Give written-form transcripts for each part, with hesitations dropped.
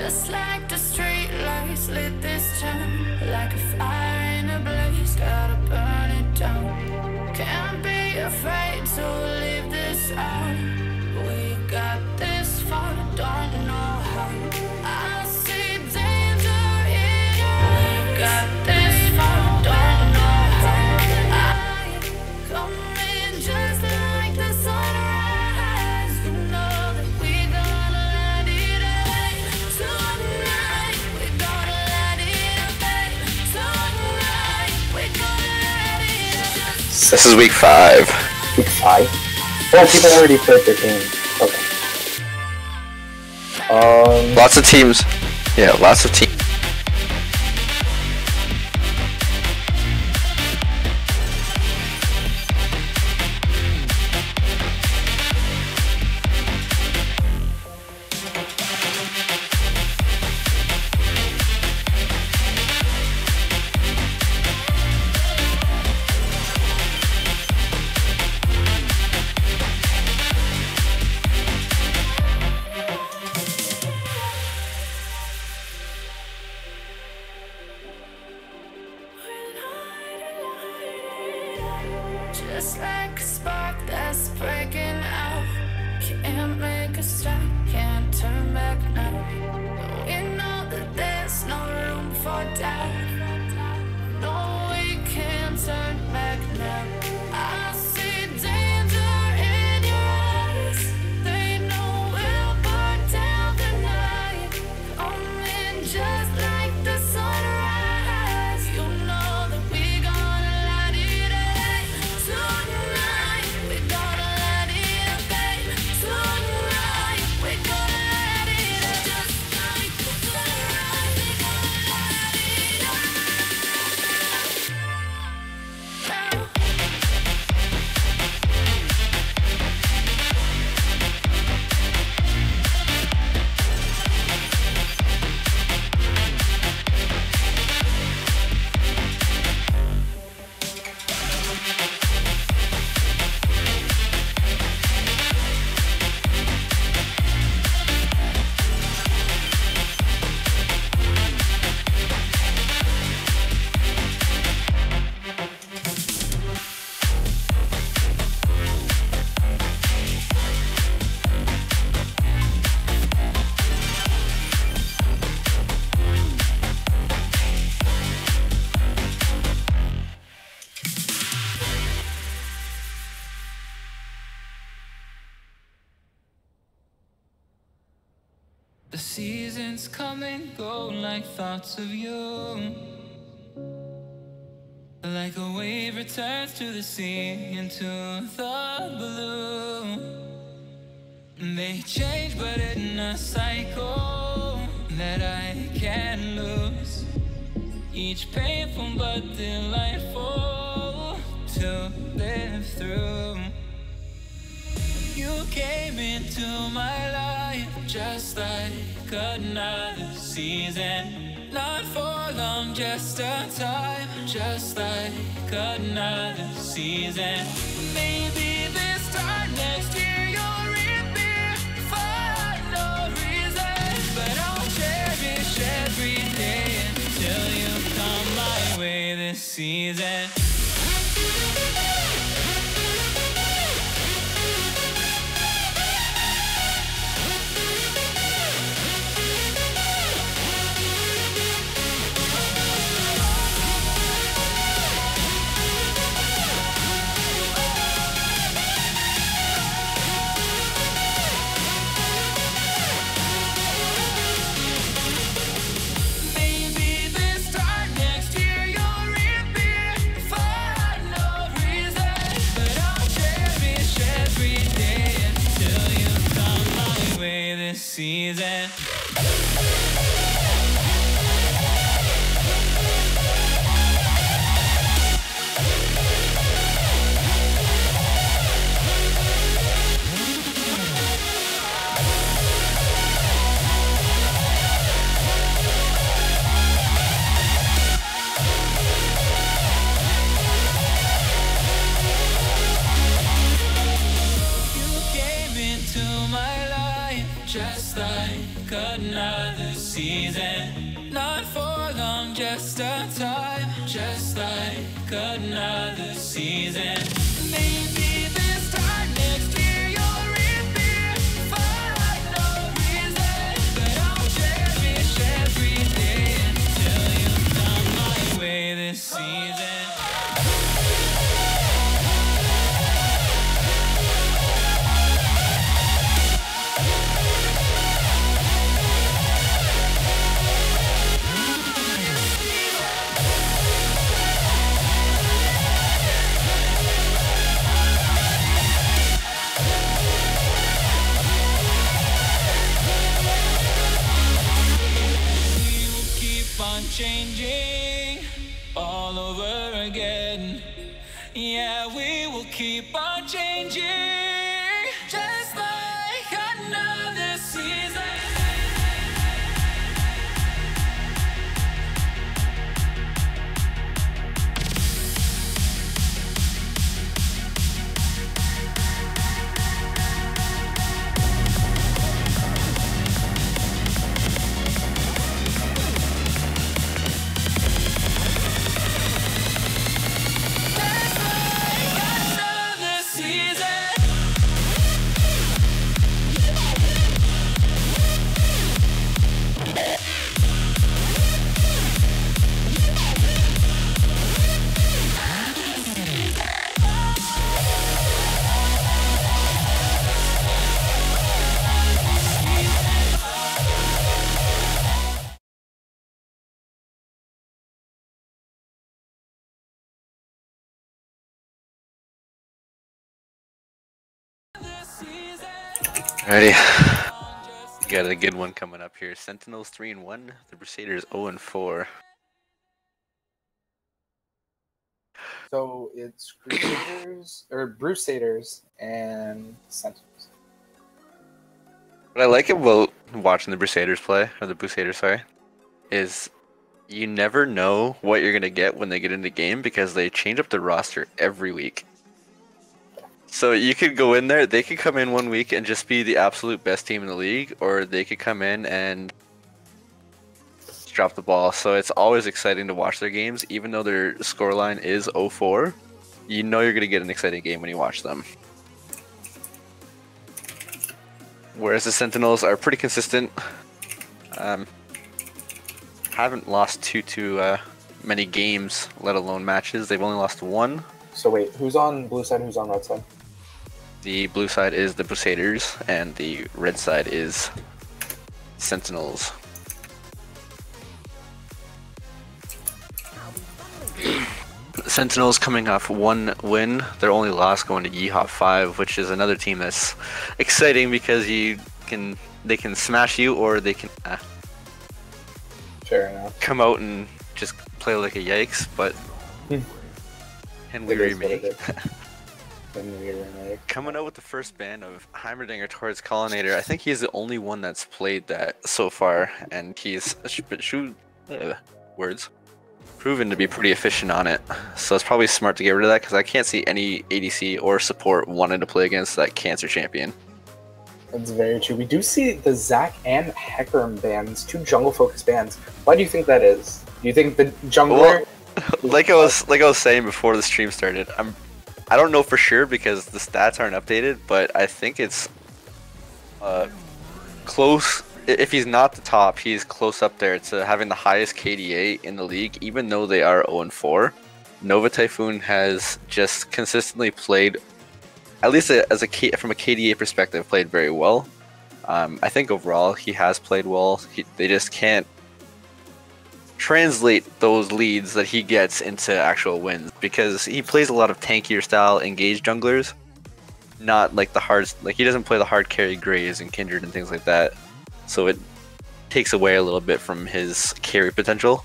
Just like the street lights lit this town, like a fire in a blaze, gotta burn it down. Can't be afraid to leave this out. We got this far, don't know how. I see danger in your eyes. We got this far, don't know how. I come in just like the sunrise. You know that we gonna let it away tonight. We gonna let it away tonight. We gonna let it away. This is week 5. Week 5? Well, people already played their games. Okay. Lots of teams. Yeah, lots of teams. Just like a spark that's breaking out. Can't make a stop, can't turn back now. We know that there's no room for doubt. No, we can't turn back now. I see danger in your eyes. They know we'll burn down the night. Coming just like the sunrise. You know that we gonna let it away tonight. We gonna let it away tonight. We gonna let it away just like the sunrise. We gonna let it away now. The seasons come and go like thoughts of you. Like a wave returns to the sea into the blue. They change but in a cycle that I can't lose. Each painful but delightful to live through. You came into my life just like another season. Not for long, just a time, just like another season. Maybe this time next year you'll reappear for no reason. But I'll cherish every day until you come my way this season. Season. Just like another like another season. Maybe this time next year you'll reappear for no reason, but I'll cherish every day until you come my way this season. Changing all over again. Yeah, we will keep on changing, just like another season. Alrighty. We got a good one coming up here. Sentinels 3-1, the Busaders 0-4. So it's Busaders and Sentinels. What I like about watching the Busaders play, or the Busaders, sorry, is you never know what you're gonna get when they get into game because they change up the roster every week. So you could go in there, they could come in one week and just be the absolute best team in the league, or they could come in and drop the ball. So it's always exciting to watch their games, even though their scoreline is 0-4. You know you're going to get an exciting game when you watch them. Whereas the Sentinels are pretty consistent. Haven't lost too many games, let alone matches. They've only lost one. So wait, who's on blue side, who's on red side? The blue side is the Busaders, and the red side is Sentinels. Sentinels coming off one win. Their only loss going to Yeehop 5, which is another team that's exciting because they can smash you, or they can Fair enough. come out and just play like a yikes, but and we remake. Coming out with the first ban of Heimerdinger towards Collinator. I think he's the only one that's played that so far, and he's proven to be pretty efficient on it. So it's probably smart to get rid of that, because I can't see any ADC or support wanting to play against that cancer champion. That's very true. We do see the Zac and Hecarim bans, two jungle focused bans. Why do you think that is? Do you think the jungler? Well, like I was saying before the stream started, I don't know for sure because the stats aren't updated, but I think it's close. If he's not the top, he's close up there to having the highest KDA in the league, even though they are 0-4. Nova Typhoon has just consistently played, at least from a KDA perspective, played very well. I think overall he has played well. They just can't translate those leads that he gets into actual wins, because he plays a lot of tankier style engaged junglers, not like the hard, like he doesn't play the hard carry Graves and Kindred and things like that, so it takes away a little bit from his carry potential.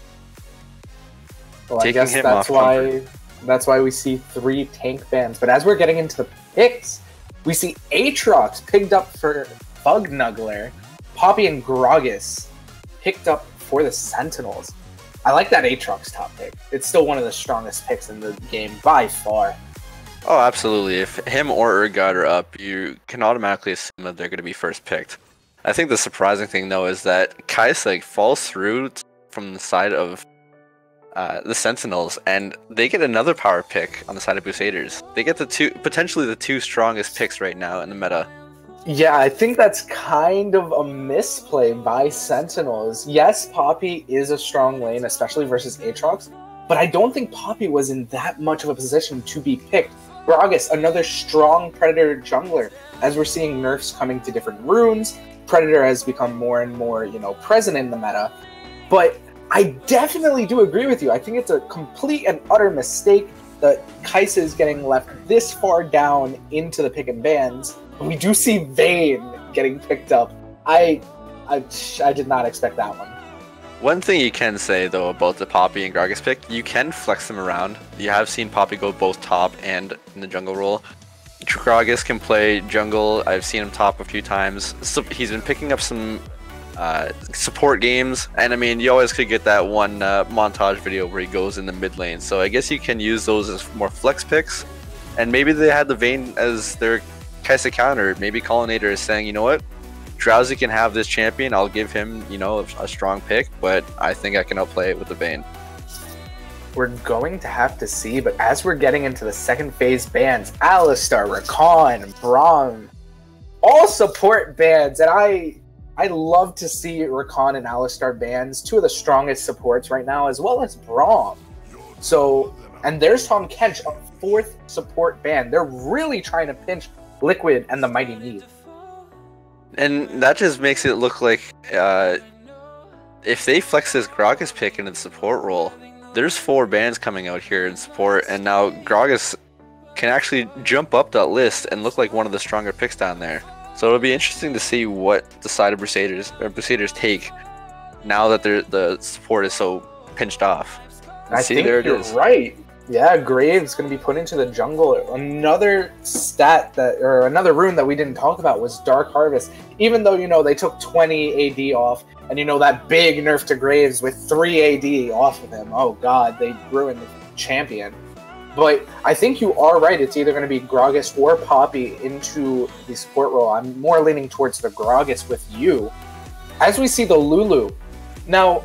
Well, I guess that's why we see 3 tank bans. But as we're getting into the picks, we see Aatrox picked up for Bugnuggler, Poppy and Gragas picked up for the Sentinels. I like that Aatrox top pick. It's still one of the strongest picks in the game by far. Oh, absolutely. If him or Urgot are up, you can automatically assume that they're going to be first picked. I think the surprising thing, though, is that Kaisek falls through from the side of the Sentinels, and they get another power pick on the side of Busaders. They get potentially the two strongest picks right now in the meta. Yeah, I think that's kind of a misplay by Sentinels. Yes, Poppy is a strong lane, especially versus Aatrox, but I don't think Poppy was in that much of a position to be picked. Gragas, another strong Predator jungler. As we're seeing nerfs coming to different runes, Predator has become more and more, present in the meta. But I definitely do agree with you. I think it's a complete and utter mistake that Kai'Sa is getting left this far down into the pick and bans. We do see Vayne getting picked up. I did not expect that one. One thing you can say, though, about the Poppy and Gragas pick, you can flex them around. You have seen Poppy go both top and in the jungle role. Gragas can play jungle. I've seen him top a few times. So he's been picking up some support games, and I mean, you always could get that one montage video where he goes in the mid lane. So I guess you can use those as more flex picks. And maybe they had the Vayne as their Kai'Sa counter. Maybe Collinator is saying, you know what, Drowsy can have this champion, I'll give him, a strong pick, but I think I can outplay it with the Vayne. We're going to have to see, but as we're getting into the second phase bans, Alistar, Rakan, Braum, all support bans, and I love to see Rakan and Alistar bans, two of the strongest supports right now, as well as Braum. So, and there's Tom Kench, a fourth support ban. They're really trying to pinch Liquid and the Mighty Need. And that just makes it look like if they flex this Gragas pick into the support role, there's 4 bans coming out here in support, and now Gragas can actually jump up that list and look like one of the stronger picks down there. So it'll be interesting to see what the side of Busaders take now that the support is so pinched off. I think you're right. Yeah, Graves going to be put into the jungle. Another another rune that we didn't talk about was Dark Harvest. Even though, they took 20 AD off, and that big nerf to Graves with 3 AD off of him. Oh god, they ruined the champion. But I think you are right. It's either going to be Gragas or Poppy into the support role. I'm more leaning towards the Gragas with you. As we see the Lulu. Now,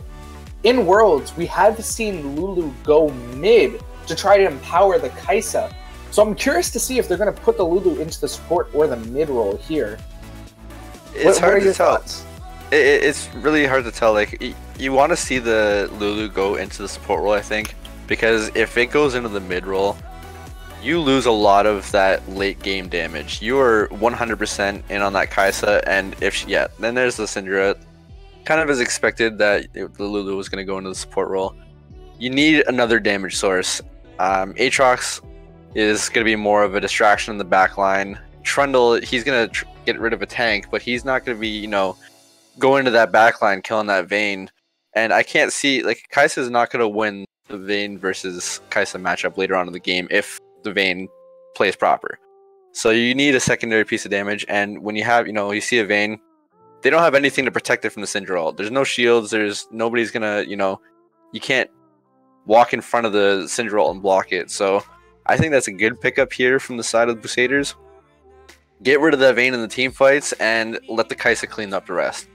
in Worlds, we have seen Lulu go mid to try to empower the Kai'Sa. So I'm curious to see if they're going to put the Lulu into the support or the mid role here. It's hard to tell. It's really hard to tell. Like, you want to see the Lulu go into the support role, I think, because if it goes into the mid role, you lose a lot of that late game damage. You are 100% in on that Kai'Sa, and then there's the Syndra. Kind of as expected that the Lulu was going to go into the support role. You need another damage source. Aatrox is going to be more of a distraction in the back line. Trundle, he's going to get rid of a tank, but he's not going to be, going to that back line, killing that Vayne. And I can't see, Kai'Sa is not going to win the Vayne versus Kai'Sa matchup later on in the game if the Vayne plays proper. So you need a secondary piece of damage, and when you have, you see a Vayne, they don't have anything to protect it from the Syndra ult. There's no shields, nobody's going to, you can't walk in front of the Syndra ult and block it. So I think that's a good pickup here from the side of the Busaders. Get rid of that Vayne in the team fights and let the Kai'Sa clean up the rest.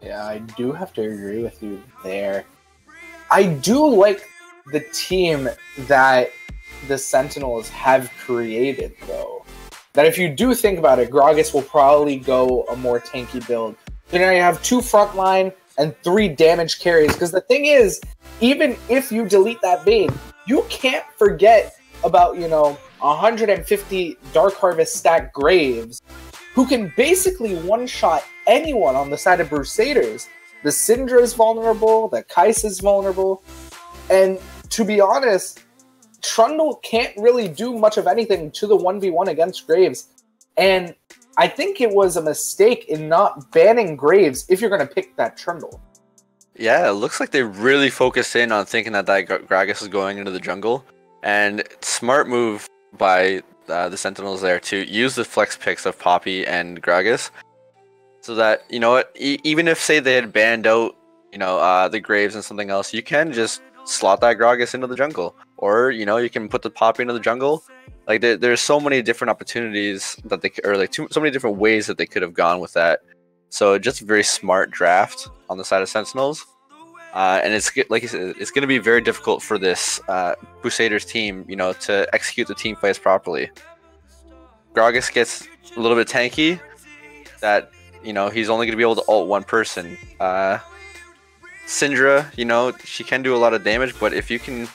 Yeah, I do have to agree with you there. I do like the team that the Sentinels have created, though. That if you do think about it, Gragas will probably go a more tanky build. You have 2 frontline and 3 damage carries. Because the thing is, even if you delete that Vayne, you can't forget about, 150 Dark Harvest stack Graves, who can basically one-shot anyone on the side of Busaders. The Syndra is vulnerable, the Kai'Sa is vulnerable, and to be honest, Trundle can't really do much of anything to the 1v1 against Graves. And I think it was a mistake in not banning Graves if you're going to pick that Trundle. Yeah, it looks like they really focused in on thinking that Gragas is going into the jungle. And smart move by the Sentinels there to use the flex picks of Poppy and Gragas. So that, even if, say, they had banned out, the Graves and something else, you can just slot that Gragas into the jungle. Or, you can put the Poppy into the jungle. Like, there's so many different opportunities that so many different ways that they could have gone with that. So just a very smart draft on the side of Sentinels. And like you said, it's going to be very difficult for this Busaders team, to execute the team fights properly. Gragas gets a little bit tanky. That he's only going to be able to ult one person. Syndra, she can do a lot of damage, but if you can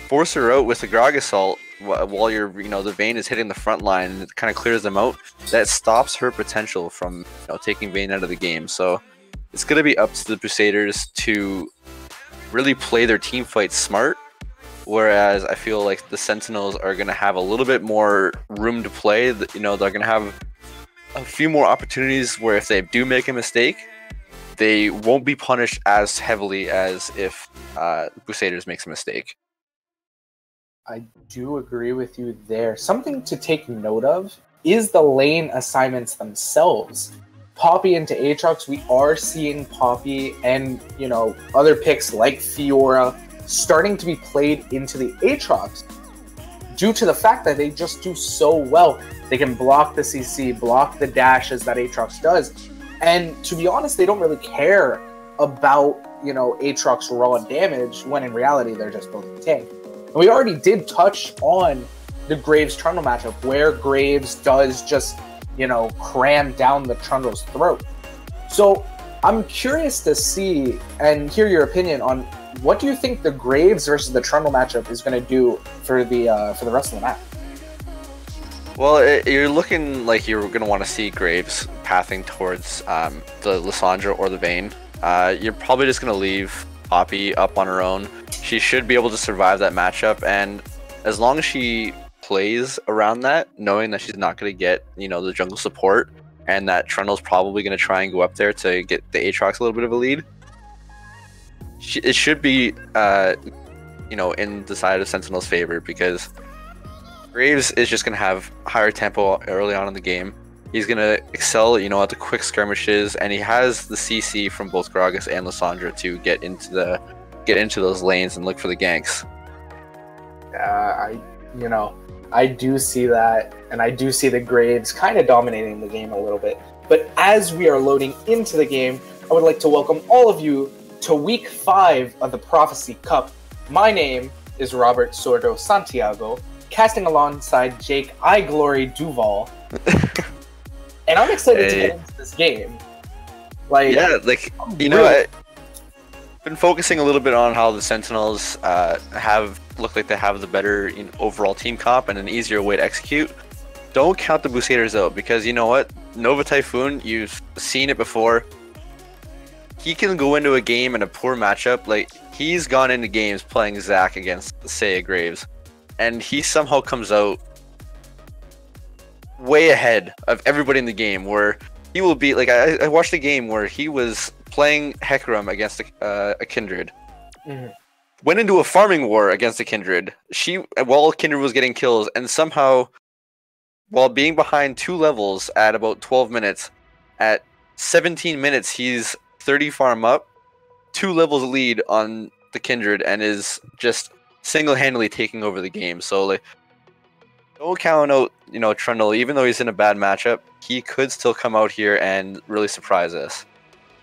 force her out with the Gragas ult while you're, the Vayne is hitting the front line and it kind of clears them out, that stops her potential from taking Vayne out of the game. So it's going to be up to the Busaders to really play their team fight smart, whereas I feel like the Sentinels are going to have a little bit more room to play. They're going to have a few more opportunities where if they do make a mistake, they won't be punished as heavily as if Busaders makes a mistake. I do agree with you there. Something to take note of is the lane assignments themselves. Poppy into Aatrox, we are seeing Poppy and, other picks like Fiora starting to be played into the Aatrox due to the fact that they just do so well. They can block the CC, block the dashes that Aatrox does. And to be honest, they don't really care about, Aatrox raw damage when in reality they're just building a tank. And we already did touch on the Graves Trundle matchup where Graves does just, cram down the Trundle's throat. So I'm curious to see and hear your opinion on what do you think the Graves versus the Trundle matchup is going to do for the rest of the map? Well, you're looking like you're going to want to see Graves pathing towards the Lissandra or the Vayne. You're probably just going to leave Poppy up on her own. She should be able to survive that matchup, and as long as she plays around that, knowing that she's not going to get, the jungle support, and that Trundle's probably going to try and go up there to get the Aatrox a little bit of a lead, it should be, in the side of Sentinel's favor, because Graves is just going to have higher tempo early on in the game. He's going to excel, at the quick skirmishes, and he has the CC from both Gragas and Lissandra to get into those lanes and look for the ganks. I do see that, and I do see the Graves kind of dominating the game a little bit. But as we are loading into the game, I would like to welcome all of you to Week 5 of the Prophecy Cup. My name is Robert Sordo Santiago, casting alongside Jake I Glory Duval. And I'm excited to get into this game. I've been focusing a little bit on how the Sentinels look like they have the better overall team comp and an easier way to execute. Don't count the Busaders out, because you know what? Nova Typhoon, you've seen it before. He can go into a game in a poor matchup. Like, he's gone into games playing Zac against, say, Graves, and he somehow comes out way ahead of everybody in the game, where he will be like, I watched a game where he was playing Hecarim against a Kindred. Mm-hmm. Went into a farming war against a Kindred. While Kindred was getting kills, and somehow, while being behind 2 levels at about 12 minutes, at 17 minutes he's 30 farm up, 2 levels lead on the Kindred, and is just single-handedly taking over the game. So don't count out, Trundle. Even though he's in a bad matchup, he could still come out here and really surprise us.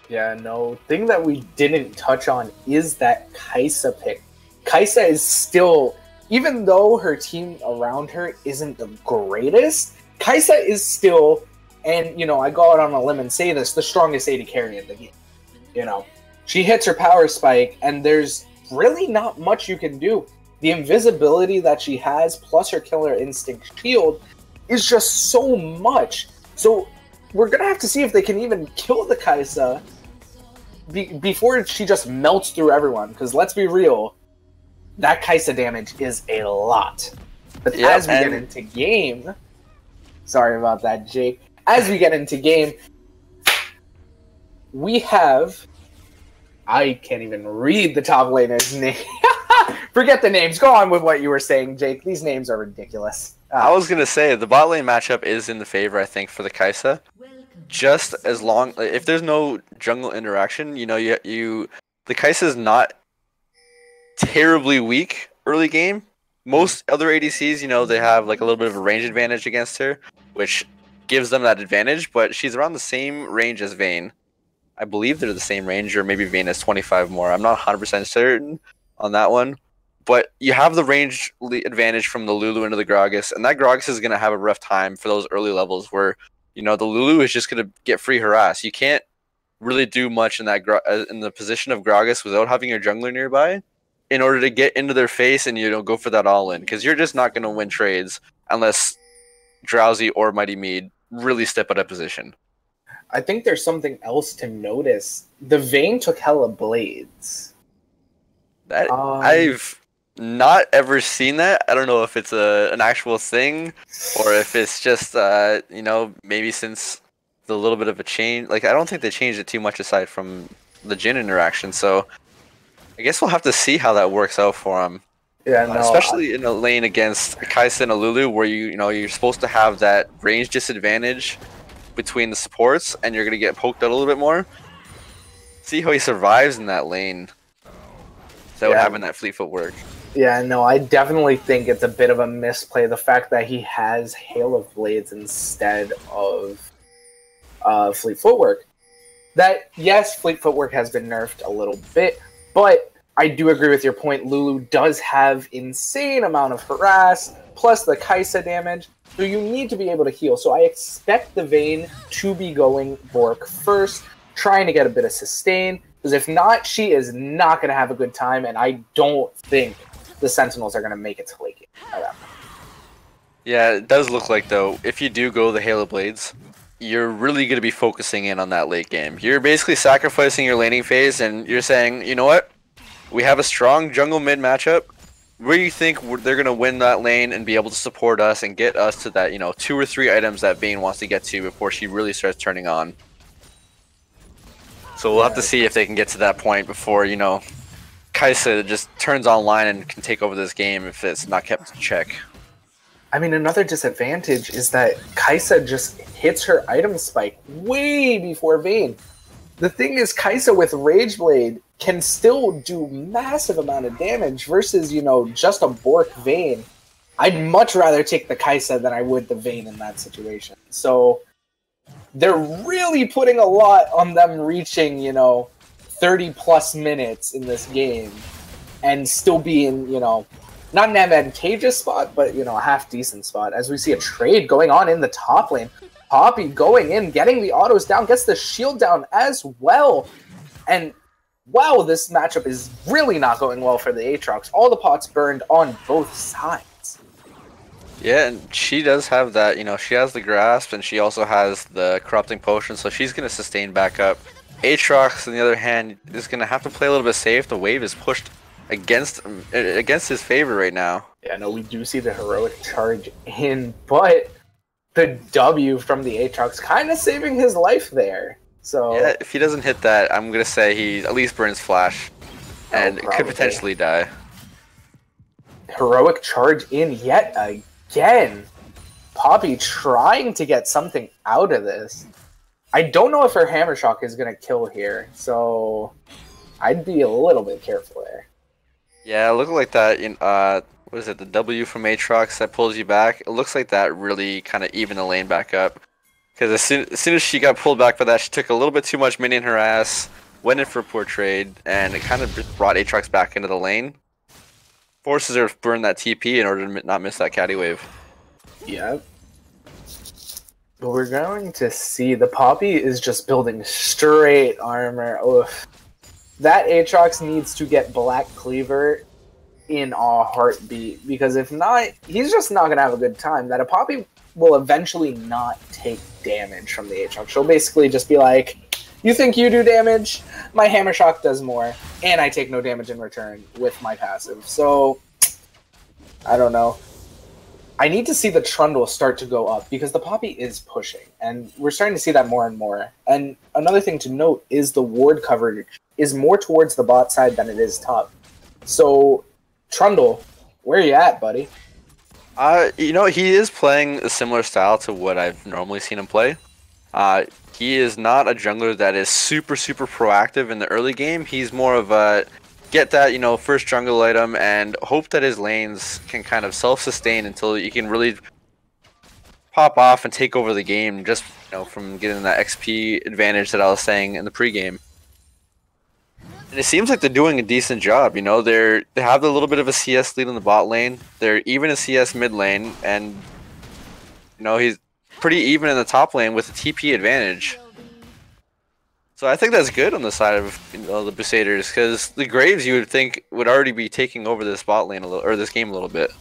Yeah, no. Thing that we didn't touch on is that Kai'Sa pick. Kai'Sa is still, even though her team around her isn't the greatest, Kai'Sa is still, and I go out on a limb and say this, the strongest AD carry in the game. She hits her power spike, and there's really not much you can do. The invisibility that she has, plus her killer instinct shield, is just so much. So we're going to have to see if they can even kill the Kai'Sa before she just melts through everyone. Because let's be real, that Kai'Sa damage is a lot. But as we get into game... Sorry about that, Jake. As we get into game, we have... I can't even read the top laner's name. Forget the names. Go on with what you were saying, Jake. These names are ridiculous. I was going to say, the bot lane matchup is in the favor, I think, for the Kai'Sa. Just as long... If there's no jungle interaction, the Kai'Sa is not terribly weak early game. Most other ADCs, they have a little bit of a range advantage against her, which gives them that advantage, but she's around the same range as Vayne. I believe they're the same range, or maybe Vayne has 25 more. I'm not 100% certain on that one. But you have the range advantage from the Lulu into the Gragas, and that Gragas is going to have a rough time for those early levels where, you know, the Lulu is just going to get free harass. You can't really do much in that in the position of Gragas without having your jungler nearby in order to get into their face and, you know, go for that all-in, because you're just not going to win trades unless Drowsy or Mighty Mead really step out of position. I think there's something else to notice. The Vayne took hella blades. That I've not ever seen that. I don't know if it's an actual thing or if it's just you know, maybe since the little bit of a change. Like, I don't think they changed it too much aside from the Jhin interaction. So I guess we'll have to see how that works out for him. Yeah, no, especially in a lane against Kai'Sa and a Lulu, where you know you're supposed to have that range disadvantage between the supports, and you're gonna get poked out a little bit more. See how he survives in that lane without having that fleet footwork. Yeah, no, I definitely think it's a bit of a misplay, the fact that he has Hail of Blades instead of fleet footwork. That, yes, fleet footwork has been nerfed a little bit, but I do agree with your point. Lulu does have insane amount of harass, plus the Kai'Sa damage, so you need to be able to heal. So I expect the Vayne to be going Bork first, trying to get a bit of sustain, because if not, she is not going to have a good time, and I don't think the Sentinels are going to make it to late game at that point. Yeah, it does look like, though, if you do go the Halo Blades, you're really going to be focusing in on that late game. You're basically sacrificing your laning phase, and you're saying, you know what? We have a strong jungle mid matchup. Where do you think they're going to win that lane and be able to support us and get us to that, you know, 2 or 3 items that Vayne wants to get to before she really starts turning on? So we'll have to see if they can get to that point before, you know, Kai'Sa just turns online and can take over this game if it's not kept in check. I mean, another disadvantage is that Kai'Sa just hits her item spike way before Vayne. The thing is, Kai'Sa with Rage Blade can still do massive amount of damage versus, you know, just a Bork Vayne. I'd much rather take the Kai'Sa than I would the Vayne in that situation. So they're really putting a lot on them reaching, you know, 30-plus minutes in this game and still being, you know, not an advantageous spot, but, you know, a half-decent spot. As we see a trade going on in the top lane. Poppy going in, getting the autos down, gets the shield down as well. And, wow, this matchup is really not going well for the Aatrox. All the pots burned on both sides. Yeah, and she does have that, you know, she has the grasp, and she also has the corrupting potion, so she's going to sustain back up. Aatrox, on the other hand, is going to have to play a little bit safe. The wave is pushed against his favor right now. Yeah, no, we do see the heroic charge in, but the W from the Aatrox kind of saving his life there. So yeah, if he doesn't hit that, I'm going to say he at least burns flash and could potentially die. Heroic charge in yet again. Poppy trying to get something out of this. I don't know if her Hammer Shock is going to kill here, so I'd be a little bit careful there. Yeah, it looked like that in, what is it, the W from Aatrox that pulls you back. It looks like that really kind of evened the lane back up. Because as soon as she got pulled back by that, she took a little bit too much minion harass, went in for a poor trade, and it kind of brought Aatrox back into the lane. Forces her to burn that TP in order to not miss that caddy wave. Yep. But we're going to see the Poppy is just building straight armor. Oof. That Aatrox needs to get Black Cleaver in a heartbeat, because if not, he's just not going to have a good time. That a Poppy will eventually not take damage from the Aatrox. She'll basically just be like, you think you do damage? My Hammer Shock does more, and I take no damage in return with my passive. So, I don't know. I need to see the Trundle start to go up, because the Poppy is pushing, and we're starting to see that more and more. And another thing to note is the ward coverage is more towards the bot side than it is top. So, Trundle, where are you at, buddy? You know, he is playing a similar style to what I've normally seen him play. He is not a jungler that is super proactive in the early game. He's more of a get that, you know, first jungle item and hope that his lanes can kind of self-sustain until you can really pop off and take over the game just from getting that XP advantage that I was saying in the pregame. And it seems like they're doing a decent job. They have a little bit of a CS lead in the bot lane. They're even a CS mid lane, and he's pretty even in the top lane with a TP advantage. So I think that's good on the side of the Busaders, because the Graves you would think would already be taking over this bot lane or this game a little bit.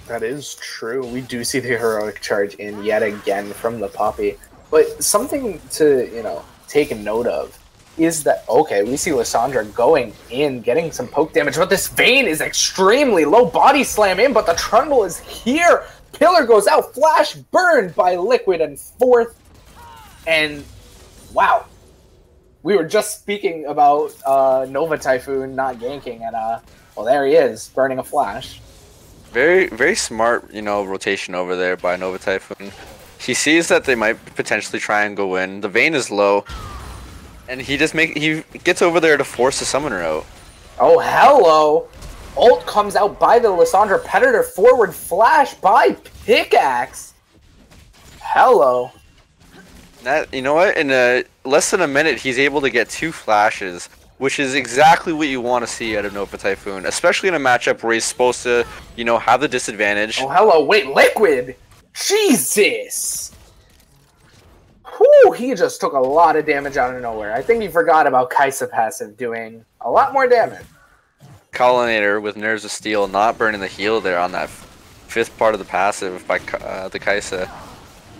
That is true. We do see the heroic charge in yet again from the Poppy. But something to take a note of is that, okay, we see Lissandra going in, getting some poke damage, but this Vayne is extremely low. Body slam in, but the Trundle is here. Pillar goes out, flash burned by Liquid and fourth. And wow, we were just speaking about Nova Typhoon not ganking, and well, there he is, burning a flash. Very, very smart, rotation over there by Nova Typhoon. He sees that they might potentially try and go in. The Vayne is low. And he gets over there to force the summoner out. Oh, hello! Ult comes out by the Lissandra Predator. Forward flash by Pickaxe. Hello. You know what? In less than a minute, he's able to get 2 flashes, which is exactly what you want to see out of Nova Typhoon, especially in a matchup where he's supposed to, have the disadvantage. Oh, hello! Wait, Liquid! Jesus! Whew, he just took a lot of damage out of nowhere. I think he forgot about Kaisa passive doing a lot more damage. Collinator with Nerves of Steel not burning the heal there on that 5th part of the passive by the Kaisa.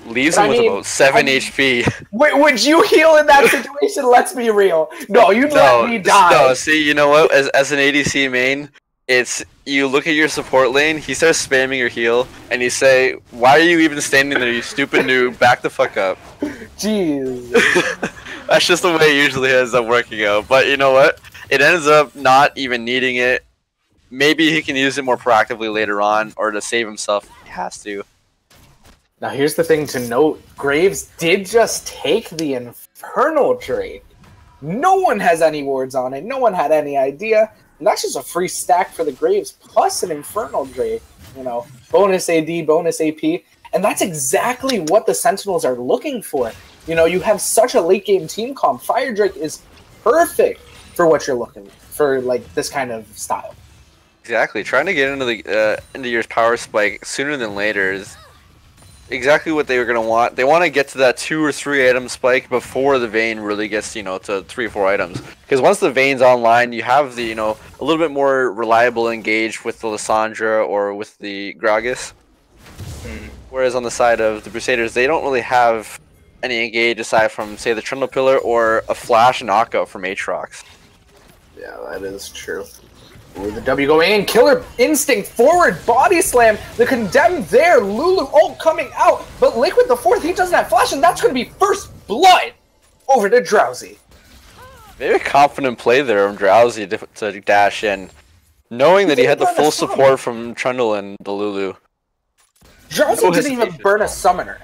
Leaves him with about 7 HP. Wait, would you heal in that situation? Let's be real. No, you'd let me die. No, see, you know what? As an ADC main, it's you look at your support lane, he starts spamming your heal, and you say, "Why are you even standing there, you stupid noob? Back the fuck up." Jeez. That's just the way it usually ends up working out. But you know what? It ends up not even needing it. Maybe he can use it more proactively later on, or to save himself if he has to. Now here's the thing to note. Graves did just take the Infernal Drake. No one has any wards on it. No one had any idea. And that's just a free stack for the Graves, plus an Infernal Drake. Bonus AD, bonus AP. And that's exactly what the Sentinels are looking for. You have such a late game team comp. Fire Drake is perfect for what you're looking for, like this kind of style. Exactly. Trying to get into your power spike sooner than later is exactly what they were going to want. They want to get to that 2 or 3 item spike before the Vayne really gets, to 3 or 4 items. Because once the Vayne's online, you have the, a little bit more reliable engage with the Lissandra or with the Gragas. Whereas on the side of the Busaders, they don't really have any engage aside from, say, the Trundle Pillar or a flash knockout from Aatrox. Yeah, that is true. Ooh, the W going in, Killer Instinct forward, body slam, the Condemned there, Lulu ult coming out, but Liquid the 4th, he doesn't have flash, and that's going to be first blood over to Drowsy. Very confident play there from Drowsy to dash in, knowing that he had the full support from Trundle and the Lulu. Drowsy didn't even burn a summoner.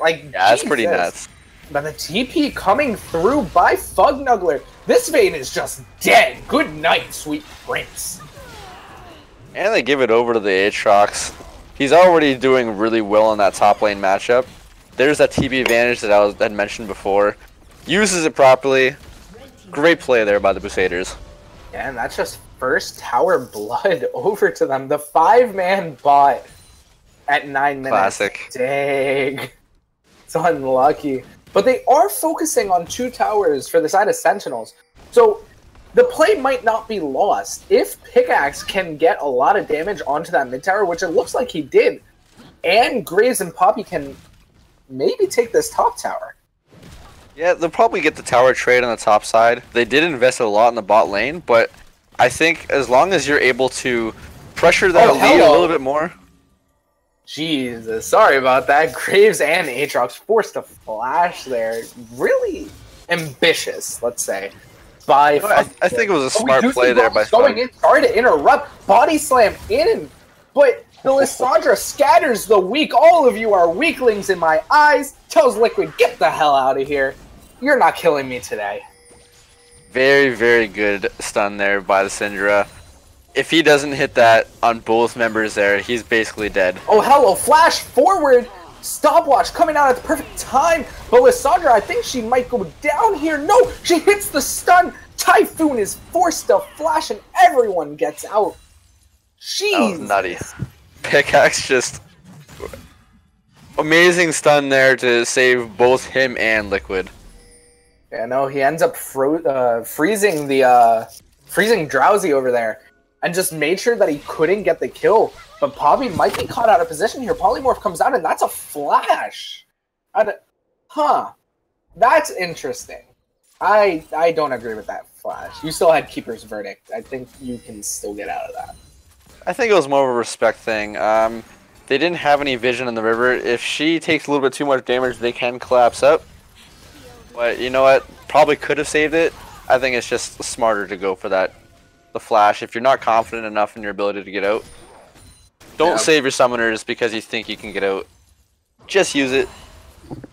Like, yeah, that's pretty nuts. But the TP coming through by Fugnuggler. This Vayne is just dead. Good night, sweet prince. And they give it over to the Aatrox. He's already doing really well in that top lane matchup. There's that TP advantage that I had mentioned before. Uses it properly. Great play there by the Busaders. Yeah, and that's just first tower blood over to them. The 5-man bot at 9 minutes. Classic. Dang. It's unlucky. But they are focusing on 2 towers for the side of Sentinels. So the play might not be lost. If Pickaxe can get a lot of damage onto that mid tower, which it looks like he did, and Graves and Poppy can maybe take this top tower. Yeah, they'll probably get the tower trade on the top side. They did invest a lot in the bot lane, but I think as long as you're able to pressure that lead a little bit more. Jesus, sorry about that. Graves and Aatrox forced a flash there. Really ambitious, let's say. I think it was a smart play there by going in. Sorry to interrupt. Body slam in, but the Lissandra scatters the weak. All of you are weaklings in my eyes. Tells Liquid, get the hell out of here. You're not killing me today. Very, very good stun there by the Syndra. If he doesn't hit that on both members there, he's basically dead. Oh, hello. Flash forward Stopwatch coming out at the perfect time, but Lissandra, I think she might go down here. No, she hits the stun. Typhoon is forced to flash, and everyone gets out. Jeez. That was nutty. Pickaxe just amazing stun there to save both him and Liquid. Yeah, no, he ends up freezing Drowsy over there, and just made sure that he couldn't get the kill. But Poppy might be caught out of position here. Polymorph comes out, and that's a flash. That's interesting. I don't agree with that flash. You still had Keeper's Verdict. I think you can still get out of that. I think it was more of a respect thing. They didn't have any vision in the river. If she takes a little bit too much damage, they can collapse up. But you know what? Probably could have saved it. I think it's just smarter to go for that. The flash. If you're not confident enough in your ability to get out, don't save your summoners because you think you can get out. Just use it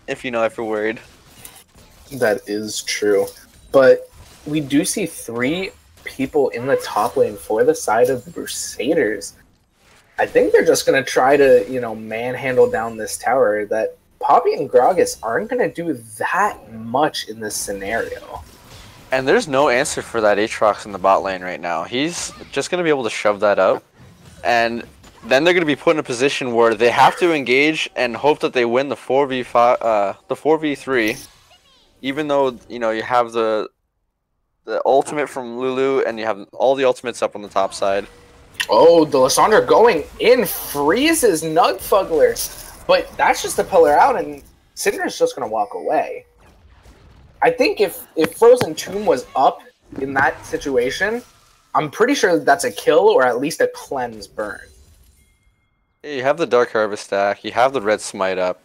if you're worried. That is true. But we do see 3 people in the top lane for the side of the Busaders. I think they're just going to try to, manhandle down this tower. That Poppy and Gragas aren't going to do that much in this scenario. And there's no answer for that Aatrox in the bot lane right now. He's just going to be able to shove that up. And then they're going to be put in a position where they have to engage and hope that they win the 4v5, the 4v3. Even though, you have the ultimate from Lulu and you have all the ultimates up on the top side. Oh, the Lissandra going in, freezes Nugfuggler. But that's just to pull her out, and Cinder's just going to walk away. I think if Frozen Tomb was up in that situation, I'm pretty sure that's a kill or at least a cleanse burn. You have the Dark Harvest stack, you have the Red Smite up.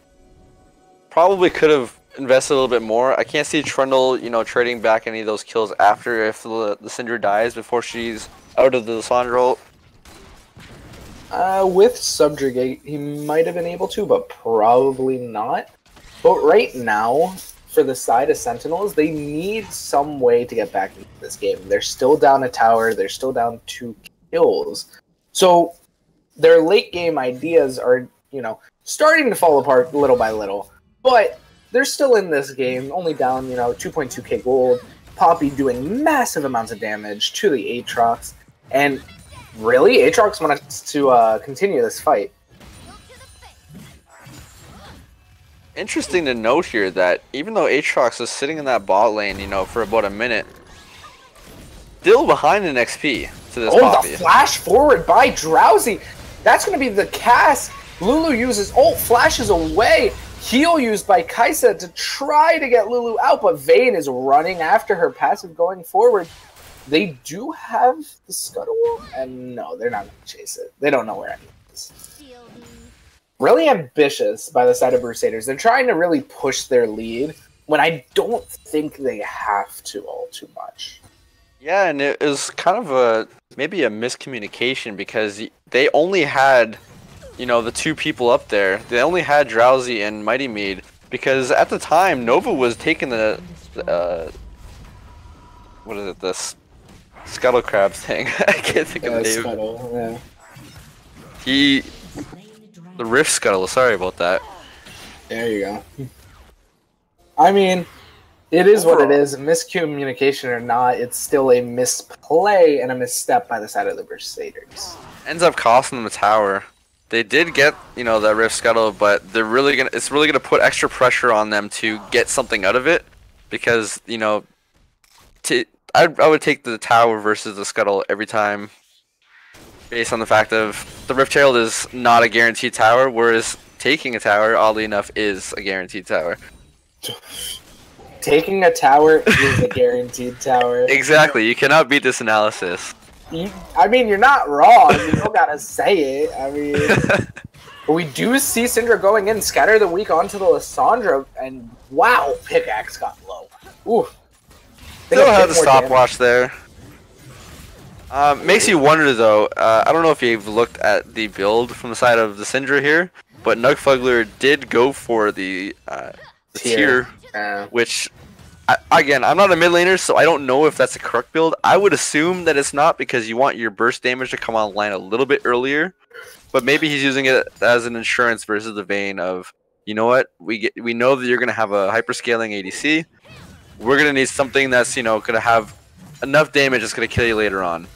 Probably could have invested a little bit more. I can't see Trundle, trading back any of those kills after if the Syndra dies before she's out of the Lissandra ult. With Subjugate, he might have been able to, but probably not. But right now, for the side of Sentinels, they need some way to get back into this game. They're still down a tower. They're still down 2 kills. So their late game ideas are, starting to fall apart little by little. But they're still in this game, only down, 2.2k gold. Poppy doing massive amounts of damage to the Aatrox. And really, Aatrox wants to continue this fight. Interesting to note here that even though Aatrox is sitting in that bot lane, for about a minute, still behind in XP to this Poppy. The flash forward by Drowsy. That's going to be the cast. Lulu uses ult, flashes away. Heal used by Kaisa to try to get Lulu out, but Vayne is running after her, passive going forward. They do have the Scuttle, and no, they're not going to chase it. They don't know where it is. Really ambitious by the side of Busaders. They're trying to really push their lead when I don't think they have to all too much. Yeah, and it was kind of maybe a miscommunication because they only had, the 2 people up there. They only had Drowsy and Mighty Mead because at the time Nova was taking the what is it? This Scuttle Crab thing. I can't think of the name. Scuttle, yeah. The Rift Scuttle, sorry about that. There you go. I mean, it is what it is. Miscommunication or not, it's still a misplay and a misstep by the side of the Busaders. Ends up costing them a tower. They did get, that Rift Scuttle, but it's really gonna put extra pressure on them to get something out of it because, I would take the tower versus the Scuttle every time. Based on the fact of the Rift Herald is not a guaranteed tower, whereas taking a tower, oddly enough, is a guaranteed tower. Taking a tower is a guaranteed tower. Exactly, you cannot beat this analysis. You're not wrong. You don't gotta say it. We do see Syndra going in, scatter the weak onto the Lissandra, and wow, pickaxe got low. Ooh. Still have the stopwatch there. Makes you wonder though, I don't know if you've looked at the build from the side of the Syndra here, but Nugfuggler did go for the tier, which, again, I'm not a mid laner, so I don't know if that's a correct build. I would assume that it's not because you want your burst damage to come online a little bit earlier, but maybe he's using it as an insurance versus the Vayne of, you know what, we know that you're gonna have a hyperscaling ADC. We're gonna need something that's gonna have enough damage that's gonna kill you later on.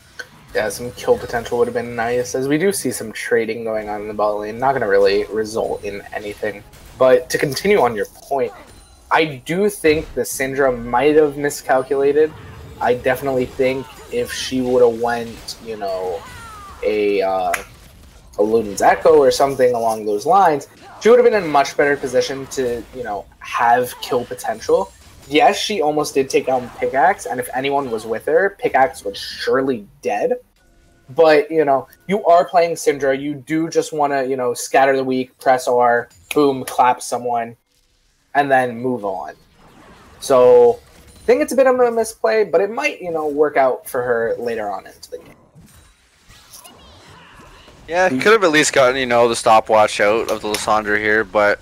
Yeah, some kill potential would have been nice, as we do see some trading going on in the bot lane. Not gonna really result in anything. But to continue on your point, I do think the Syndra might have miscalculated. I definitely think if she would have went, a Luden's Echo or something along those lines, she would have been in a much better position to, have kill potential. Yes, she almost did take down Pickaxe, and if anyone was with her, Pickaxe was surely dead. But, you are playing Syndra. You do just want to, scatter the weak, press R, boom, clap someone, and then move on. So, I think it's a bit of a misplay, but it might, work out for her later on into the game. Yeah, could have at least gotten, the stopwatch out of the Lissandra here, but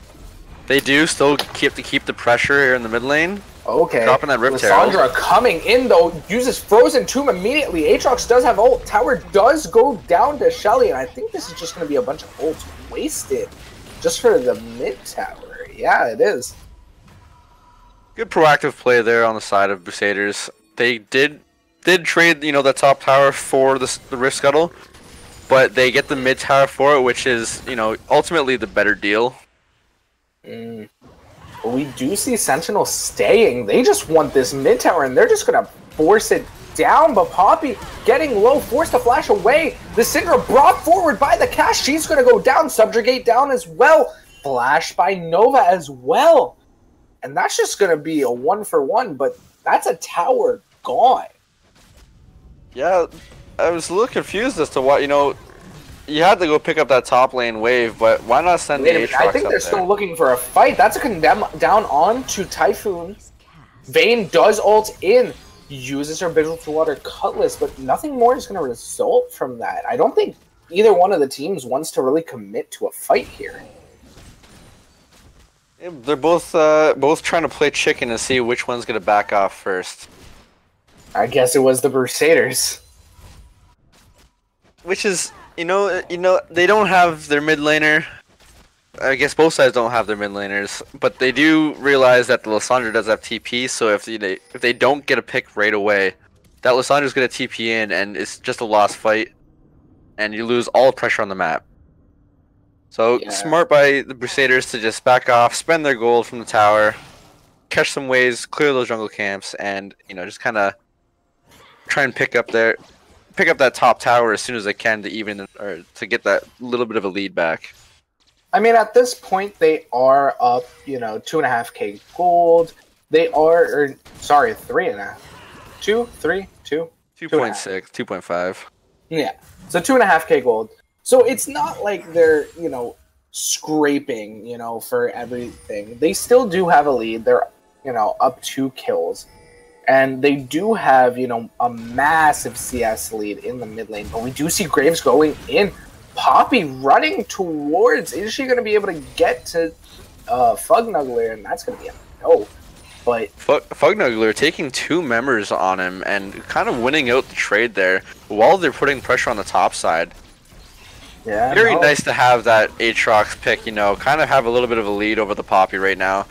they do still keep the pressure here in the mid lane. Okay. Dropping that Rift Lissandra Herald. coming in, though, uses Frozen Tomb immediately. Aatrox does have ult. Tower does go down to Shelly, and I think this is just going to be a bunch of ults wasted just for the mid tower. Yeah, it is. Good proactive play there on the side of Busaders. They did trade, that top tower for the Rift Scuttle, but they get the mid tower for it, which is, ultimately the better deal. We do see Sentinels staying. They just want this mid tower, and they're just going to force it down. But Poppy getting low, forced to flash away. The Syndra brought forward by the Cash. She's going to go down. Subjugate down as well. Flash by Nova as well. And that's just going to be a 1-for-1, but that's a tower gone. Yeah, I was a little confused as to what, you had to go pick up that top lane wave, but why not send the Aatrox I think they're still looking for a fight. That's a condemn down on to Typhoon. Vayne does ult in, uses her Visual Water Cutlass, but nothing more is going to result from that. I don't think either one of the teams wants to really commit to a fight here. Yeah, they're both trying to play chicken and see which one's going to back off first. I guess it was the Busaders. Which is, they don't have their mid laner. I guess both sides don't have their mid laners, but they do realize that the Lissandra does have TP. So if they don't get a pick right away, that Lissandra's going to TP in, and it's just a lost fight, and you lose all pressure on the map. So smart by the Busaders to just back off, spend their gold from the tower, catch some waves, clear those jungle camps, and just kind of try and pick up that top tower as soon as they can to to get that little bit of a lead back. I mean, at this point, they are up, 2.5k gold. They are, 3.5. 2, 3, 2? 2.6, 2.5. Yeah, so 2.5k gold. So it's not like they're, scraping, for everything. They still do have a lead. They're, up 2 kills. And they do have, a massive CS lead in the mid lane. But we do see Graves going in. Poppy running towards. Is she going to be able to get to Fugnuggler? And that's going to be a no. But Fugnuggler taking 2 members on him and kind of winning out the trade there while they're putting pressure on the top side. Yeah, very nice to have that Aatrox pick, kind of have a little bit of a lead over the Poppy right now.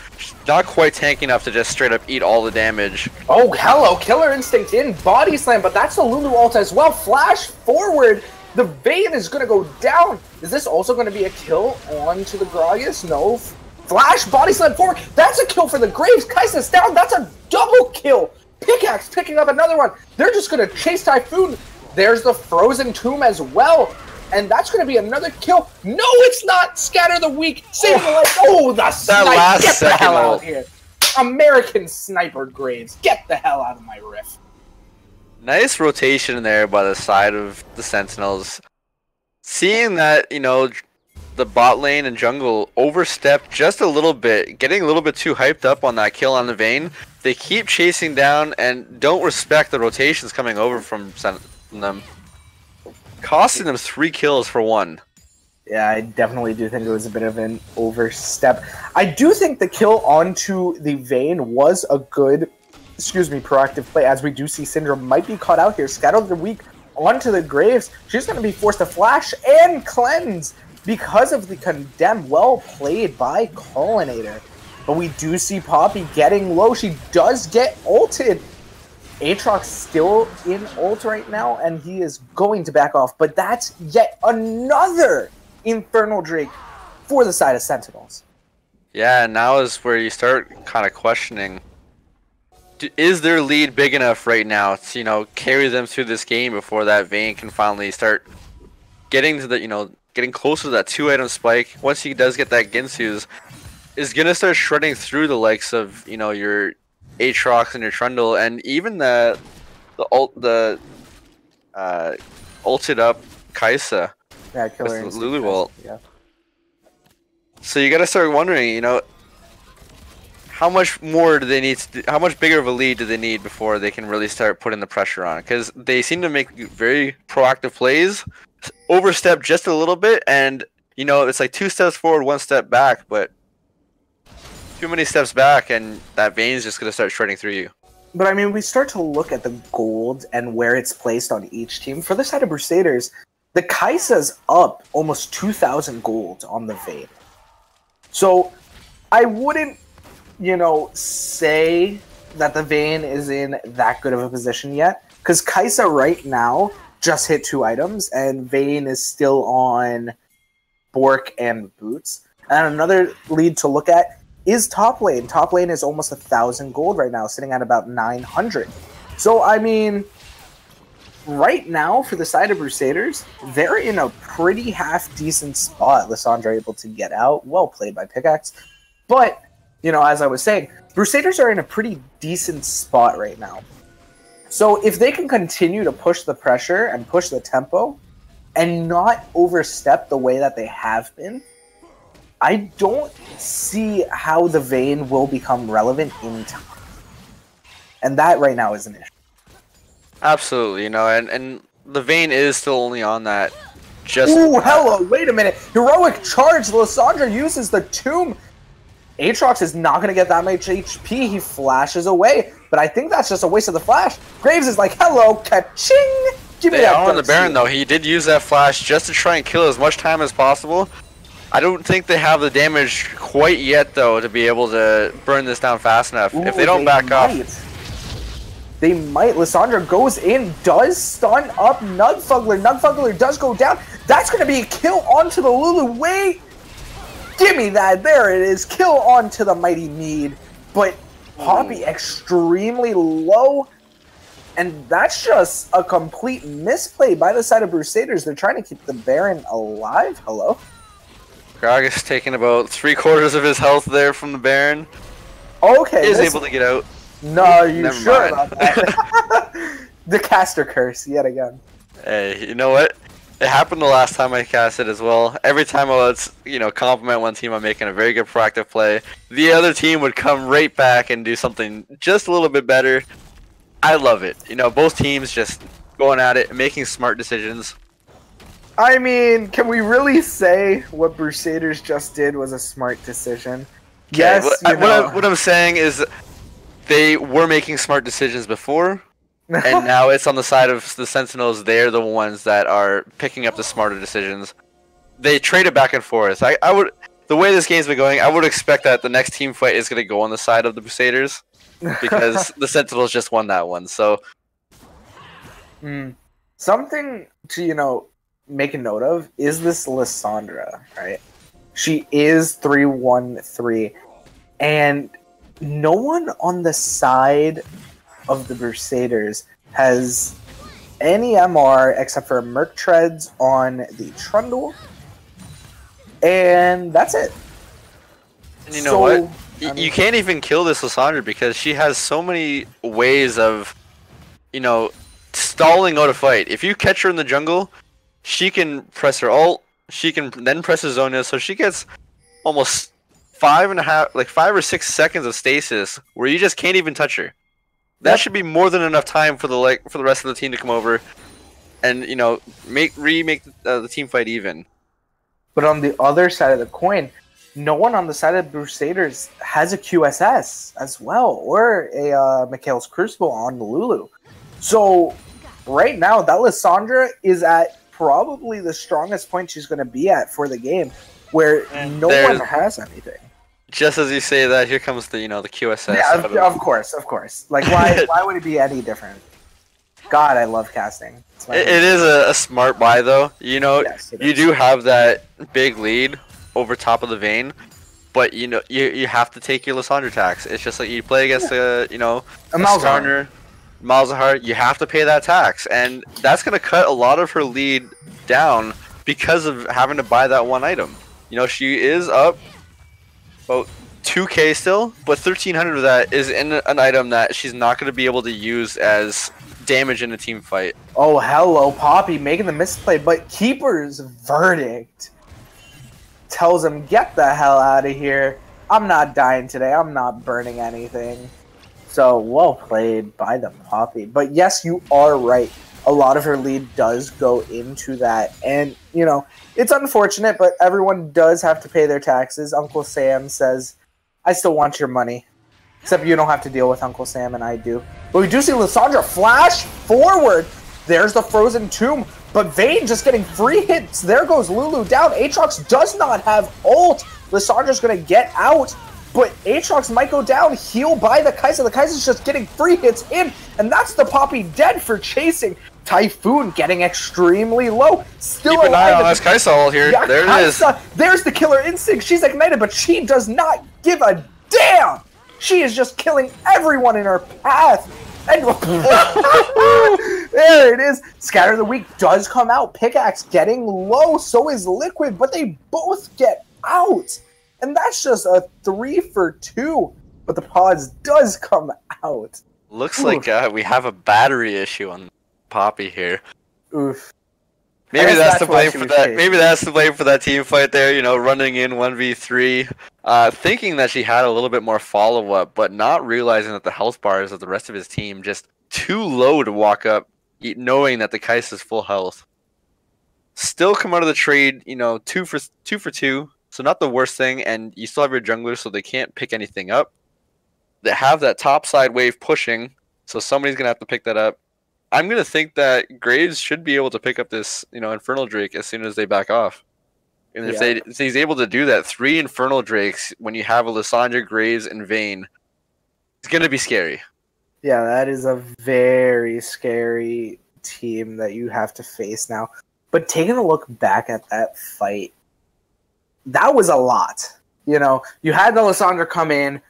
Not quite tanky enough to just straight up eat all the damage. Oh, hello, Killer Instinct in, body slam, but that's the Lulu ult as well. Flash forward, the Vayne is going to go down. Is this also going to be a kill onto the Gragas? No. Flash, body slam forward, that's a kill for the Graves. Kaisa's down, that's a double kill. Pickaxe picking up another one. They're just going to chase Typhoon. There's the Frozen Tomb as well. And that's going to be another kill. No, it's not. Scatter the weak. Save the life. Oh, the sniper. Get the hell out of here. American Sniper Graves. Get the hell out of my riff. Nice rotation there by the side of the Sentinels. Seeing that, the bot lane and jungle overstepped just a little bit, getting a little bit too hyped up on that kill on the Vayne. They keep chasing down and don't respect the rotations coming over from them. Costing them 3 kills for 1. Yeah, I definitely do think it was a bit of an overstep. I do think the kill onto the Vayne was a good, proactive play, as we do see Syndra might be caught out here. Scattered the weak onto the Graves. She's going to be forced to flash and cleanse because of the condemn. Well played by Collinator. But we do see Poppy getting low. She does get ulted. Aatrox still in ult right now, and he is going to back off. But that's yet another Infernal Drake for the side of Sentinels. Yeah, now is where you start kind of questioning, is their lead big enough right now to, you know, carry them through this game before that Vayne can finally start getting to the, you know, getting closer to that 2-item spike. Once he does get that Ginsu's, is gonna start shredding through the likes of, you know, your Aatrox and your Trundle, and even the ulted up Kai'Sa. Yeah, killer with Lulu ult. Yeah. So you gotta start wondering, you know, how much more do they need to how much bigger of a lead do they need before they can really start putting the pressure on? Because they seem to make very proactive plays, overstep just a little bit, and, you know, it's like 2 steps forward, 1 step back, but too many steps back, and that Vayne's just gonna start shredding through you. But I mean, we start to look at the gold and where it's placed on each team. For the side of Busaders, the Kai'Sa's up almost 2,000 gold on the Vayne. So I wouldn't, you know, say that the Vayne is in that good of a position yet, because Kai'Sa right now just hit 2 items, and Vayne is still on Bork and Boots. And another lead to look at is top lane. Top lane is almost 1,000 gold right now, sitting at about 900. So, I mean, right now, for the side of Busaders, they're in a pretty half-decent spot. Lissandra able to get out. Well played by Pickaxe. But, you know, as I was saying, Busaders are in a pretty decent spot right now. So, if they can continue to push the pressure and push the tempo and not overstep the way that they have been, I don't see how the Vayne will become relevant in time. And that right now is an issue. Absolutely, you know, and the Vayne is still only on that just... Ooh, hello, wait a minute. Heroic charge, Lissandra uses the tomb. Aatrox is not going to get that much HP. He flashes away. But I think that's just a waste of the flash. Graves is like, hello, ka-ching. Give me They that are on the dark Baron, shield. though. He did use that flash just to try and kill as much time as possible. I don't think they have the damage quite yet, though, to be able to burn this down fast enough. Ooh, if they don't back off... They might. Lissandra goes in, does stun up Nugfuggler. Nugfuggler does go down. That's going to be a kill onto the Lulu. Wait! Give me that. There it is. Kill onto the Mighty Mead. But Poppy extremely low. And that's just a complete misplay by the side of Busaders. They're trying to keep the Baron alive. Hello? Gragas taking about 3/4 of his health there from the Baron. Okay. Is able to get out. No, are you Never sure mind. about that? The caster curse, yet again. Hey, you know what? It happened the last time I casted as well. Every time I would, you know, compliment one team on making a very good proactive play, the other team would come right back and do something just a little bit better. I love it. You know, both teams just going at it, making smart decisions. I mean, can we really say what Busaders just did was a smart decision? Yes, what I'm saying is they were making smart decisions before, and now it's on the side of the Sentinels. They're the ones that are picking up the smarter decisions. They traded back and forth. I would, the way this game's been going, I would expect that the next team fight is going to go on the side of the Busaders because the Sentinels just won that one. So, something to, you know, make a note of is this Lissandra, right? She is 3-1-3, and no one on the side of the Busaders has any MR except for Merc Treads on the Trundle, and that's it. And you know what? You can't even kill this Lissandra because she has so many ways of, you know, stalling out a fight. If you catch her in the jungle, she can press her ult, she can then press her Zonia, so she gets almost 5 or 6 seconds of stasis where you just can't even touch her. That should be more than enough time for the rest of the team to come over and, you know, remake the team fight even. But on the other side of the coin, no one on the side of Busaders has a QSS as well, or a Mikhail's Crucible on the Lulu. So right now, that Lissandra is at probably the strongest point she's going to be at for the game, where no one has anything. Just as you say that, here comes the the QSS. Yeah, of course. Like, why would it be any different? God, I love casting. It is a smart buy, though. Yes, you do have that big lead over top of the Vayne, but you have to take your Lissandra tax. It's just like you play against a Malzahar, you have to pay that tax, and that's gonna cut a lot of her lead down because of having to buy that one item. She is up about 2k still, but 1300 of that is in an item that she's not gonna be able to use as damage in a team fight. Oh, hello, Poppy making the misplay, but Keeper's verdict tells him, get the hell out of here. I'm not dying today. I'm not burning anything. So, well played by the Poppy. But yes, you are right. A lot of her lead does go into that. And, it's unfortunate, but everyone does have to pay their taxes. Uncle Sam says, I still want your money. Except you don't have to deal with Uncle Sam, and I do. But we do see Lissandra flash forward. There's the Frozen Tomb. But Vayne just getting free hits. There goes Lulu down. Aatrox does not have ult. Lissandra's going to get out. But Aatrox might go down. Heal by the Kai'Sa. The Kai'Sa's just getting free hits in. And that's the Poppy dead for chasing. Typhoon getting extremely low. Still Keep an eye on this Kai'Sa ult here. Yeah, there Kai'Sa, it is. There's the killer instinct. She's ignited, but she does not give a damn. She is just killing everyone in her path. And there it is. Scatter the Weak does come out. Pickaxe getting low. So is Liquid, but they both get out. And that's just a 3 for 2. But the pause does come out. Looks like we have a battery issue on Poppy here. Oof. Maybe that's the blame for that. Maybe that's the blame for that team fight there. Running in 1v3, thinking that she had a little bit more follow up, but not realizing that the health bars of the rest of his team just too low to walk up, knowing that the Kai'Sa is full health. Still come out of the trade, 2 for 2, so not the worst thing. And you still have your jungler, so they can't pick anything up. They have that top side wave pushing, so somebody's gonna have to pick that up. I'm going to think that Graves should be able to pick up this, Infernal Drake as soon as they back off. And if he's able to do that, 3 Infernal Drakes when you have a Lissandra, Graves, and Vayne, it's going to be scary. Yeah, that is a very scary team that you have to face now. But taking a look back at that fight, that was a lot. You had the Lissandra come in,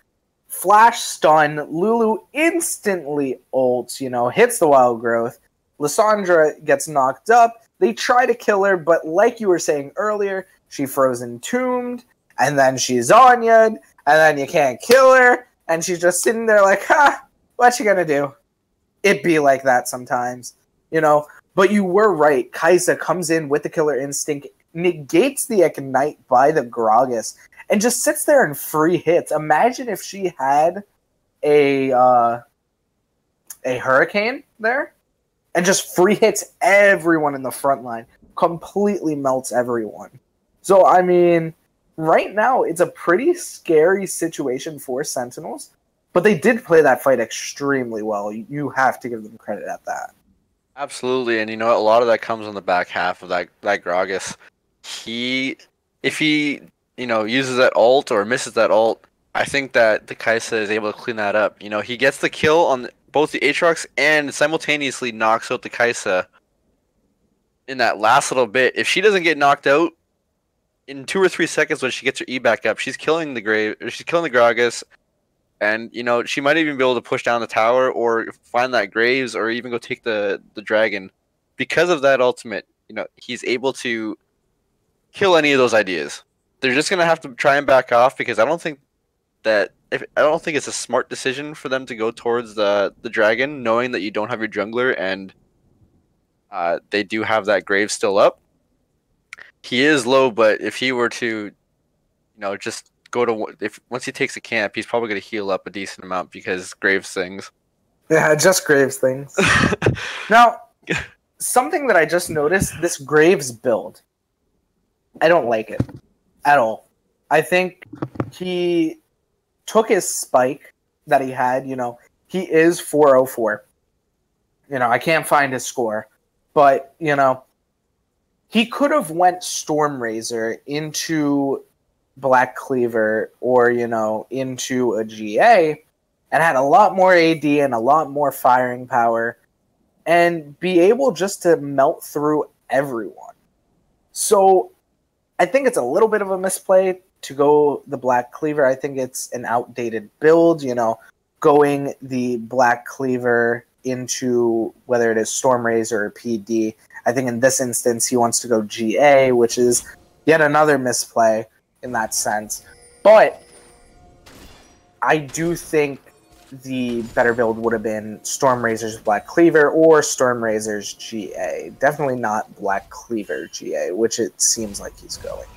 flash stun, Lulu instantly ults, hits the wild growth. Lissandra gets knocked up. They try to kill her, but like you were saying earlier, she frozen tombed, and then she's Zhonya'd, and then you can't kill her, and she's just sitting there like, what you gonna do? It be like that sometimes, But you were right. Kai'Sa comes in with the killer instinct, negates the ignite by the Gragas, and just sits there and free hits. Imagine if she had a hurricane there and just free hits everyone in the front line. Completely melts everyone. So, I mean, right now it's a pretty scary situation for Sentinels, but they did play that fight extremely well. You have to give them credit at that. Absolutely, and a lot of that comes on the back half of that Gragas. If he uses that ult or misses that ult, I think that the Kai'Sa is able to clean that up. He gets the kill on both the Aatrox and simultaneously knocks out the Kai'Sa in that last little bit. If she doesn't get knocked out in 2 or 3 seconds when she gets her E back up, she's killing the Gragas, and she might even be able to push down the tower or find that Graves or even go take the dragon. Because of that ultimate, he's able to kill any of those ideas. They're just gonna have to try and back off because I don't think it's a smart decision for them to go towards the dragon, knowing that you don't have your jungler and they do have that Grave still up. He is low, but if he were to, just go to once he takes a camp, he's probably gonna heal up a decent amount because Graves things. Yeah, just Graves things. Now, something that I just noticed: this Graves build. I don't like it at all. I think he took his spike that he had. He is 404. I can't find his score, but he could have went Stormrazor into Black Cleaver or, into a GA and had a lot more AD and a lot more firing power and be able just to melt through everyone. So I think it's a little bit of a misplay to go the Black Cleaver. I think it's an outdated build, going the Black Cleaver into whether it is Stormrazor or PD. I think in this instance he wants to go GA, which is yet another misplay in that sense. But I do think the better build would have been Stormrazor's Black Cleaver or Stormrazor's GA. Definitely not Black Cleaver GA, which it seems like he's going.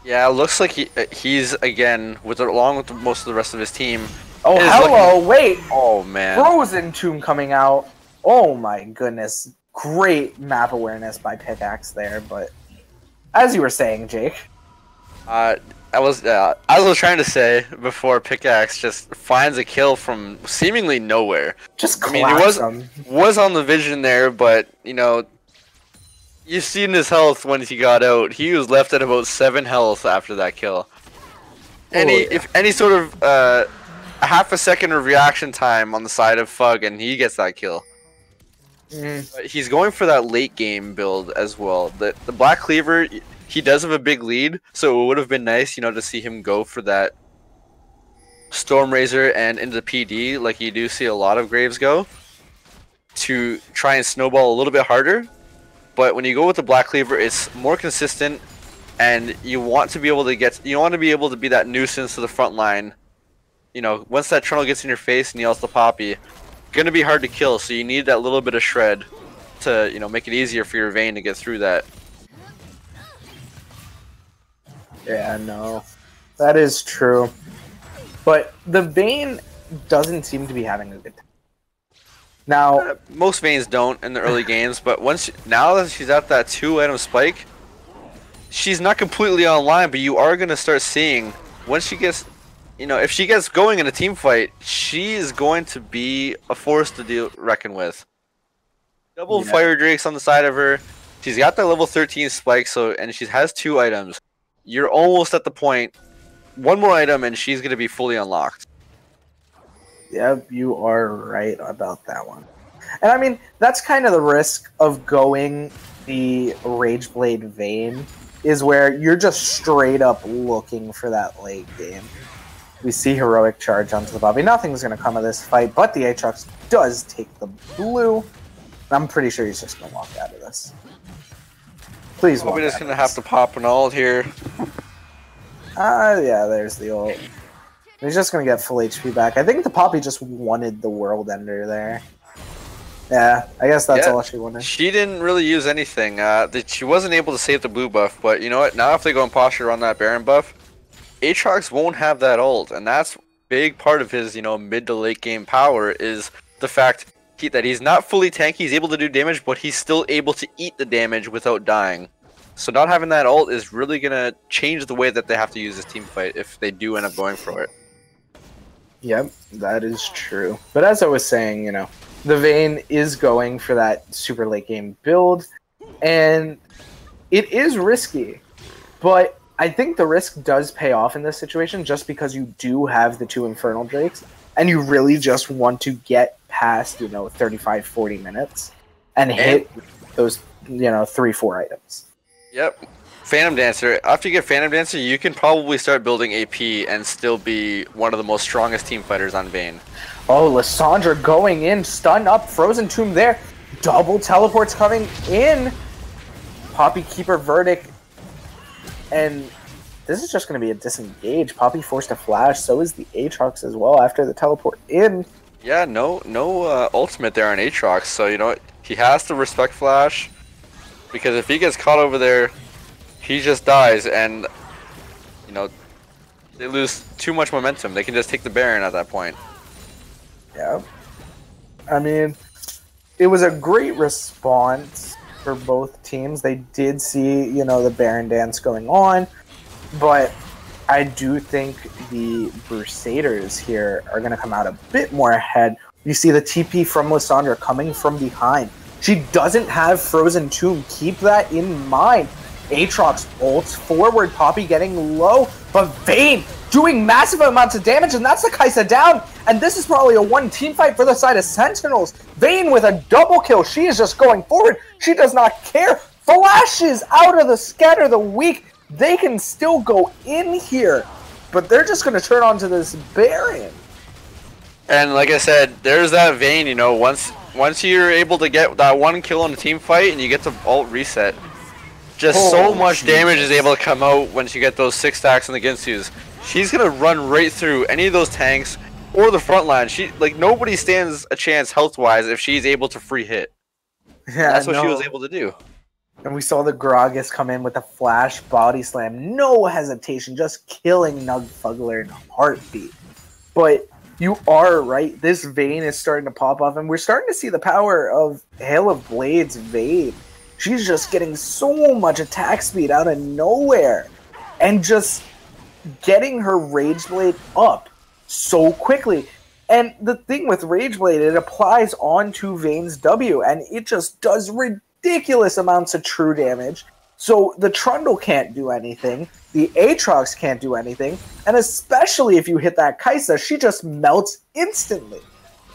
Yeah, it looks like he's again along with most of the rest of his team. Oh, hello! Wait. Oh man. Frozen Tomb coming out. Oh my goodness! Great map awareness by Pickaxe there. But as you were saying, Jake. As I was trying to say before, Pickaxe just finds a kill from seemingly nowhere. Just he was on the vision there, but you've seen his health when he got out. He was left at about 7 health after that kill. If any sort of a half a second of reaction time on the side of Fug, and he gets that kill. But he's going for that late game build as well. The Black Cleaver, he does have a big lead, so it would have been nice, to see him go for that Stormrazor and into PD, like you do see a lot of Graves go, to try and snowball a little bit harder. But when you go with the Black Cleaver, it's more consistent, and you want to be able to be that nuisance to the front line. Once that Trundle gets in your face and yells the Poppy, gonna be hard to kill, so you need that little bit of shred to, make it easier for your Vayne to get through that. Yeah, no. That is true. But the Vayne doesn't seem to be having a good time. Now, most Vaynes don't in the early games, but now that she's at that 2-item spike, she's not completely online, but you are going to start seeing, once she gets, if she gets going in a team fight, she is going to be a force to reckon with. Double Fire Drakes on the side of her. She's got that level 13 spike, and she has 2 items. You're almost at the point, one more item, and she's going to be fully unlocked. Yep, you are right about that one. And I mean, that's kind of the risk of going the Rageblade Vayne, is where you're just straight up looking for that late game. We see Heroic Charge onto the Bobby. Nothing's going to come of this fight, but the Aatrox does take the blue. I'm pretty sure he's just going to walk out of this. Please walk out. We're just going to have to pop an ult here. Yeah, there's the ult. He's just going to get full HP back. I think the Poppy just wanted the World Ender there. Yeah, I guess that's all she wanted. She didn't really use anything. She wasn't able to save the blue buff, but you know what? Now if they go and posture on that Baron buff, Aatrox won't have that ult, and that's a big part of his, mid to late game power is the fact that he's not fully tanky. He's able to do damage, but he's still able to eat the damage without dying. So not having that ult is really going to change the way that they have to use this team fight if they do end up going for it. Yep, that is true. But as I was saying, the Vayne is going for that super late game build, and it is risky, but I think the risk does pay off in this situation just because you do have the 2 Infernal Drakes, and you really just want to get past, 35, 40 minutes and hit those, 3-4 items. Yep. Phantom Dancer. After you get Phantom Dancer, you can probably start building AP and still be one of the most strongest team fighters on Vayne. Oh, Lissandra going in, stun up, Frozen Tomb there, double teleports coming in. Poppy Keeper Verdict, and this is just going to be a disengage. Poppy forced a flash, so is the Aatrox as well after the teleport in. Yeah, no ultimate there on Aatrox, so he has to respect flash, because if he gets caught over there, he just dies, and they lose too much momentum. They can just take the Baron at that point. Yeah. I mean, it was a great response for both teams. They did see, the Baron dance going on, but I do think the Busaders here are going to come out a bit more ahead. You see the TP from Lissandra coming from behind. She doesn't have Frozen Tomb. Keep that in mind. Aatrox ults forward, Poppy getting low, but Vayne doing massive amounts of damage, and that's the Kai'Sa down. And this is probably a one team fight for the side of Sentinels. Vayne with a double kill. She is just going forward. She does not care. Flashes out of the scatter the weak. They can still go in here, but they're just going to turn onto this Baron. And like I said, there's that Vayne, you know, once you're able to get that one kill in a team fight and you get to ult reset, just so much damage is able to come out once you get those 6 stacks on the Ginsus. She's gonna run right through any of those tanks or the front line. She, like, nobody stands a chance health-wise if she's able to free hit. Yeah, that's what she was able to do. And we saw the Gragas come in with a flash body slam. No hesitation, just killing Nugfugler in a heartbeat. But you are right, this Vayne is starting to pop off, and we're starting to see the power of Hail of Blades Vayne. She's just getting so much attack speed out of nowhere. And just getting her Rage Blade up so quickly. And the thing with Rage Blade, it applies onto Vayne's W, and it just does ridiculous amounts of true damage. So the Trundle can't do anything, the Aatrox can't do anything, and especially if you hit that Kai'Sa, she just melts instantly.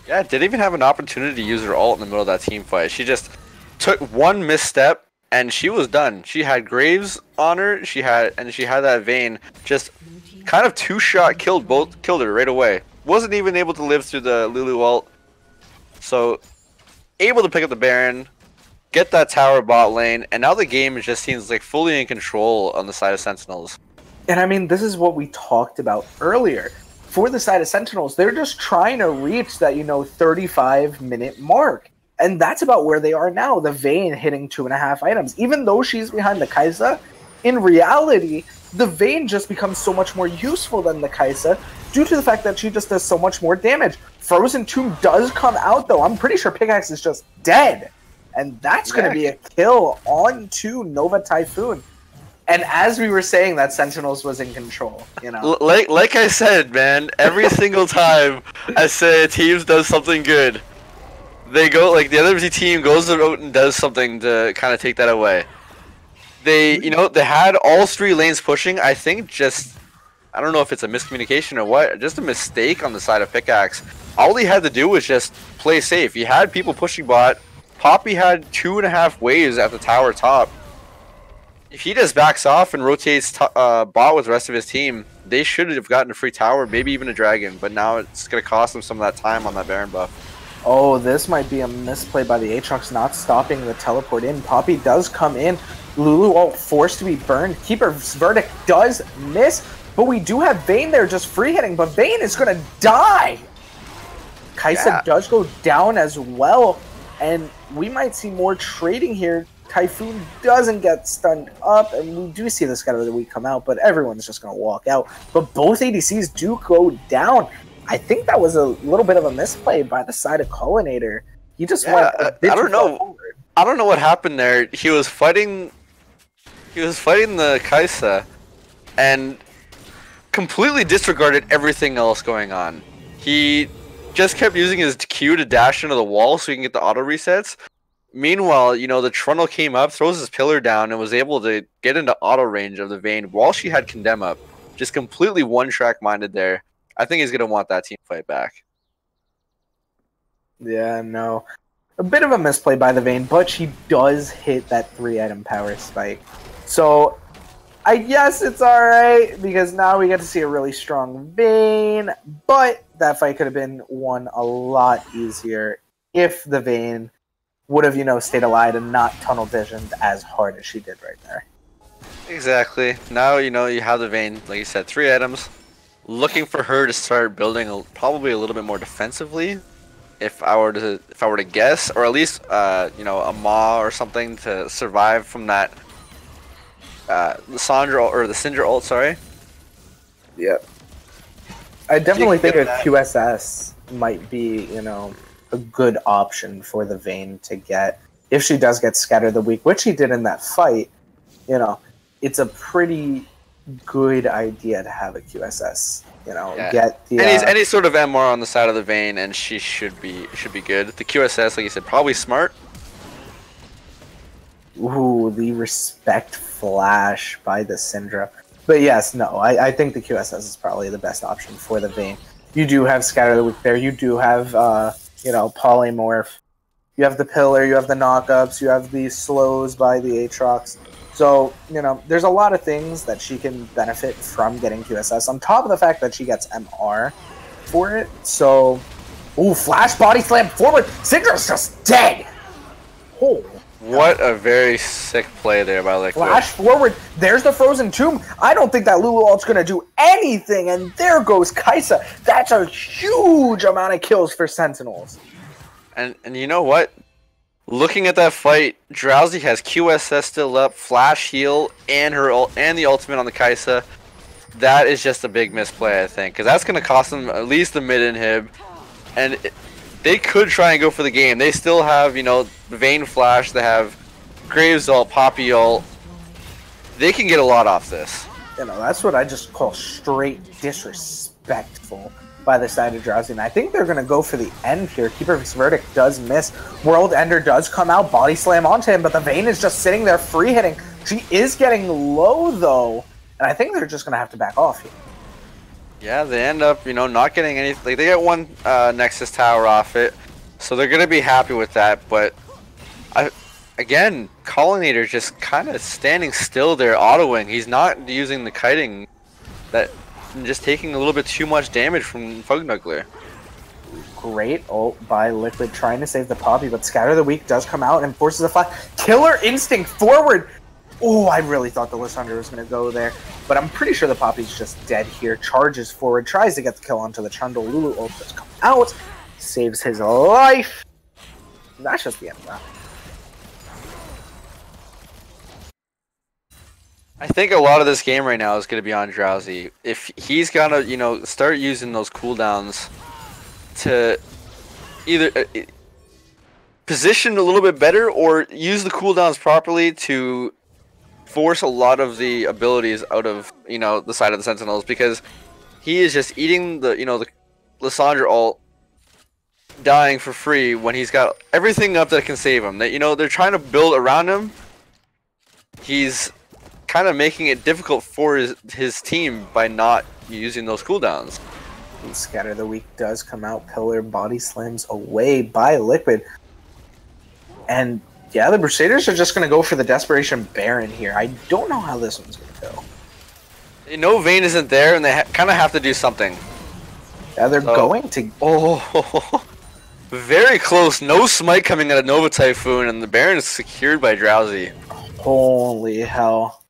Yeah, didn't even have an opportunity to use her ult in the middle of that team fight. She just took one misstep and she was done. She had Graves on her, she had that Vayne just kind of two-shot killed her right away. Wasn't even able to live through the Lulu ult. So able to pick up the Baron, get that tower bot lane, and now the game just seems like fully in control on the side of Sentinels. And I mean, this is what we talked about earlier. For the side of Sentinels, they're just trying to reach that, 35-minute mark. And that's about where they are now. The Vayne hitting 2.5 items. Even though she's behind the Kai'Sa, in reality, the Vayne just becomes so much more useful than the Kai'Sa due to the fact that she just does so much more damage. Frozen Tomb does come out, though. I'm pretty sure Pickaxe is just dead. And that's going to be a kill onto Nova Typhoon. And as we were saying, that Sentinels was in control, Like I said, man, every single time I say a team does something good, they go, like, the other team goes out and does something to kind of take that away. They had all 3 lanes pushing. I think I don't know if it's a miscommunication or what, just a mistake on the side of Pickaxe. All he had to do was just play safe. He had people pushing bot. Poppy had 2.5 waves at the tower top. If he just backs off and rotates bot with the rest of his team, they should have gotten a free tower, maybe even a dragon. But now it's going to cost them some of that time on that Baron buff. Oh, this might be a misplay by the Aatrox not stopping the teleport in. Poppy does come in. Lulu ult forced to be burned. Keeper's Verdict does miss, but we do have Vayne there just free hitting, but Vayne is going to die. Kai'Sa does go down as well, and we might see more trading here. Typhoon doesn't get stunned up, and we do see the Scatter of the Week come out, but everyone's just going to walk out. But both ADCs do go down. I think that was a little bit of a misplay by the side of Cullinator. He just went a bit I don't know. forward. I don't know what happened there. He was fighting the Kai'Sa and completely disregarded everything else going on. He just kept using his Q to dash into the wall so he can get the auto resets. Meanwhile, the Trundle came up, throws his pillar down, and was able to get into auto range of the Vayne while she had Condemn up. Just completely one-track minded there. I think he's going to want that team fight back. Yeah, no. A bit of a misplay by the Vayne, but she does hit that 3-item power spike. So, I guess it's alright, because now we get to see a really strong Vayne, but that fight could have been won a lot easier if the Vayne would have, stayed alive and not tunnel visioned as hard as she did right there. Exactly. Now, you have the Vayne, like you said, 3 items. Looking for her to start building probably a little bit more defensively, if I were to guess, or at least a Maw or something to survive from that the Syndra ult. Sorry. Yep. I definitely think a QSS might be a good option for the Vayne to get if she does get Scatter the Week, which she did in that fight. It's a pretty good idea to have a QSS. Get the any sort of MR on the side of the Vayne, and she should be good. The QSS, like you said, probably smart. Ooh, the respect flash by the Syndra. But yes, no, I think the QSS is probably the best option for the Vayne. You do have Scatter the Weak there. You do have, Polymorph. You have the Pillar. You have the knockups. You have the slows by the Aatrox. So, there's a lot of things that she can benefit from getting QSS, on top of the fact that she gets MR for it. So, ooh, flash body slam forward. Syndra's just dead. Oh. What a very sick play there by Liquid. Flash forward. There's the Frozen Tomb. I don't think that Lulu ult's going to do anything. And there goes Kai'Sa. That's a huge amount of kills for Sentinels. And you know what? Looking at that fight, Drowsy has QSS still up, flash heal, and the ultimate on the Kai'Sa. That is just a big misplay, I think, because that's going to cost them at least the mid inhib. And they could try and go for the game. They still have, Vayne Flash. They have Graves ult, Poppy ult. They can get a lot off this. That's what I just call straight disrespectful by the side of Drowsy. And I think they're going to go for the end here. Keeper V's Verdict does miss. World Ender does come out, body slam onto him, but the Vayne is just sitting there free hitting. She is getting low, though. And I think they're just going to have to back off here. Yeah, they end up, not getting anything. Like, they get one Nexus Tower off it, so they're going to be happy with that. But, again, Collinator just kind of standing still there, autoing. He's not using the kiting, just taking a little bit too much damage from Fugnuggler. Great ult by Liquid trying to save the Poppy, but Scatter the Weak does come out and forces a flash. Killer Instinct forward! Oh, I really thought the Lissandra was going to go there. But I'm pretty sure the Poppy's just dead here. Charges forward, tries to get the kill onto the Trundle. Lulu ult does come out, saves his life. And that's just the end of that. I think a lot of this game right now is going to be on Drowsy. If he's going to, start using those cooldowns to either position a little bit better or use the cooldowns properly to force a lot of the abilities out of, the side of the Sentinels, because he is just eating the Lissandra ult, dying for free when he's got everything up that can save him. That, they're trying to build around him. He's kind of making it difficult for his team by not using those cooldowns. And Scatter the Weak does come out. Pillar body slams away by Liquid. And yeah, the Busaders are just going to go for the Desperation Baron here. I don't know how this one's going to go. Vayne isn't there, and they kind of have to do something. Yeah, they're going to... Oh, very close. No smite coming out of Nova Typhoon, and the Baron is secured by Drowsy. Holy hell.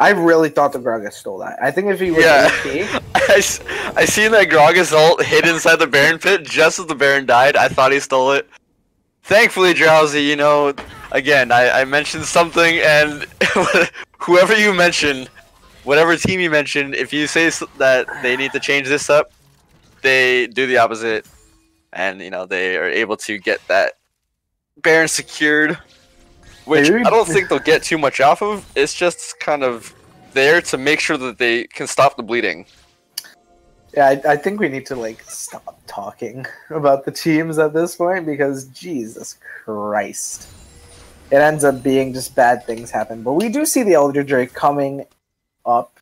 I really thought the Gragas stole that. I think if he was AP... I seen that Gragas ult hit inside the Baron pit just as the Baron died. I thought he stole it. Thankfully, Drowsy, again, I mentioned something, and whoever you mention, whatever team you mention, if you say that they need to change this up, they do the opposite, and, they are able to get that Baron secured, which I don't think they'll get too much off of. It's just kind of there to make sure that they can stop the bleeding. Yeah, I think we need to, stop talking about the teams at this point, because Jesus Christ. It ends up being just bad things happen. But we do see the Elder Drake coming up.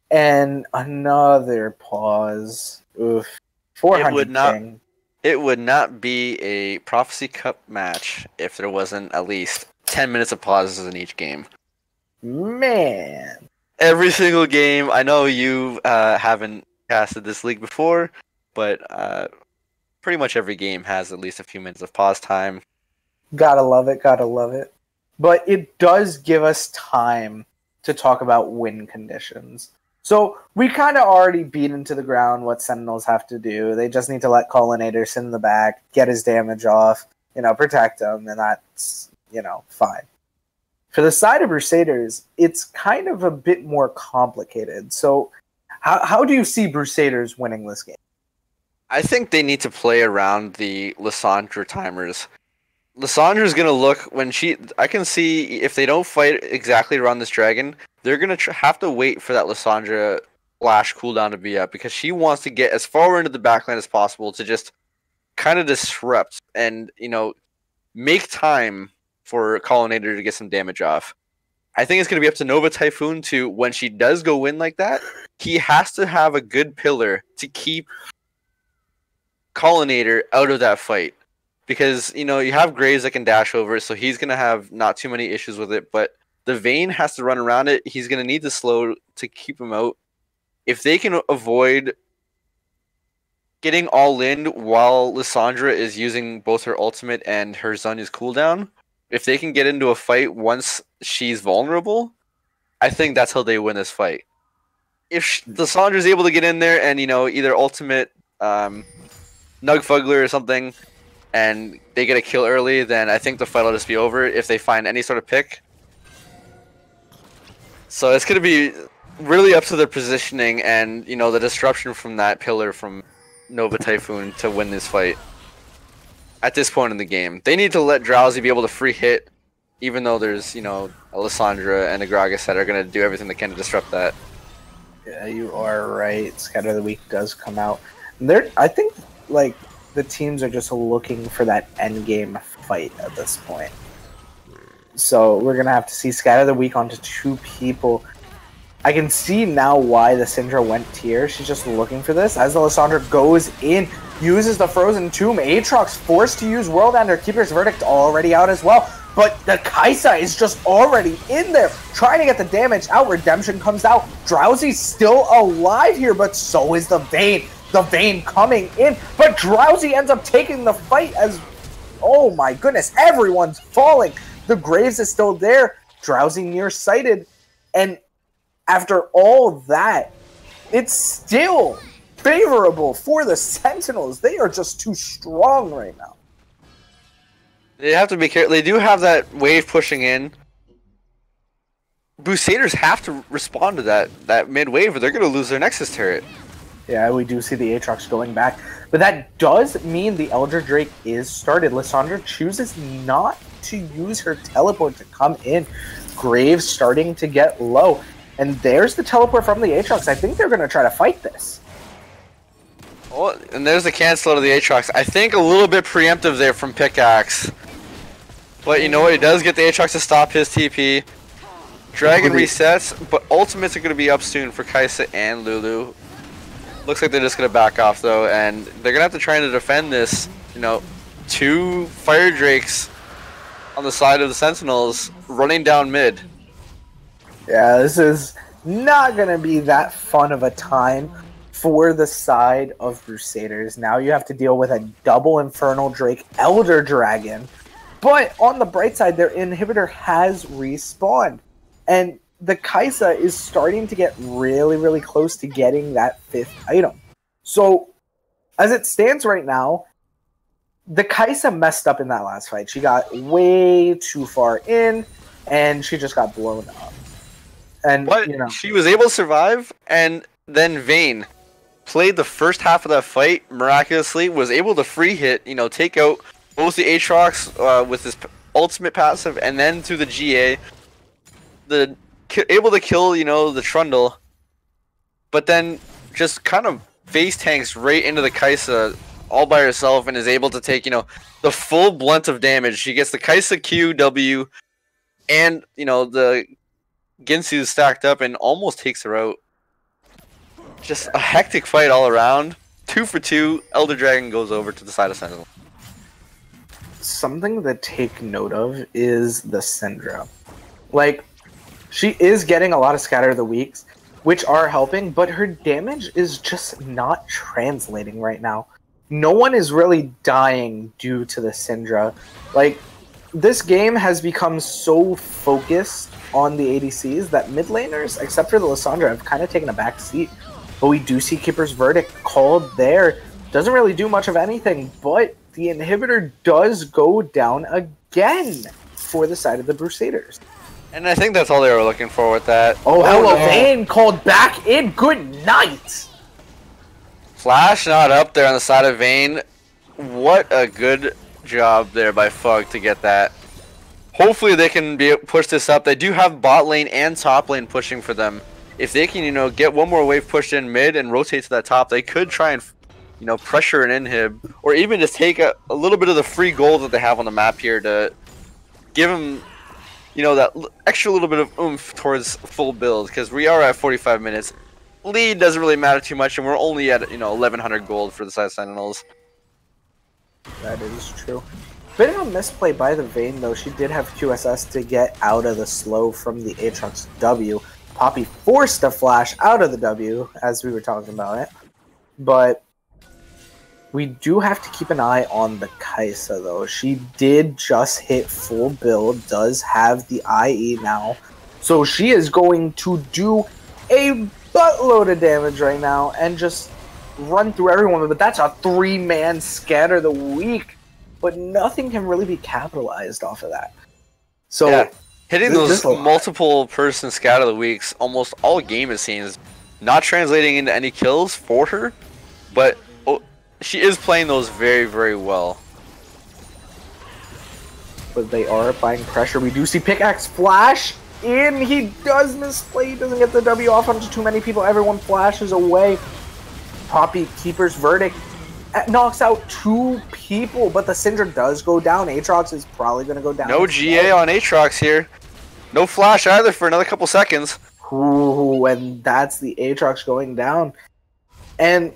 And another pause. Oof. 400 It would not be a Prophecy Cup match if there wasn't at least 10 minutes of pauses in each game. Man. Every single game. I know you haven't casted this league before, but pretty much every game has at least a few minutes of pause time. Gotta love it, gotta love it. But it does give us time to talk about win conditions. So we kind of already beat into the ground what Sentinels have to do. They just need to let Collinator sit in the back, get his damage off, protect him, and that's, fine. For the side of Busaders, it's kind of a bit more complicated. So how do you see Busaders winning this game? I think they need to play around the Lissandra timers. Lissandra's going to look when I can see if they don't fight exactly around this dragon, they're going to have to wait for that Lissandra flash cooldown to be up, because she wants to get as far into the backline as possible to just kind of disrupt and, make time for Colonnador to get some damage off. I think it's going to be up to Nova Typhoon to, when she does go in like that, he has to have a good pillar to keep Colonnador out of that fight. Because, you have Graves that can dash over it, so he's going to have not too many issues with it. But the Vayne has to run around it. He's going to need the slow to keep him out. If they can avoid getting all in while Lissandra is using both her ultimate and her Zhonya's cooldown, if they can get into a fight once she's vulnerable, I think that's how they win this fight. If Lissandra's able to get in there and, either ultimate Nugfugler or something, and they get a kill early, then I think the fight will just be over if they find any sort of pick. So it's going to be really up to their positioning and, the disruption from that pillar from Nova Typhoon to win this fight. At this point in the game, they need to let Drowsy be able to free hit, even though there's, Alessandra and a Gragas that are going to do everything they can to disrupt that. Yeah, you are right. Scatter of the Week does come out. I think, the teams are just looking for that end game fight at this point. So we're going to have to see Scatter the Week onto 2 people. I can see now why the Syndra went tier. She's just looking for this. As the Lissandra goes in, uses the Frozen Tomb. Aatrox forced to use World Ender. Keeper's Verdict already out as well. But the Kaisa is just already in there, trying to get the damage out. Redemption comes out. Drowsy's still alive here, but so is the Vayne. The Vayne coming in, but Drowsy ends up taking the fight as... Oh my goodness, everyone's falling. The Graves is still there. Drowsy nearsighted. And after all that, it's still favorable for the Sentinels. They are just too strong right now. They have to be careful. They do have that wave pushing in. Busaders have to respond to that mid wave or they're going to lose their Nexus turret. Yeah, we do see the Aatrox going back. But that does mean the Elder Drake is started. Lissandra chooses not to use her teleport to come in. Graves starting to get low. And there's the teleport from the Aatrox. I think they're going to try to fight this. Oh, and there's the cancel out of the Aatrox. I think a little bit preemptive there from Pickaxe. But you know what? He does get the Aatrox to stop his TP. Dragon resets, but ultimates are going to be up soon for Kaisa and Lulu. Looks like they're just going to back off though, and they're going to have to try to defend this. 2 Fire Drakes on the side of the Sentinels running down mid. Yeah, this is not going to be that fun of a time for the side of Busaders. Now you have to deal with a double Infernal Drake Elder Dragon. But on the bright side, their inhibitor has respawned. And the Kaisa is starting to get really, really close to getting that 5th item. So, as it stands right now, the Kaisa messed up in that last fight. She got way too far in, and she just got blown up. And but she was able to survive, and then Vayne played the first half of that fight miraculously, was able to free hit, take out both the Aatrox with his ultimate passive, and then through the GA, able to kill, the Trundle, but then just kind of face tanks right into the Kaisa all by herself and is able to take, the full blunt of damage. She gets the Kaisa Q, W, and, the Ginsu stacked up and almost takes her out. Just a hectic fight all around. 2 for 2. Elder Dragon goes over to the side of Sentinel. Something to take note of is the Syndra. She is getting a lot of Scatter of the Weeks, which are helping, but her damage is just not translating right now. No one is really dying due to the Syndra. This game has become so focused on the ADCs that mid laners, except for the Lissandra, have kind of taken a back seat. But we do see Keeper's Verdict called there. Doesn't really do much of anything, but the inhibitor does go down again for the side of the Busaders. And I think that's all they were looking for with that. Oh, hello, Vayne called back in. Good night. Flash not up there on the side of Vayne. What a good job there by Fug to get that. Hopefully they can push this up. They do have bot lane and top lane pushing for them. If they can, get one more wave pushed in mid and rotate to that top, they could try and, pressure an inhib, or even just take a little bit of the free gold that they have on the map here to give him, that extra little bit of oomph towards full build, because we are at 45 minutes. Lead doesn't really matter too much, and we're only at 1100 gold for the side Sentinels. That is true. Bit of a misplay by the Vayne, though. She did have QSS to get out of the slow from the Aatrox W. Poppy forced a flash out of the W, as we were talking about it. But we do have to keep an eye on the Kai'Sa, though. She did just hit full build, does have the IE now. So she is going to do a buttload of damage right now and just run through everyone. But that's a 3-man scatter the week. But nothing can really be capitalized off of that. So yeah, hitting those multiple person scatter the weeks almost all game, it seems, not translating into any kills for her, but she is playing those very, very well. But they are applying pressure. We do see Pickaxe flash in. He does misplay. He doesn't get the W off onto too many people. Everyone flashes away. Poppy Keeper's Verdict knocks out 2 people, but the Syndra does go down. Aatrox is probably going to go down. No GA on Aatrox here. No flash either for another couple seconds. Ooh, and that's the Aatrox going down. And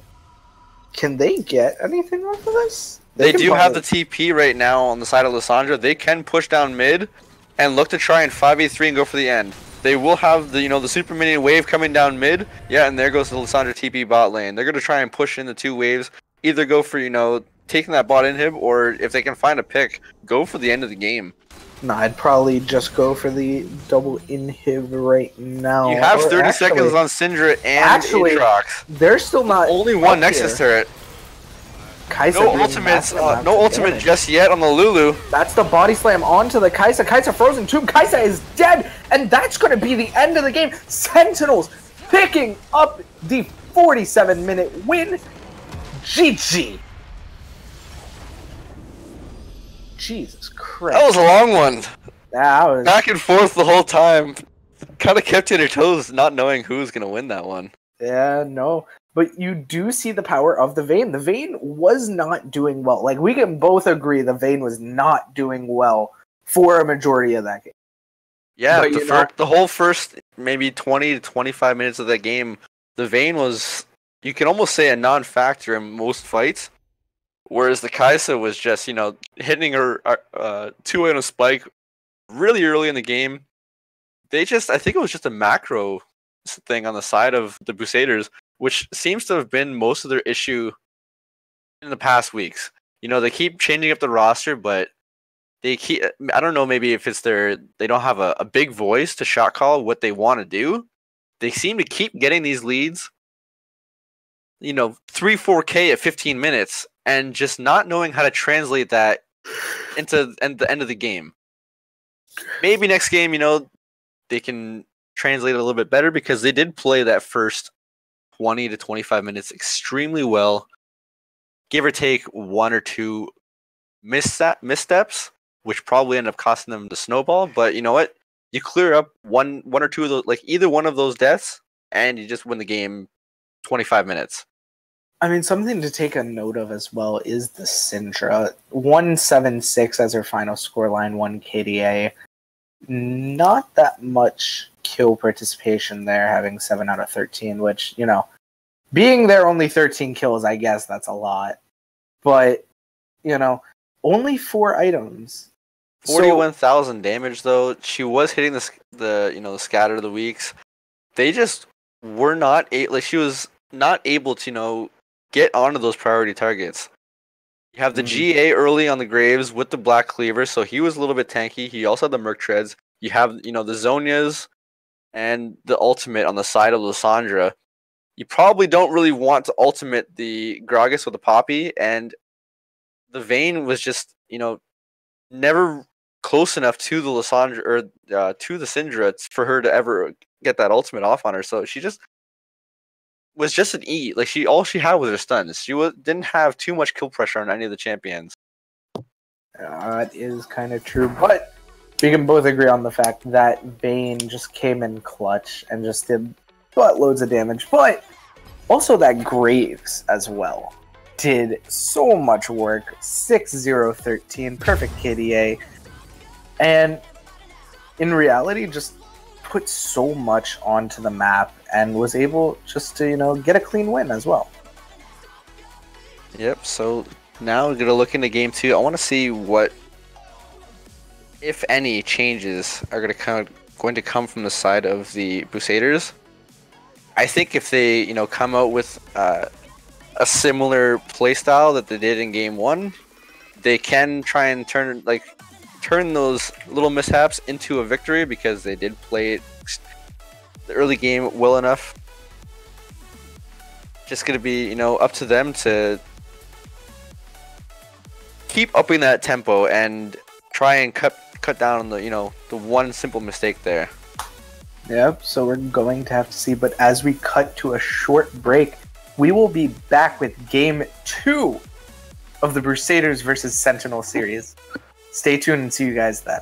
can they get anything off of this? They do have the TP right now on the side of Lissandra. They can push down mid and look to try and 5v3 and go for the end. They will have the the super minion wave coming down mid. Yeah, and there goes the Lissandra TP bot lane. They're going to try and push in the 2 waves. Either go for, taking that bot inhib, or if they can find a pick, go for the end of the game. No, I'd probably just go for the double inhib right now. You have 30 seconds on Syndra and Aatrox. They're still not. Only one Nexus turret. No ultimates, no ultimate just yet on the Lulu. That's the body slam onto the Kai'Sa. Kai'Sa frozen tomb. Kai'Sa is dead, and that's going to be the end of the game. Sentinels picking up the 47-minute win. GG. Jesus Christ. That was a long one. That was back and forth the whole time. Kind of kept you on your toes, not knowing who's going to win that one. Yeah, no. But you do see the power of the Vayne. The Vayne was not doing well. Like, we can both agree the Vayne was not doing well for a majority of that game. Yeah, the whole first maybe 20 to 25 minutes of that game, the Vayne was, you can almost say, a non-factor in most fights. Whereas the Kai'Sa was just, hitting her 2-way on a spike really early in the game. I think it was just a macro thing on the side of the Busaders, which seems to have been most of their issue in the past weeks. They keep changing up the roster, but I don't know, maybe if it's they don't have a big voice to shot call what they want to do. They seem to keep getting these leads, 3-4K at 15 minutes, and just not knowing how to translate that into the end of the game. Maybe next game, they can translate it a little bit better, because they did play that first 20 to 25 minutes extremely well. Give or take 1 or 2 missteps, which probably end up costing them the snowball. But you know what? You clear up one or 2 of those, like either one of those deaths, and you just win the game 25 minutes. I mean, something to take a note of as well is the Syndra. 176 as her final scoreline, 1 KDA. Not that much kill participation there, having 7 out of 13, which, being there only 13 kills, I guess that's a lot. But, only 4 items. 41,000 damage, though. She was hitting the scatter of the weeks. They just were not she was not able to, get onto those priority targets. You have the GA early on the Graves with the Black Cleaver, so he was a little bit tanky. He also had the Merc Treads. You have, the Zhonya's and the ultimate on the side of Lissandra. You probably don't really want to ultimate the Gragas with the Poppy, and the Vayne was just, never close enough to the Lissandra, or to the Syndra, for her to ever get that ultimate off on her. So she just was just an E. Like, all she had was her stuns. She didn't have too much kill pressure on any of the champions. That is kind of true, but we can both agree on the fact that Vayne just came in clutch and just did buttloads of damage. But also that Graves as well did so much work. 6-0-13, perfect KDA. and in reality, just put so much onto the map and was able just to, get a clean win as well. Yep, so now we're going to look into game 2. I want to see what, if any, changes are going to come from the side of the Busaders. I think if they, come out with a similar playstyle that they did in game 1, they can try and turn those little mishaps into a victory because they did play the early game well enough. Just going to be, up to them to keep upping that tempo and try and cut down on the one simple mistake there. Yep, so we're going to have to see, but as we cut to a short break, we will be back with game 2 of the Busaders versus Sentinel series. Stay tuned and see you guys then.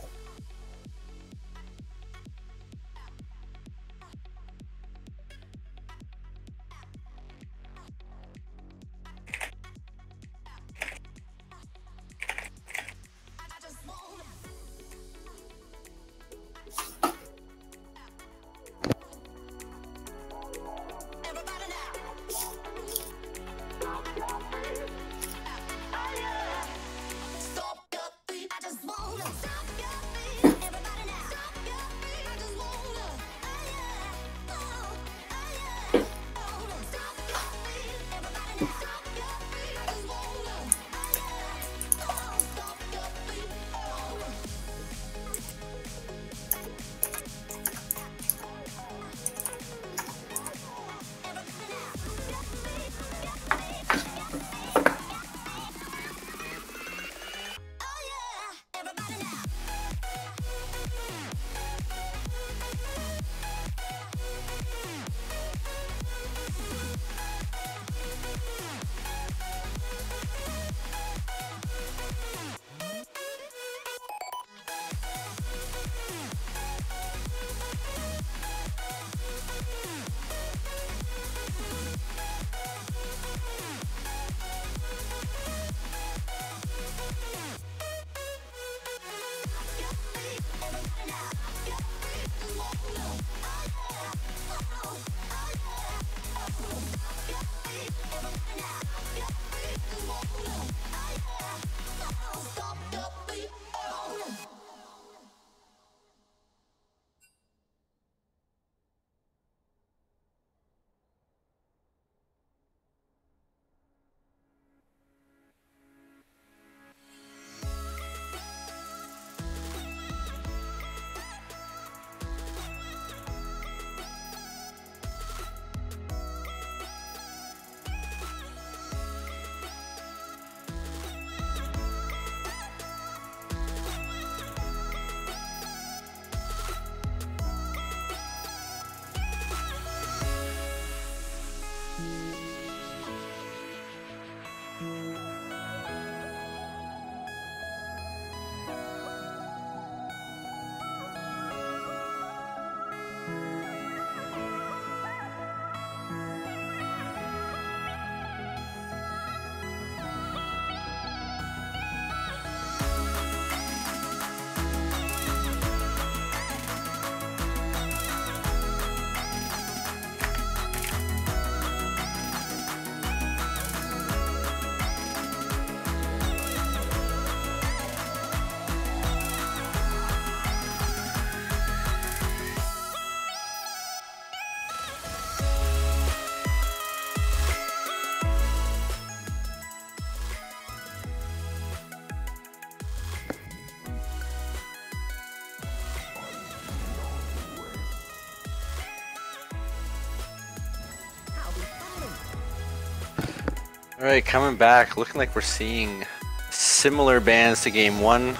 Alright, coming back, looking like we're seeing similar bans to game 1.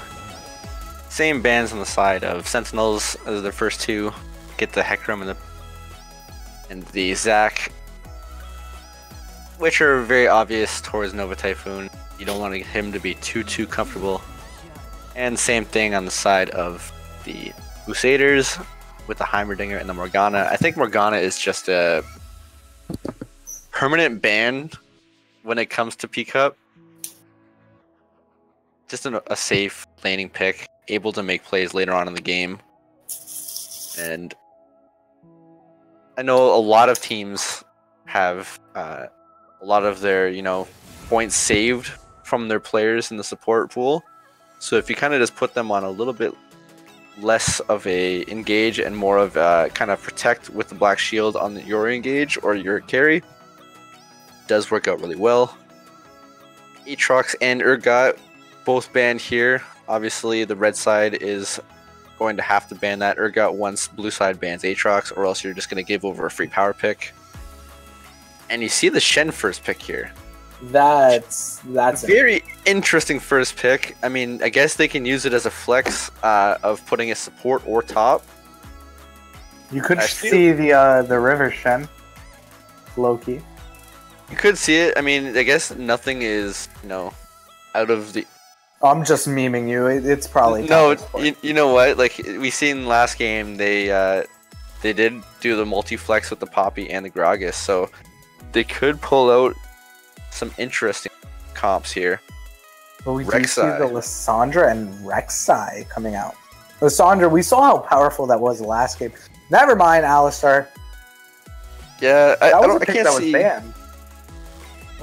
Same bans on the side of Sentinels as their first two. Get the Hecarim and the Zac, which are very obvious towards Nova Typhoon. You don't want him to be too comfortable. And same thing on the side of the Busaders with the Heimerdinger and the Morgana. I think Morgana is just a permanent ban when it comes to P-Cup. Just a safe laning pick. able to make plays later on in the game. And I know a lot of teams have a lot of their, points saved from their players in the support pool. So if you kind of just put them on a little bit less of a engage and more of a kind of protect with the black shield on your engage or your carry, does work out really well. Aatrox and Urgot both banned here. Obviously, the red side is going to have to ban that Urgot once blue side bans Aatrox, or else you're just going to give over a free power pick. And you see the Shen first pick here. That's very interesting first pick. I mean, I guess they can use it as a flex of putting a support or top. You could see the River Shen, Loki. You could see it. I mean, I guess nothing is out of the. I'm just memeing you. It's probably no. You know what? Like we seen last game, they did do the multi flex with the Poppy and the Gragas, so they could pull out some interesting comps here. But we do see the Lissandra and Rek'Sai coming out. Lissandra, we saw how powerful that was the last game. Never mind, Alistar. Yeah, I can't that see. Was banned.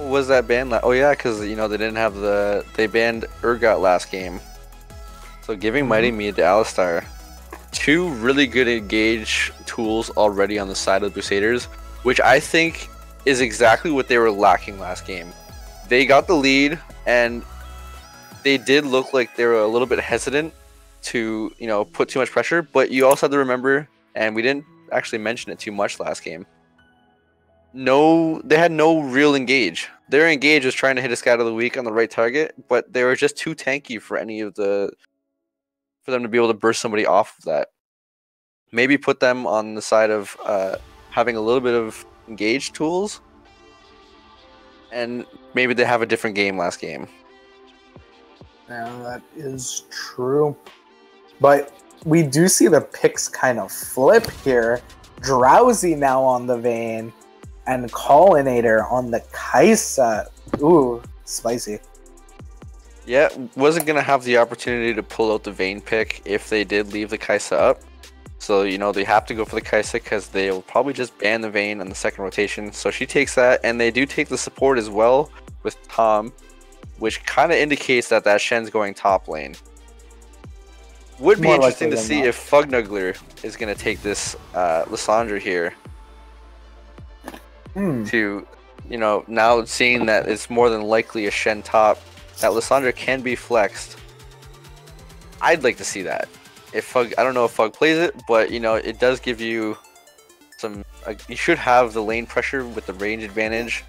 Was that banned? Oh yeah, because they didn't have they banned Urgot last game. So giving Mighty Mead to Alistar, two really good engage tools already on the side of the Busaders, which I think is exactly what they were lacking last game. They got the lead, and they did look like they were a little bit hesitant to, put too much pressure, but you also have to remember, and we didn't actually mention it too much last game, they had no real engage. Their engage was trying to hit a scout of the week on the right target, but they were just too tanky for for them to be able to burst somebody off of that. Maybe put them on the side of having a little bit of engage tools, and maybe they have a different game last game. Yeah, that is true. But we do see the picks kind of flip here. Drowsy now on the Vayne, and Collinator on the Kai'Sa. Ooh, spicy. Yeah, wasn't going to have the opportunity to pull out the Vayne pick if they did leave the Kai'Sa up. So, they have to go for the Kai'Sa because they'll probably just ban the Vayne on the second rotation. So she takes that, and they do take the support as well with Tom, which kind of indicates that Shen's going top lane. Would be interesting to see if Fugnuggler is going to take this Lissandra here. To, now seeing that it's more than likely a Shen top, that Lissandra can be flexed. I'd like to see that. I don't know if Fug plays it, but it does give you some. You should have the lane pressure with the range advantage.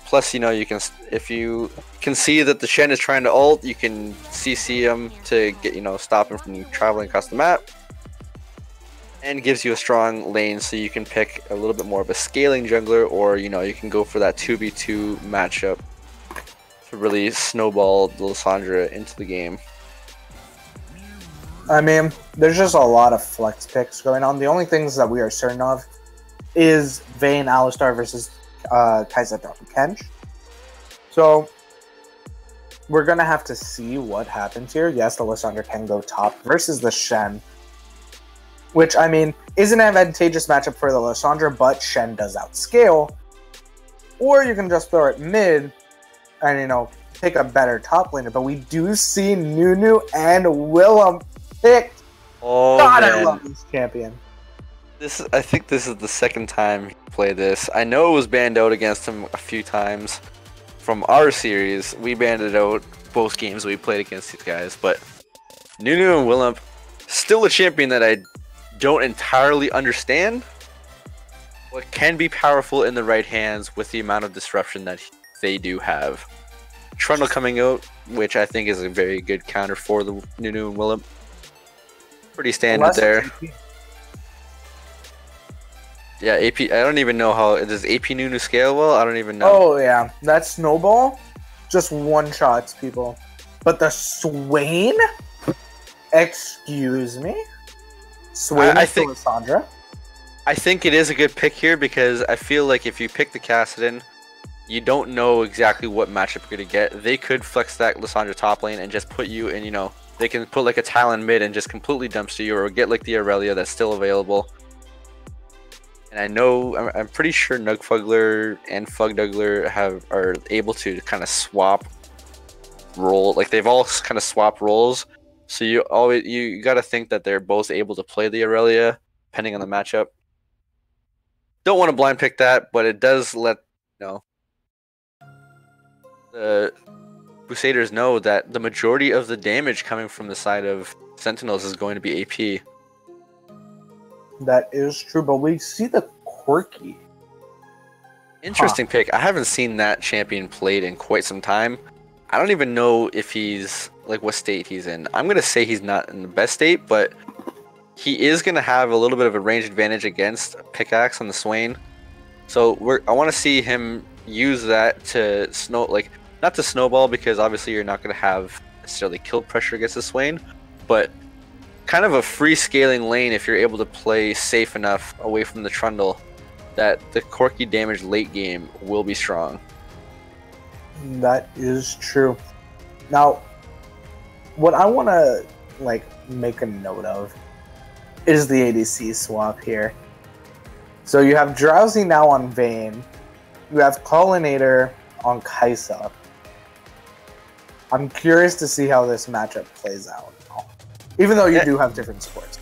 Plus, you can, if you can see that the Shen is trying to ult, you can CC him to get stop him from traveling across the map, and gives you a strong lane, so you can pick a little bit more of a scaling jungler, or you can go for that 2v2 matchup to really snowball the Lissandra into the game. I mean, there's just a lot of flex picks going on. The only things that we are certain of is Vayne Alistar versus Kai'Sa Kench. So we're going to have to see what happens here. Yes, the Lissandra can go top versus the Shen, which, I mean, is an advantageous matchup for the Lissandra, but Shen does outscale. Or you can just throw it mid and, pick a better top laner. But we do see Nunu and Willem picked. Oh, God, man. I love this champion. I think this is the second time he played this. I know it was banned out against him a few times from our series. We banned it out both games we played against these guys. But Nunu and Willem, still a champion that I don't entirely understand, but can be powerful in the right hands with the amount of disruption that they do have. Trundle coming out, which I think is a very good counter for the Nunu and Willem. Pretty standard there. Yeah, AP. I don't even know how does AP Nunu scale well. I don't even know. Oh yeah, that snowball just one shots people. But the Swain, excuse me, Swain I think Lissandra. I think it is a good pick here because I feel like if you pick the Kassadin, you don't know exactly what matchup you're gonna get. They could flex that Lissandra top lane and just put you in, they can put like a Talon mid and just completely dumpster you, or get like the Aurelia that's still available. And I know, I'm pretty sure Nugfugler and Fugdugler are able to kind of swap role, like they've all kind of swapped roles. So you got to think that they're both able to play the Aurelia depending on the matchup. Don't want to blind pick that, but it does let the Busaders know that the majority of the damage coming from the side of Sentinels is going to be AP. That is true, but we see the Quirky. Interesting pick. I haven't seen that champion played in quite some time. I don't even know if he's, like, what state he's in. I'm going to say he's not in the best state, but he is going to have a little bit of a range advantage against Pickaxe on the Swain. So I want to see him use that to not to snowball, because obviously you're not going to have necessarily kill pressure against the Swain, but kind of a free scaling lane if you're able to play safe enough away from the Trundle that the Quirky damage late game will be strong. That is true. Now, what I want to make a note of is the ADC swap here. So you have Drowsy now on Vayne. You have Collinator on Kaisa. I'm curious to see how this matchup plays out. Even though you do have different supports.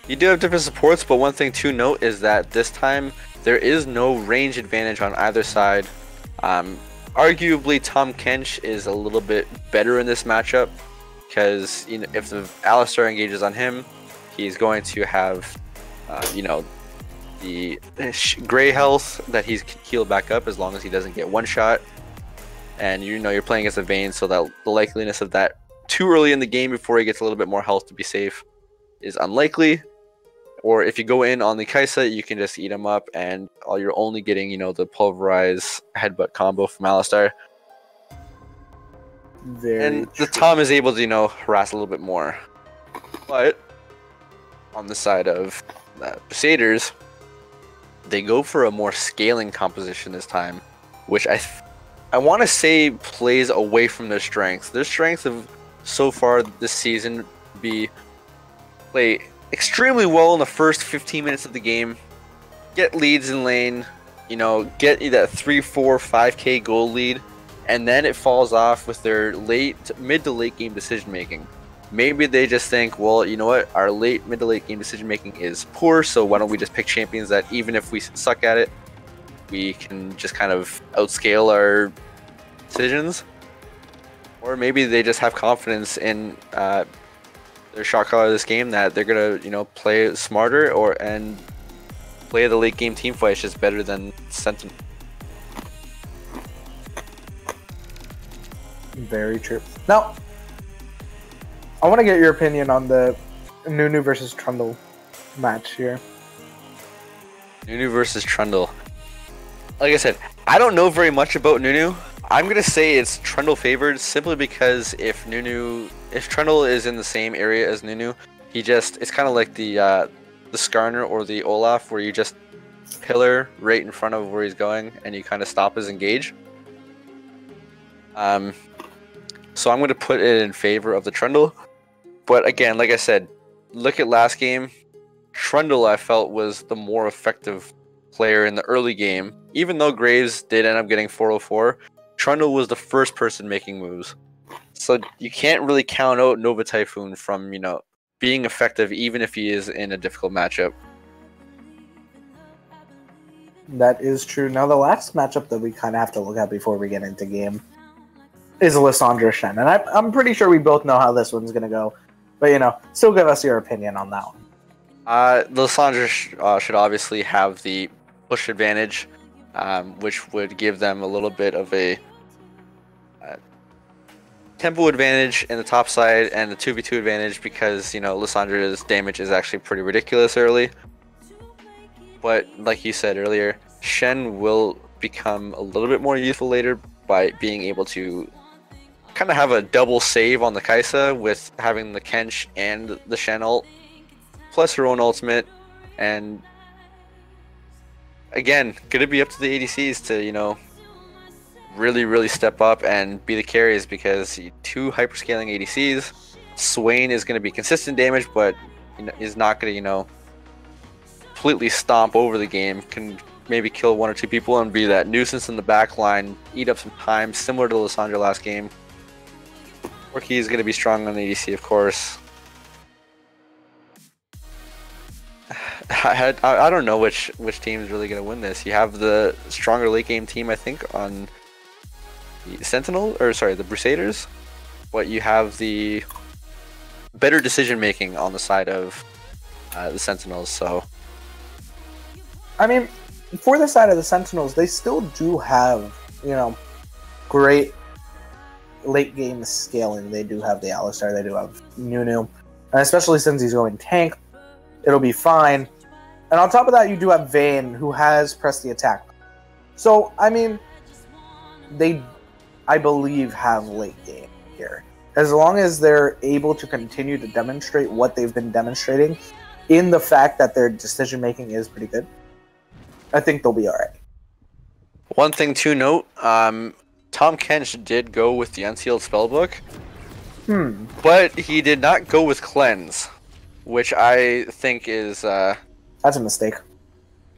You do have different supports, but one thing to note is that this time there is no range advantage on either side. Arguably, Tahm Kench is a little bit better in this matchup because if the Alistar engages on him, he's going to have the gray health that he's healed back up as long as he doesn't get one shot. And you're playing against a Vayne, so that the likeliness of that too early in the game before he gets a little bit more health to be safe is unlikely. Or if you go in on the Kaisa, you can just eat him up, and you're only getting, the pulverize headbutt combo from Alistar. And the Tahm is able to, harass a little bit more. But on the side of Busaders, they go for a more scaling composition this time, which I want to say plays away from their strengths. Their strengths have so far this season play extremely well in the first 15 minutes of the game, get leads in lane, get that 3, 4, 5k goal lead, and then it falls off with their mid to late game decision making. Maybe they just think, well, you know what, our mid to late game decision making is poor, so why don't we just pick champions that even if we suck at it, we can just kind of outscale our decisions. Or maybe they just have confidence in their shot caller this game that they're gonna, play smarter and play the late game team fight just better than Sentinel. Very true. Now, I want to get your opinion on the Nunu versus Trundle match here. Nunu versus Trundle. Like I said, I don't know very much about Nunu. I'm gonna say it's Trundle favored simply because if Trundle is in the same area as Nunu, it's kind of like the Skarner or the Olaf, where you just pillar right in front of where he's going and you kind of stop his engage. So I'm gonna put it in favor of the Trundle. But again, like I said, look at last game. Trundle I felt was the more effective player in the early game. Even though Graves did end up getting 404, Trundle was the first person making moves. So you can't really count out Nova Typhoon from, being effective even if he is in a difficult matchup. That is true. Now the last matchup that we kind of have to look at before we get into game is Lissandra Shen. And I'm pretty sure we both know how this one's going to go. But, still give us your opinion on that one. Lissandra should obviously have the push advantage, which would give them a little bit of a tempo advantage in the top side and the 2v2 advantage because, Lissandra's damage is actually pretty ridiculous early. But like you said earlier, Shen will become a little bit more useful later by being able to kind of have a double save on the Kaisa with having the Kench and the Shen ult, plus her own ultimate, and again, gonna be up to the ADCs to, really step up and be the carries because 2 hyperscaling ADCs Swain is going to be consistent damage, but is not going to, completely stomp over the game. Can maybe kill 1 or 2 people and be that nuisance in the back line, eat up some time, similar to Lissandra last game. Orky is going to be strong on the ADC, of course. I don't know which team is really going to win this. You have the stronger late game team, I think, on the the Busaders, but you have the better decision making on the side of the Sentinels. So, I mean, for the side of the Sentinels, they still do have, great late game scaling. They do have the Alistar, they do have Nunu, and especially since he's going tank, it'll be fine. And on top of that, you do have Vayne, who has pressed the attack. So, I mean, they, I believe, have late game here. As long as they're able to continue to demonstrate what they've been demonstrating in the fact that their decision-making is pretty good, I think they'll be all right. One thing to note, Tom Kench did go with the Unsealed Spellbook, but he did not go with Cleanse, which I think is... That's a mistake.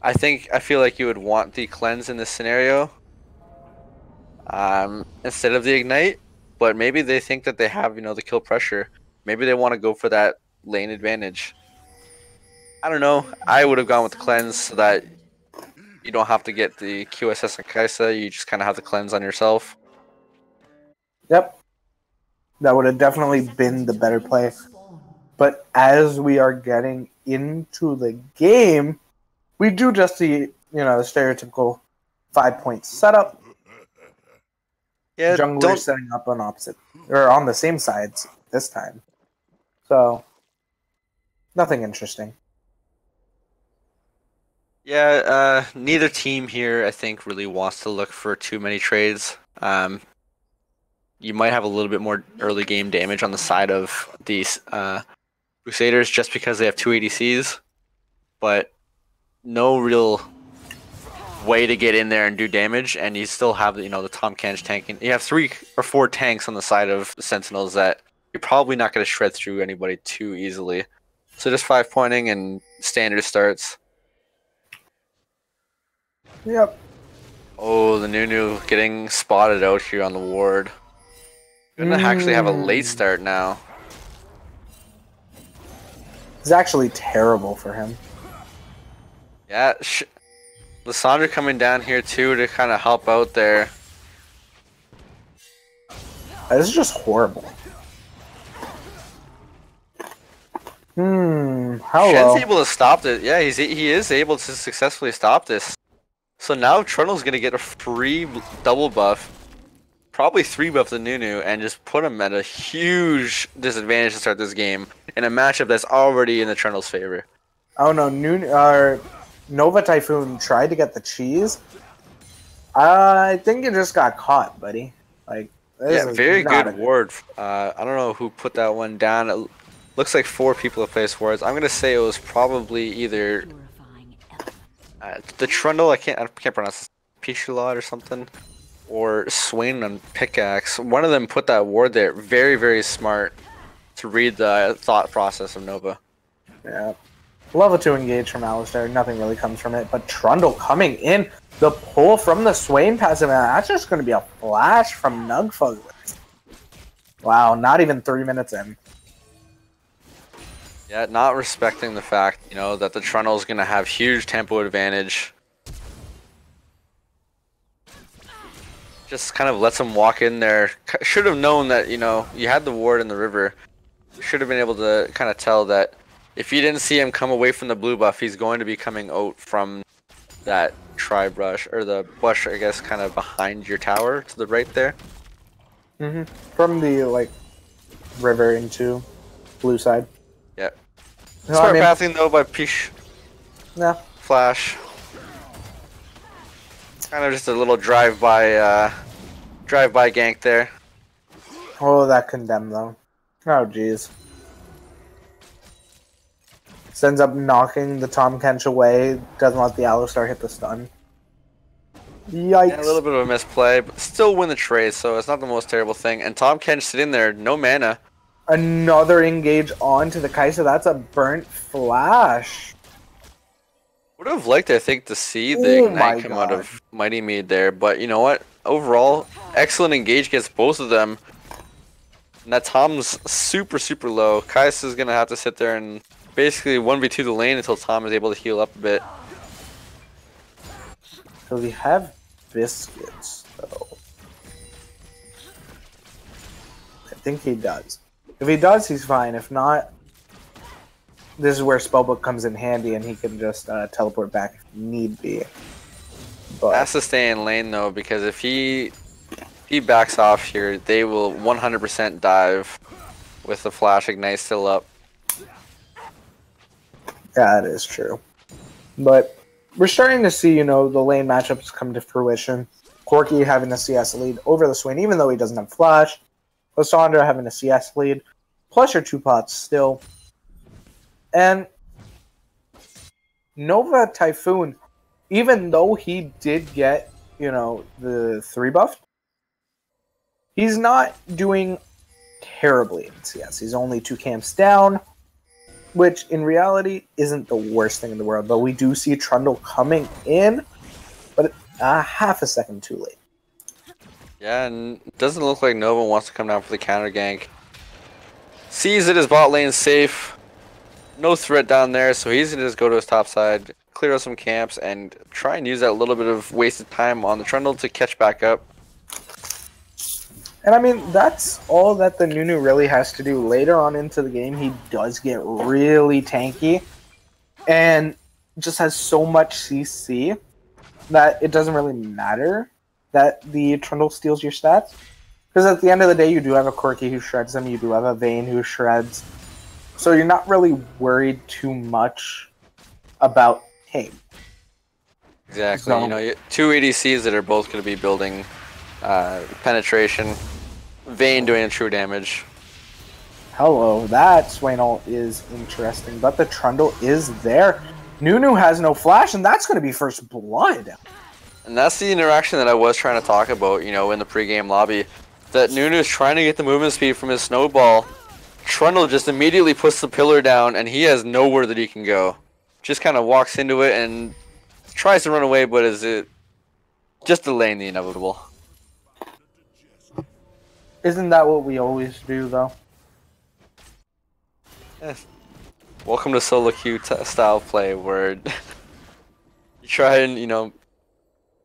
I feel like you would want the Cleanse in this scenario instead of the Ignite, but maybe they think that they have, the kill pressure. Maybe they want to go for that lane advantage. I don't know. I would have gone with the Cleanse so that you don't have to get the QSS and Kaisa. You just kind of have the Cleanse on yourself. Yep. That would have definitely been the better play. But as we are getting into the game, we do just see, the stereotypical 5-point setup. Yeah, Jungler setting up on opposite, or on the same sides this time. So, nothing interesting. Yeah, neither team here, I think, really wants to look for too many trades. You might have a little bit more early game damage on the side of these Busaders just because they have 2 ADCs, but no real way to get in there and do damage, and you still have the Tom Kench tanking. You have 3 or 4 tanks on the side of the Sentinels that you're probably not going to shred through anybody too easily. So just 5-pointing and standard starts. Yep. Oh, the Nunu getting spotted out here on the ward. Gonna actually have a late start now. It's actually terrible for him. Yeah, Lissandra coming down here too to kind of help out there. This is just horrible. Hello. Shen's able to stop it. Yeah, he is able to successfully stop this. So now Trundle's gonna get a free double buff, probably 3 buff the Nunu, and just put him at a huge disadvantage to start this game in a matchup that's already in the Trundle's favor. Oh no, Nova Typhoon tried to get the cheese. I think it just got caught, buddy. Yeah, very good ward. I don't know who put that one down. It looks like 4 people have placed wards. I'm gonna say it was probably either the Trundle. I can't pronounce this, Pichelot or something, or Swain on Pickaxe. One of them put that ward there. Very, very smart to read the thought process of Nova. Yeah. Level 2 engage from Alistar. Nothing really comes from it. But Trundle coming in. The pull from the Swain passive. That's just going to be a flash from Nugfug. Wow, not even 3 minutes in. Yeah, not respecting the fact, that the Trundle is going to have huge tempo advantage. Just kind of lets him walk in there. Should have known that, you had the ward in the river. Should have been able to kind of tell that if you didn't see him come away from the blue buff, he's going to be coming out from that tri-brush, or the bush, I guess, kind of behind your tower to the right there. From the, river into blue side. Yeah. No, Smart pathing, though, by Pish. Yeah. Flash. Kind of just a little drive-by gank there. Oh, that condemned, though. Oh, jeez. Ends up knocking the Tom Kench away. Doesn't let the Alistar hit the stun. Yikes. Yeah, a little bit of a misplay, but still win the trade, so it's not the most terrible thing. And Tom Kench sitting there, no mana, Another engage onto the Kai'Sa. That's a burnt flash. Would have liked, I think, to see the Oh Ignite my come out God. of Mighty Mead there, but you know what? Overall, excellent engage gets both of them. And that Tom's super, super low. Kais is going to have to sit there and basically 1v2 the lane until Tom is able to heal up a bit. So we have biscuits, though. I think he does. If he does, he's fine. If not, this is where Spellbook comes in handy, and he can just teleport back if need be. But Has to stay in lane though, because if he backs off here, they will 100% dive with the flash ignite still up. yeah, that is true. But we're starting to see, the lane matchups come to fruition. Corki having a CS lead over the Swain, even though he doesn't have flash. Lysandra having a CS lead, plus your 2 pots still. And Nova Typhoon, even though he did get, the 3 buff, he's not doing terribly in CS. He's only 2 camps down, which in reality isn't the worst thing in the world. But we do see Trundle coming in, but half a second too late. Yeah, and it doesn't look like Nova wants to come down for the counter gank. Sees that his bot lane's safe. No threat down there, so he's going to just go to his top side, clear out some camps, and try and use that little bit of wasted time on the Trundle to catch back up. And I mean, that's all that the Nunu really has to do. Later on into the game, he does get really tanky and just has so much CC that it doesn't really matter that the Trundle steals your stats. Because at the end of the day, you do have a Corki who shreds them, you do have a Vayne who shreds. So you're not really worried too much about him. Exactly. So, 2 ADCs that are both going to be building penetration. Vayne doing true damage. hello, that Swain ult is interesting, but the Trundle is there. Nunu has no flash, and that's going to be first blood. And that's the interaction that I was trying to talk about, in the pregame lobby. That Nunu's trying to get the movement speed from his snowball. Trundle just immediately puts the pillar down, and he has nowhere that he can go. Just kind of walks into it and tries to run away, but is it just delaying the inevitable? Isn't that what we always do, though? Eh. Welcome to solo queue style play, where you try and,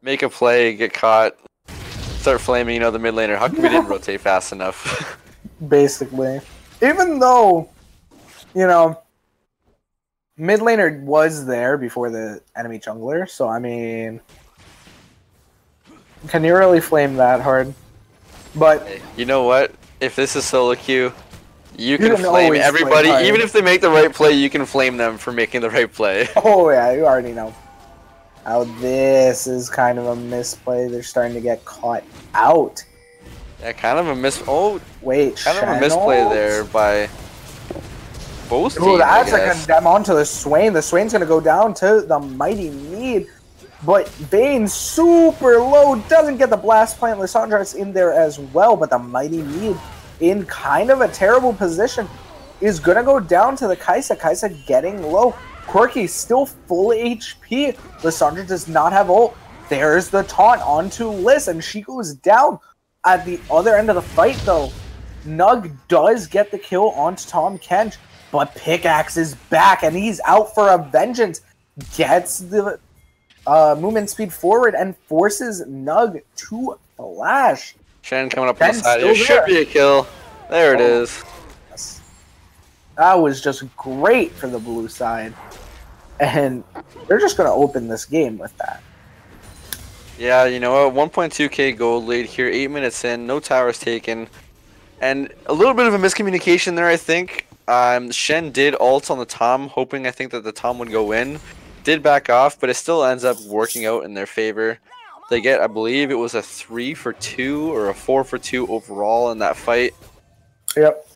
make a play, get caught, start flaming, the mid laner. How come we didn't rotate fast enough? Basically. Even though, mid laner was there before the enemy jungler, so I mean, can you really flame that hard? But Hey, you know what? If this is solo queue, you can can flame always everybody. flame hard. Even if they make the right play, you can flame them for making the right play. oh yeah, you already know. How this is kind of a misplay. They're starting to get caught out. Yeah, kind of a Wait, kind of a misplay there by both teams. Ooh, that's I a guess. condemn onto the Swain. The Swain's gonna go down to the Mighty Mead. But Vayne's super low, doesn't get the blast plant. Lysandra's in there as well, but the Mighty Mead in kind of a terrible position is gonna go down to the Kai'Sa. Kai'Sa getting low. Corki still full HP. Lysandra does not have ult. There's the taunt onto Liz, and she goes down. At the other end of the fight, though, Nug does get the kill onto Tom Kench, but Pickaxe is back, and he's out for a vengeance. Gets the movement speed forward and forces Nug to flash. Shen coming up on the Shen's side. still It should there. be a kill. There it is. Yes. That was just great for the blue side. And they're just going to open this game with that. Yeah, you know what? 1.2k gold lead here, 8 minutes in, no towers taken. And a little bit of a miscommunication there, I think. Shen did ult on the Tom, hoping, I think, that the Tom would go in. Did back off, but it still ends up working out in their favor. They get, I believe it was a 3 for 2 or a 4 for 2 overall in that fight. Yep.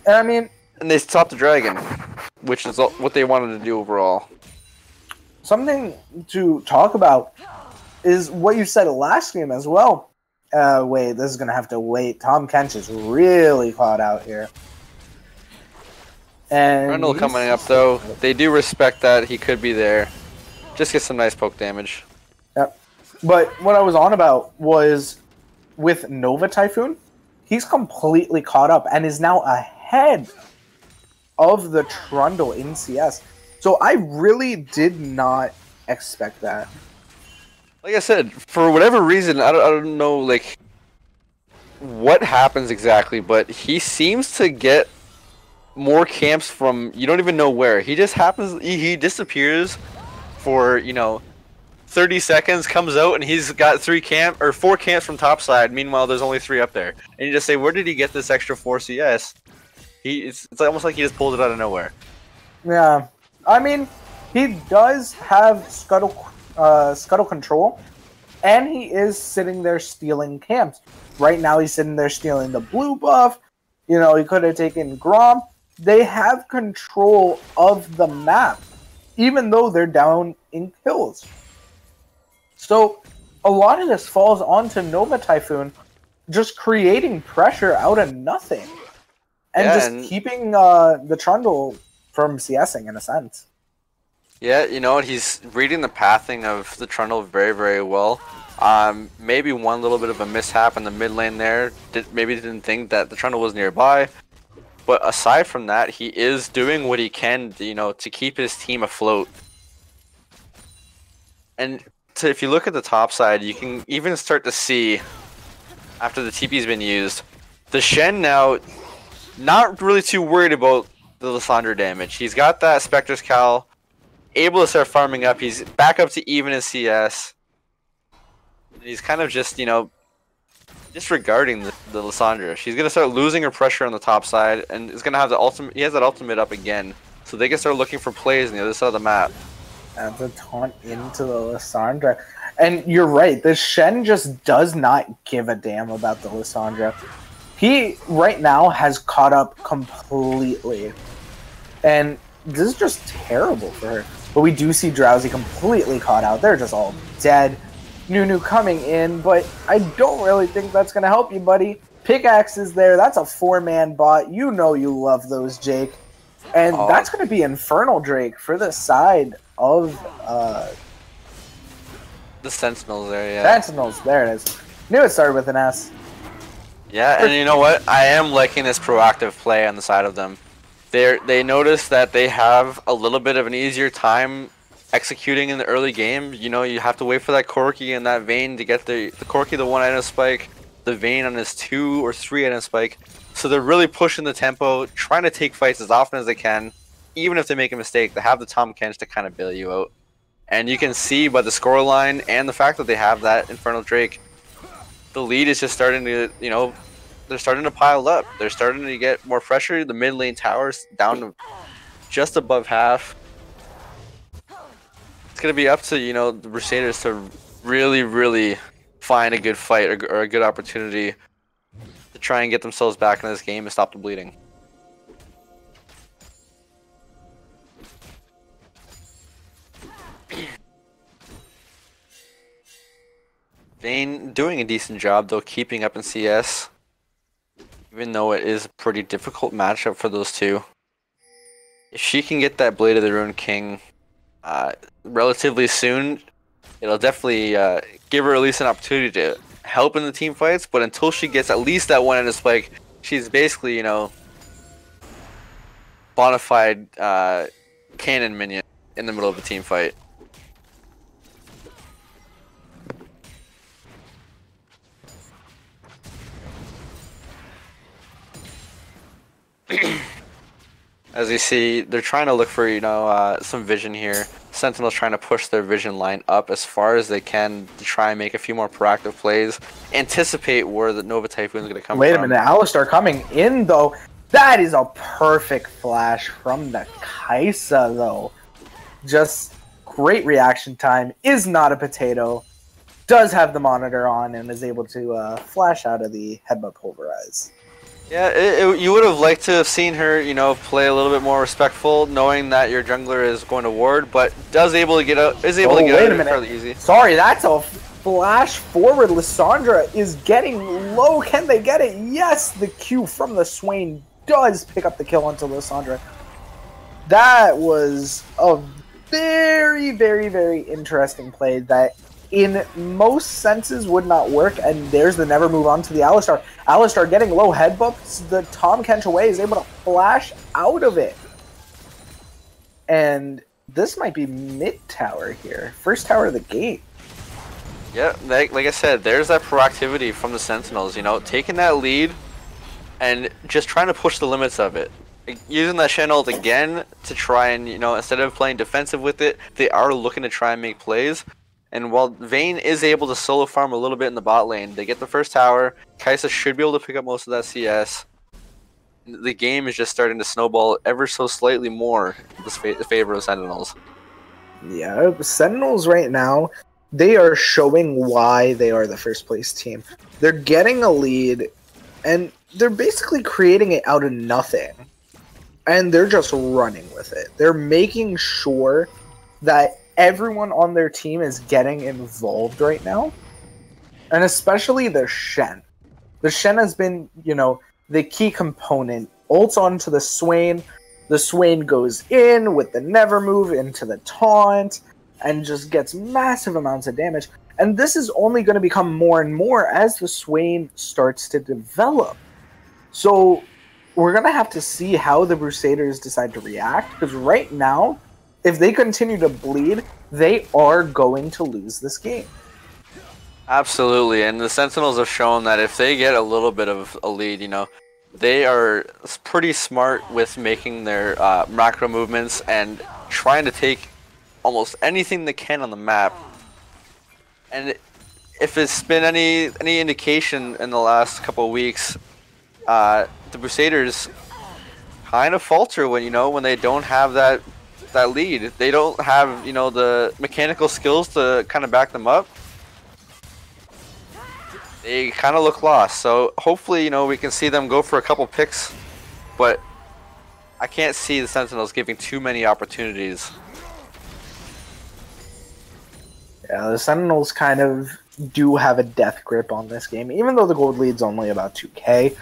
And I mean, And they stopped the dragon, which is what they wanted to do overall. something to talk about is what you said last game as well. Wait, this is gonna have to wait. Tom Kench is really caught out here. And Randall coming up though. They do respect that he could be there. Just get some nice poke damage. Yep. But what I was on about was with Nova Typhoon, he's completely caught up and is now ahead of the Trundle in CS. So I really did not expect that. Like I said, for whatever reason, I don't know like what happens exactly, but he seems to get more camps from you don't even know where. He just happens, he disappears for 30 seconds, comes out and he's got 4 camps from topside. Meanwhile, there's only 3 up there, and you just say, where did he get this extra 4 CS? It's almost like he just pulled it out of nowhere. Yeah, I mean, he does have scuttle control, and he is sitting there stealing camps. Right now, he's sitting there stealing the blue buff. He could have taken Grom. They have control of the map, even though they're down in kills. So, a lot of this falls onto Nova Typhoon, just creating pressure out of nothing. And keeping the Trundle from CSing, in a sense. Yeah, he's reading the pathing of the Trundle very, very well. Maybe one little bit of a mishap in the mid lane there. Maybe didn't think that the Trundle was nearby. But aside from that, he is doing what he can, to keep his team afloat. And if you look at the top side, you can even start to see, after the TP's been used, the Shen now not really too worried about the Lissandra damage. He's got that Spectre's Cowl, able to start farming up. He's back up to even in CS. And he's kind of just, disregarding the Lissandra. She's going to start losing her pressure on the top side, and is going to have the ultimate. He has that ultimate up again, so they can start looking for plays on the other side of the map. And the taunt into the Lissandra. And you're right, the Shen just does not give a damn about the Lissandra. He, right now, has caught up completely. And this is just terrible for her. But we do see Drowsy completely caught out. They're just all dead. Nunu coming in, but I don't really think that's going to help you, buddy. Pickaxe is there. That's a 4-man bot. You know you love those, Jake. And that's going to be Infernal Drake for the side of the Sentinels there, yeah. Sentinels, there it is. Knew it started with an S. Yeah, and you know what? I am liking this proactive play on the side of them. They notice that they have a little bit of an easier time executing in the early game. You have to wait for that Corki and that Vayne to get the Corki, the 1-item spike, the Vayne on his 2 or 3-item spike. So they're really pushing the tempo, trying to take fights as often as they can. Even if they make a mistake, they have the Tom Kench to kind of bail you out. And you can see by the scoreline and the fact that they have that Infernal Drake, the lead is just starting to, they're starting to pile up. They're starting to get more pressure. The mid lane tower's down to just above half. It's going to be up to, the Busaders to really, really find a good fight or a good opportunity to try and get themselves back in this game and stop the bleeding. Vayne doing a decent job though, keeping up in CS, even though it is a pretty difficult matchup for those two. If she can get that Blade of the Ruined King relatively soon, it'll definitely give her at least an opportunity to help in the team fights. But until she gets at least that 1-item spike, she's basically, bona fide cannon minion in the middle of a team fight. As you see, they're trying to look for, some vision here. Sentinels trying to push their vision line up as far as they can to try and make a few more proactive plays. Anticipate where the Nova Typhoon is going to come from. Wait a minute, Alistar coming in, though. That is a perfect flash from the Kaisa, though. Just great reaction time. Is not a potato. Does have the monitor on and is able to flash out of the headbutt pulverize. Yeah, you would have liked to have seen her, play a little bit more respectful, knowing that your jungler is going to ward, but is able to get out of it fairly easy. Sorry, that's a flash forward. Lissandra is getting low. Can they get it? Yes, the Q from the Swain does pick up the kill onto Lissandra. That was a very, very, very interesting play that in most senses would not work, and there's the never move on to the Alistar. Alistar getting low headbutts the Tahm Kench away, is able to flash out of it. And this might be mid tower here. First tower of the game. Yeah, like I said, there's that proactivity from the Sentinels, you know, taking that lead and just trying to push the limits of it. Using that Shen ult again to try and, you know, instead of playing defensive with it, they are looking to try and make plays. And while Vayne is able to solo farm a little bit in the bot lane, they get the first tower. Kai'Sa should be able to pick up most of that CS. The game is just starting to snowball ever so slightly more in favor of Sentinels. Yeah, Sentinels right now, they are showing why they are the first place team. They're getting a lead, and they're basically creating it out of nothing. And they're just running with it. They're making sure that everyone on their team is getting involved right now. And especially the Shen. The Shen has been, you know, the key component. Ults onto the Swain. The Swain goes in with the never move into the taunt and just gets massive amounts of damage. And this is only going to become more and more as the Swain starts to develop. So we're going to have to see how the Busaders decide to react, because right now, if they continue to bleed, they are going to lose this game. Absolutely, and the Sentinels have shown that if they get a little bit of a lead, you know, they are pretty smart with making their macro movements and trying to take almost anything they can on the map. And if it's been any indication in the last couple of weeks, the Busaders kind of falter when, you know, when they don't have that lead. They don't have, you know, the mechanical skills to kind of back them up. They kind of look lost. So hopefully, you know, we can see them go for a couple picks, but I can't see the Sentinels giving too many opportunities. Yeah, the Sentinels kind of do have a death grip on this game, even though the gold lead's only about 2k.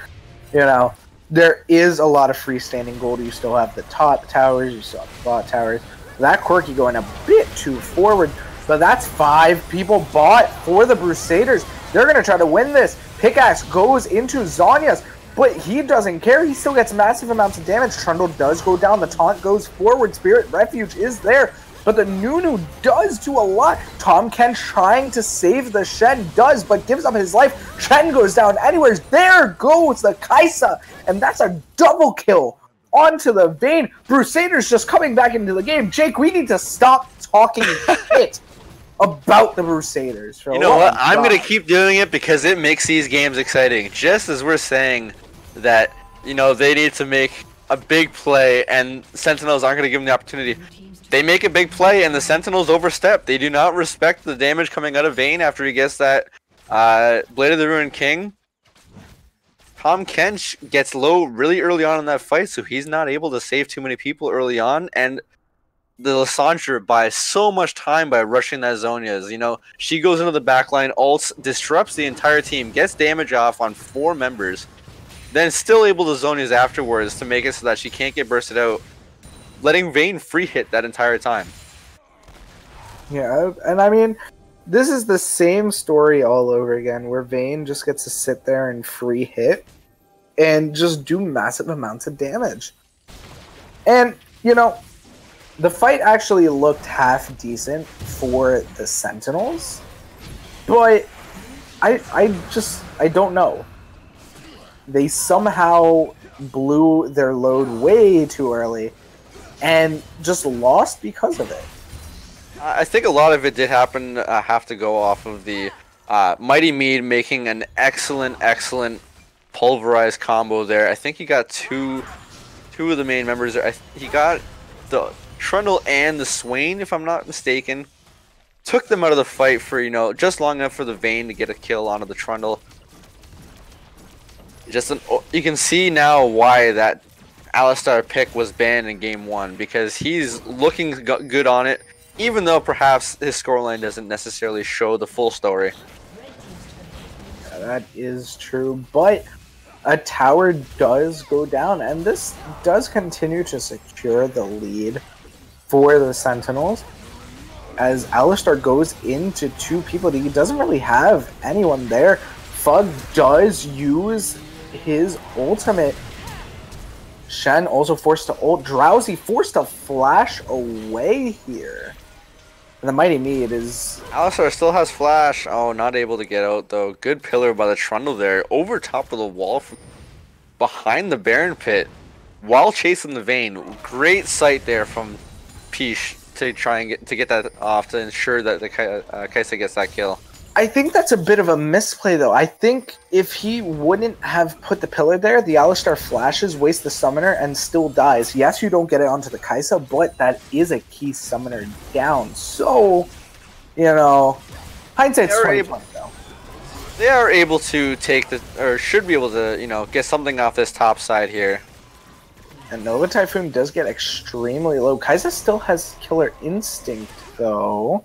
You know, there is a lot of freestanding gold. You still have the top towers, you still have the bot towers. That Quirky going a bit too forward, but that's 5 people bought for the Busaders. They're going to try to win this. Pickaxe goes into Zhonya's, but he doesn't care. He still gets massive amounts of damage. Trundle does go down. The taunt goes forward. Spirit Refuge is there, but the Nunu does do a lot. Tahm Kench trying to save the Shen does, but gives up his life. Shen goes down anyways. There goes the Kai'Sa, and that's a double kill onto the Vayne. Busaders just coming back into the game. Jake, we need to stop talking shit about the Busaders. You know what? I'm going to keep doing it because it makes these games exciting. Just as we're saying that, you know, they need to make a big play and Sentinels aren't going to give them the opportunity. They make a big play and the Sentinels overstep. They do not respect the damage coming out of Vayne after he gets that Blade of the Ruined King. Tahm Kench gets low really early on in that fight, so he's not able to save too many people early on, and the Lissandra buys so much time by rushing that Zhonya's. You know, she goes into the backline, ults, disrupts the entire team, gets damage off on 4 members, then still able to Zhonya's afterwards to make it so that she can't get bursted out, letting Vayne free hit that entire time. Yeah, and I mean, this is the same story all over again, where Vayne just gets to sit there and free hit and just do massive amounts of damage. And, you know, the fight actually looked half decent for the Sentinels, but I don't know. They somehow blew their load way too early and just lost because of it. I think a lot of it did happen, have to go off of the Mighty Mead making an excellent pulverized combo there. I think he got two of the main members there. He got the Trundle and the Swain, if I'm not mistaken. Took them out of the fight for, you know, just long enough for the Vayne to get a kill onto the Trundle. You can see now why that Alistar pick was banned in game 1, because he's looking good on it. even though perhaps his scoreline doesn't necessarily show the full story. Yeah, that is true, but a tower does go down, and this does continue to secure the lead for the Sentinels. As Alistar goes into 2 people, he doesn't really have anyone there. Fug does use his ultimate. Shen also forced to ult. Drowsy forced to flash away here. And the Mighty Mead is... Alistar still has flash. Oh, not able to get out though. Good pillar by the Trundle there. Over top of the wall from behind the Baron pit while chasing the Vayne. Great sight there from Peach to try and get that off to ensure that the Kaisa gets that kill. I think that's a bit of a misplay, though. I think if he wouldn't have put the pillar there, the Alistar flashes, waste the summoner, and still dies. Yes, you don't get it onto the Kaisa, but that is a key summoner down. So, you know, hindsight's 20/20, though. They are able to take the, or should be able to, you know, get something off this top side here. And Nova Typhoon does get extremely low. Kaisa still has Killer Instinct, though.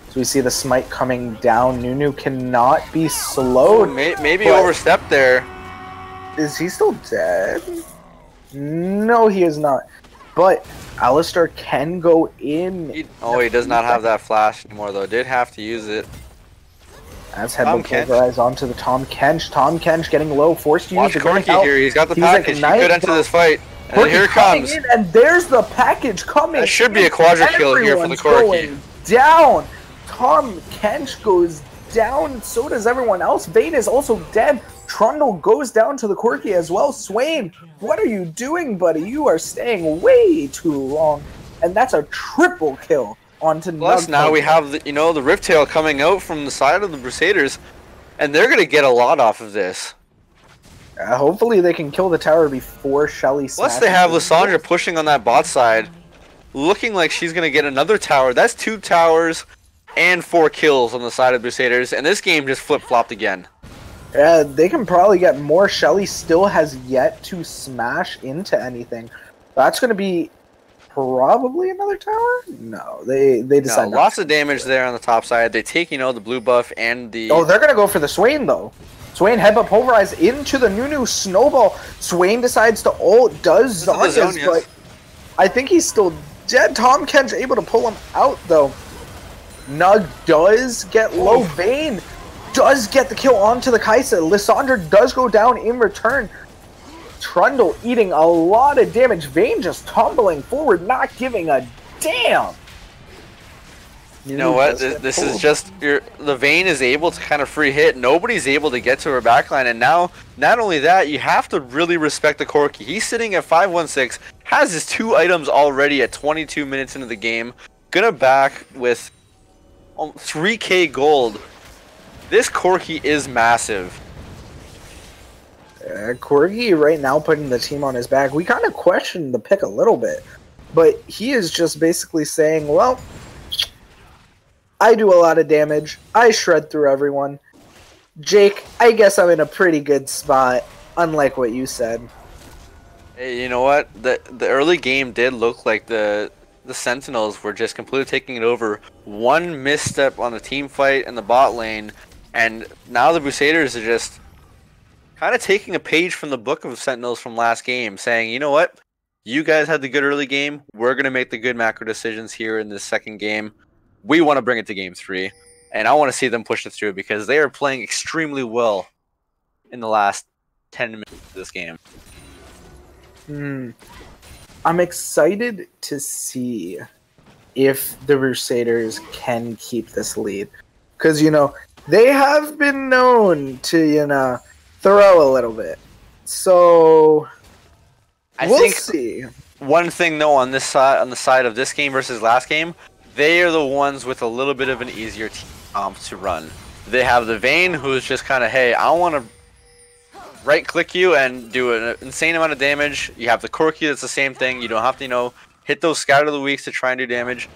So we see the smite coming down. Nunu cannot be slowed. Maybe overstepped there. Is he still dead? No, he is not. But Alistar can go in. He does not have that flash anymore, though. Did have to use it. As Headbutt pulverized onto the Tom Kench. Tom Kench getting low, forced to use the Corki here. He's got the package. He could enter this fight. And here it comes. In, and there's the package coming. That should be a quadra kill here for the Corki. Down. Tom Kench goes down. So does everyone else. Vayne is also dead. Trundle goes down to the Corki as well. Swain, what are you doing, buddy? You are staying way too long. And that's a triple kill. Plus now we have the, the Rifttail coming out from the side of the Busaders, and they're gonna get a lot off of this. Hopefully they can kill the tower before Shelly. Plus they have Lissandra pushing on that bot side, looking like she's gonna get another tower. That's 2 towers and 4 kills on the side of the Busaders, and this game just flip-flopped again. They can probably get more. Shelly still has yet to smash into anything. That's gonna be probably another tower? No, they decide not. Lots of damage there on the top side. They take, the blue buff and the... Oh, they're going to go for the Swain, though. Swain headbutt pulverize into the Nunu snowball. Swain decides to ult, does Zarya's, but I think he's still dead. Tom Kench able to pull him out, though. Nug does get low. Vayne does get the kill onto the Kaisa. Lissandra does go down in return. Trundle eating a lot of damage. Vayne just tumbling forward, not giving a damn. You know what? This is just the Vayne is able to kind of free hit. Nobody's able to get to her backline, and now not only that, you have to really respect the Corki. He's sitting at 516, has his 2 items already at 22 minutes into the game. Gonna back with 3k gold. This Corki is massive. Corgi right now putting the team on his back. We kind of questioned the pick a little bit, but he is just basically saying, well, I do a lot of damage. I shred through everyone. Jake, I guess I'm in a pretty good spot, unlike what you said. Hey, you know what? The early game did look like the Sentinels were just completely taking it over. One misstep on the team fight in the bot lane, and now the Busaders are just kind of taking a page from the book of Sentinels from last game, saying, you know what? You guys had the good early game. We're going to make the good macro decisions here in this second game. We want to bring it to game 3. And I want to see them push it through because they are playing extremely well in the last 10 minutes of this game. I'm excited to see if the Busaders can keep this lead. Because, they have been known to, throw a little bit. So we'll see. One thing though on the side of this game versus last game, they are the ones with a little bit of an easier team comp to run. They have the Vayne, who's just kind of, hey, I want to right click you and do an insane amount of damage. You have the Corki, that's the same thing. You don't have to, hit those scatter the weeks to try and do damage.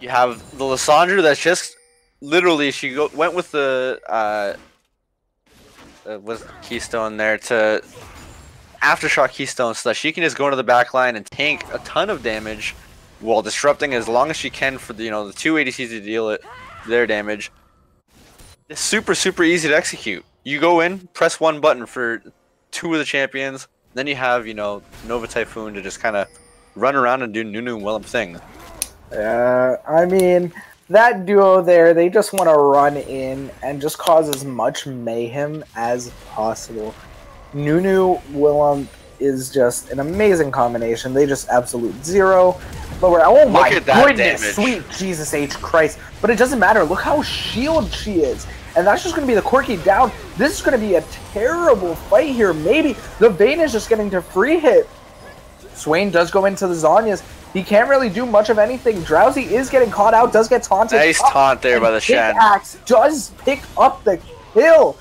You have the Lissandra that's just literally went with the with Keystone there to Aftershock Keystone so that she can just go into the back line and tank a ton of damage. while disrupting as long as she can for the the 2 ADCs to deal their damage. It's super easy to execute. You go in, press one button for 2 of the champions, then you have Nova Typhoon to just kind of run around and do Nunu and Willem thing. I mean, that duo there, they just want to run in and just cause as much mayhem as possible. Nunu Willem is just an amazing combination. They just absolute zero. Lower. Oh my goodness, damage. Sweet Jesus H Christ. But it doesn't matter. Look how shielded she is. And that's just going to be the Corki down. This is going to be a terrible fight here. Maybe the Vayne is just getting to free hit. Swain does go into the Zhonya's. He can't really do much of anything. Drowsy is getting caught out, does get taunted. Nice taunt there by the Shen. Pickaxe does pick up the kill.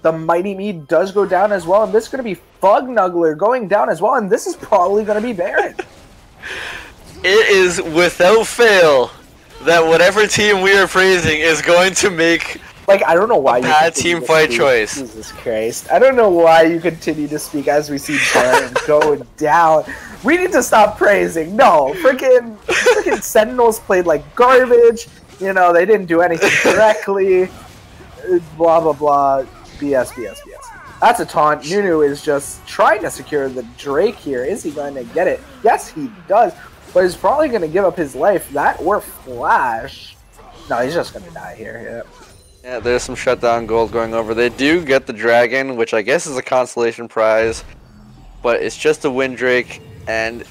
The Mighty Me does go down as well, and this is going to be Fugnuggler going down as well, and this is probably going to be Baron. It is without fail that whatever team we are praising is going to make I don't know why you bad team fight choice. Jesus Christ. I don't know why you continue to speak as we see Baron go down. We need to stop praising. No, freaking Sentinels played like garbage. They didn't do anything correctly. Blah, blah, blah. BS. That's a taunt. Nunu is just trying to secure the Drake here. Is he going to get it? Yes, he does. But he's probably going to give up his life. That or Flash. No, he's just going to die here. Yeah, there's some shutdown gold going over. They do get the dragon, which I guess is a consolation prize. But it's just a win Drake. And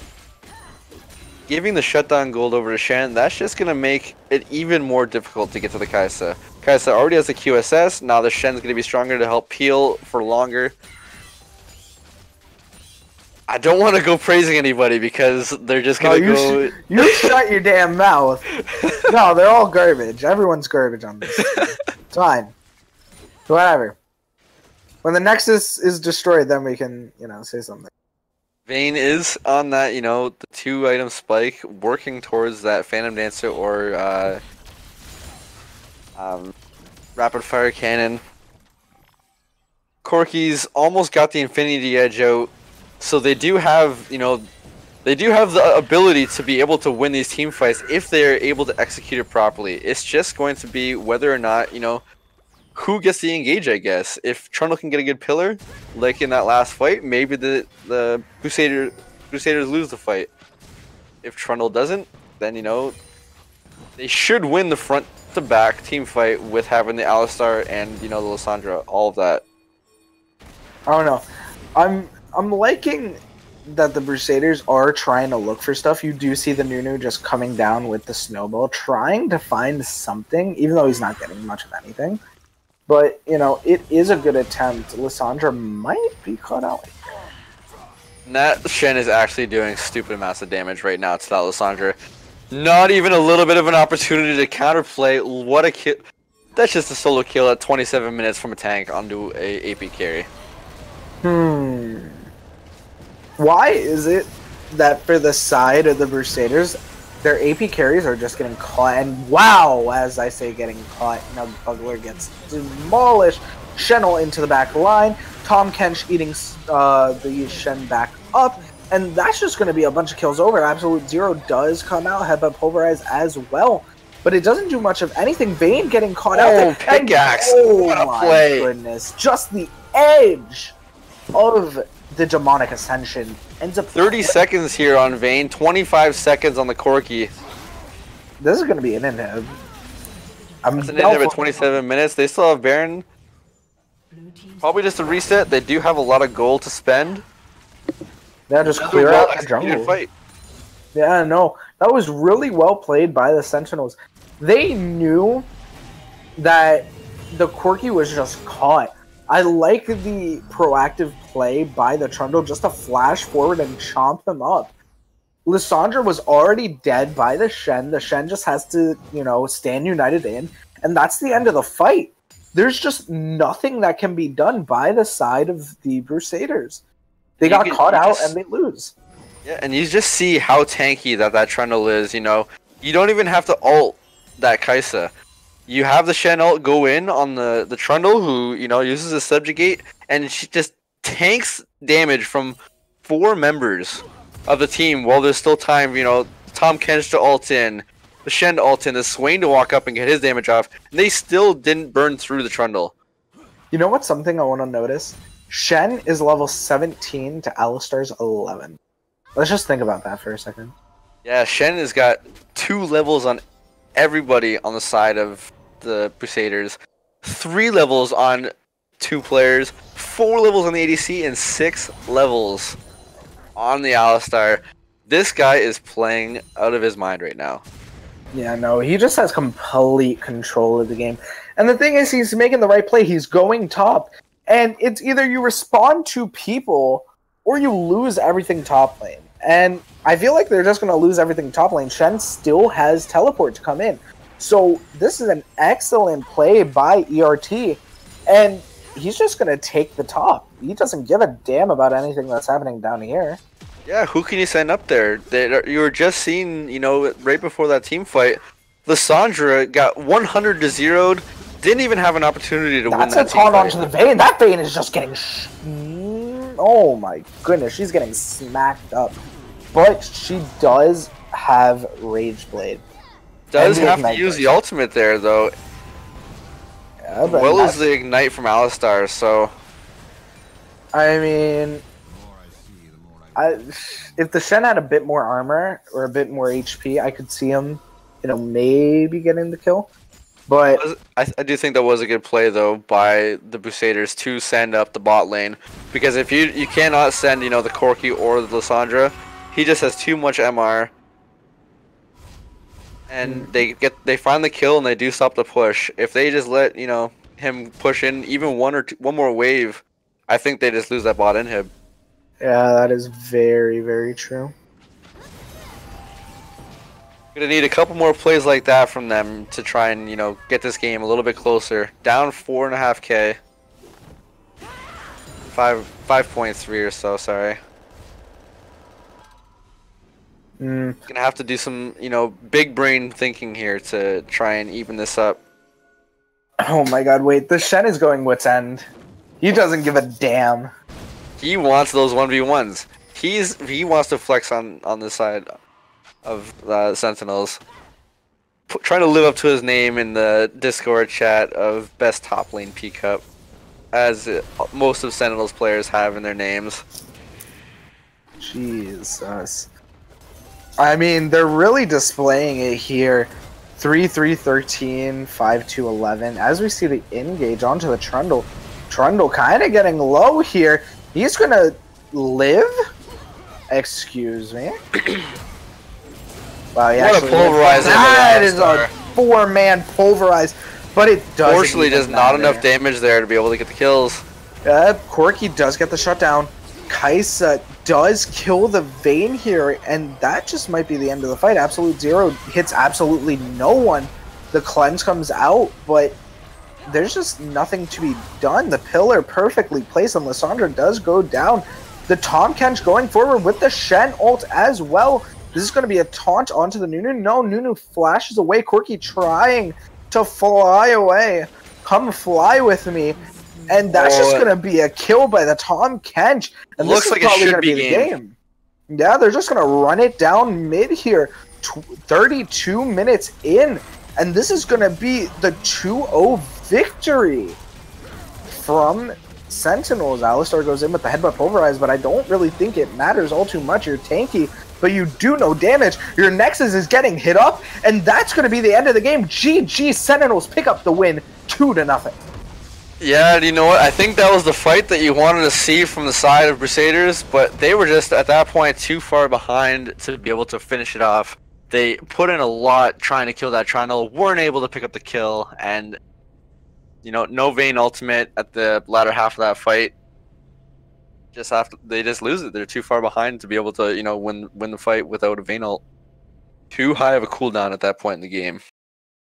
giving the shutdown gold over to Shen, that's just going to make it even more difficult to get to the Kai'Sa. Kai'Sa already has a QSS, now the Shen's going to be stronger to help peel for longer. I don't want to go praising anybody because they're just going to go... You shut your damn mouth. No, they're all garbage. Everyone's garbage on this. It's fine. Whatever. When the Nexus is destroyed, then we can, say something. Vayne is on that, the 2-item spike, working towards that Phantom Dancer or Rapid Fire Cannon. Corki's almost got the Infinity Edge out, so they do have, they do have the ability to be able to win these team fights if they're able to execute it properly. It's just going to be whether or not, who gets the engage, I guess. If Trundle can get a good pillar, like in that last fight, maybe the Busaders lose the fight. If Trundle doesn't, then, they should win the front-to-back team fight with having the Alistar and, the Lissandra, all of that. I don't know. I'm liking that the Busaders are trying to look for stuff. You do see the Nunu just coming down with the snowball, trying to find something, even though he's not getting much of anything. But, it is a good attempt. Lissandra might be caught out. And that Shen is actually doing stupid amounts of damage right now to that Lissandra. Not even a little bit of an opportunity to counterplay. What a kill. That's just a solo kill at 27 minutes from a tank onto a AP carry. Why is it that for the side of the Busaders, their AP carries are just getting caught? And wow, as I say getting caught, Bugler gets demolished. Shen'll into the back line. Tom Kench eating the Shen back up. And that's just going to be a bunch of kills over. Absolute Zero does come out. Headbutt Pulverize as well. But it doesn't do much of anything. Vayne getting caught out there. Pickaxe! What a play. Goodness. Just the edge of the Demonic Ascension ends up 30 seconds here on Vayne, 25 seconds on the Corki. This is going to be an inhib. That's an inhib at 27 minutes. They still have Baron. Probably just a reset. They do have a lot of gold to spend. Yeah, just clear out the jungle. Fight. Yeah, no. That was really well played by the Sentinels. They knew that the Corki was just caught. I like the proactive play by the Trundle just to flash forward and chomp him up. Lissandra was already dead by the Shen. The Shen just has to, stand united in. And that's the end of the fight. There's just nothing that can be done by the side of the Busaders. They got caught out and they lose. Yeah, and you just see how tanky that Trundle is, You don't even have to ult that Kai'Sa. You have the Shen ult go in on the Trundle, who, uses a Subjugate, and she just tanks damage from 4 members of the team while there's still time Tom Kench to ult in, the Shen to ult in, the Swain to walk up and get his damage off, and they still didn't burn through the Trundle. You know what's something I want to notice? Shen is level 17 to Alistar's 11. Let's just think about that for a second. Yeah, Shen has got 2 levels on everybody on the side of the Busaders, 3 levels on 2 players, 4 levels on the ADC, and 6 levels on the Alistar. This guy is playing out of his mind right now. Yeah, no, he just has complete control of the game. And the thing is, he's making the right play. He's going top. And it's either you respond to people or you lose everything top lane. And I feel like they're just going to lose everything top lane. Shen still has teleport to come in. So this is an excellent play by ERT. And he's just going to take the top. He doesn't give a damn about anything that's happening down here. Yeah, who can you send up there? You were just seeing, you know, right before that team fight, Lissandra got 100 to 0'd, didn't even have an opportunity to win that team fight. That's a taunt onto the Vayne. That Vayne is just getting... Oh my goodness, she's getting smacked up. But she does have Rage Blade. Does have to use the ultimate there, though. Yeah, but well as the Ignite from Alistar, so... I mean... if the Shen had a bit more armor or a bit more HP, I could see him, you know, maybe getting the kill. But I do think that was a good play though by the Busaders to send up the bot lane, because if you cannot send, you know, the Corki or the Lissandra, he just has too much MR, and they find the kill and they do stop the push. If they just let, you know, him push in even one more wave, I think they just lose that bot inhib. yeah, that is very, very true. Gonna need a couple more plays like that from them to try and, you know, get this game a little bit closer. Down 4.5k. 5.3 or so, sorry. Gonna have to do some, you know, big brain thinking here to try and even this up. Oh my god, wait, the Shen is going wit's end. He doesn't give a damn. He wants those 1v1s. He wants to flex on the side of Sentinels. Trying to live up to his name in the Discord chat of best top lane P-Cup, as most of Sentinels players have in their names. Jesus. I mean, they're really displaying it here. 3-3-13, 5-2-11. As we see the engage onto the Trundle. Trundle kind of getting low here. He's going to live? Excuse me. Wow, What a pulverize! That is a 4-man pulverize, but it does. Fortunately, just not enough damage there to be able to get the kills. Corki does get the shutdown. Kaisa does kill the Vayne here, and that just might be the end of the fight. Absolute Zero hits absolutely no one. The cleanse comes out, but there's just nothing to be done. The pillar perfectly placed, and Lissandra does go down. The Tom Kench going forward with the Shen ult as well. This is going to be a taunt onto the Nunu. No, Nunu flashes away. Corki trying to fly away. Come fly with me. And that's just going to be a kill by the Tom Kench. And looks this is like probably it should going to be the game. Yeah, they're just going to run it down mid here. 32 minutes in. And this is going to be the 2-0 victory from Sentinels. Alistar goes in with the headbutt pulverize, but I don't really think it matters all too much. You're tanky, but you do no damage. Your Nexus is getting hit up, and that's going to be the end of the game. GG, Sentinels pick up the win, 2-0. Yeah, you know what? I think that was the fight that you wanted to see from the side of Busaders, but they were just, at that point, too far behind to be able to finish it off. They put in a lot trying to kill that Trundle, weren't able to pick up the kill, and, you know, no Vayne ultimate at the latter half of that fight. They just lose it. They're too far behind to be able to, you know, win the fight without a Vayne ult. Too high of a cooldown at that point in the game.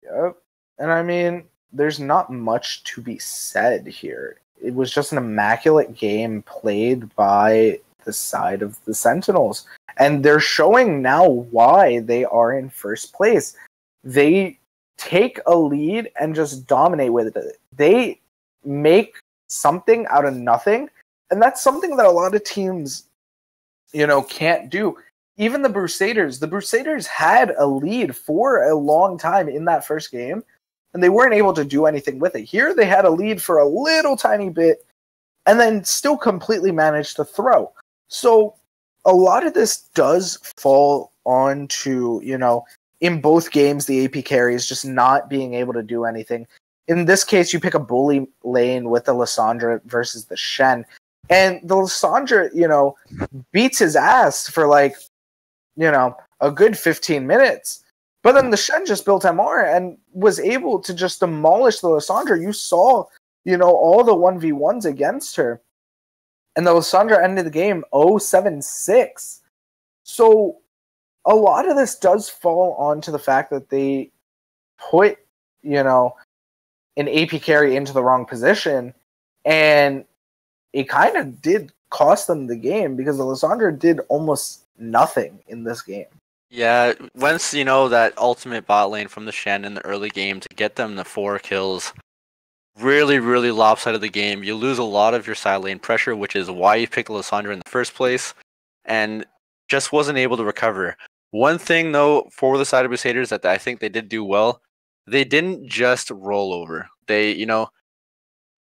Yep. And I mean, there's not much to be said here. It was just an immaculate game played by the side of the Sentinels. And they're showing now why they are in first place. They take a lead and just dominate with it. They make something out of nothing. And that's something that a lot of teams, you know, can't do. even the Busaders had a lead for a long time in that first game, and they weren't able to do anything with it. Here, they had a lead for a little tiny bit, and then still completely managed to throw. So a lot of this does fall onto, in both games, the AP carries just not being able to do anything. In this case, you pick a bully lane with the Lissandra versus the Shen, and the Lissandra, beats his ass for a good 15 minutes. But then the Shen just built MR and was able to just demolish the Lissandra. You saw, all the 1v1s against her. And the Lissandra ended the game 0-7-6. So a lot of this does fall onto the fact that they put, an AP carry into the wrong position. And it kind of did cost them the game because the Lissandra did almost nothing in this game. Yeah, once that ultimate bot lane from the Shen in the early game to get them the 4 kills, really, really lopsided the game. You lose a lot of your side lane pressure, which is why you picked Lissandra in the first place, and just wasn't able to recover. One thing, though, for the side of Busaders that I think they did do well, they didn't just roll over. They,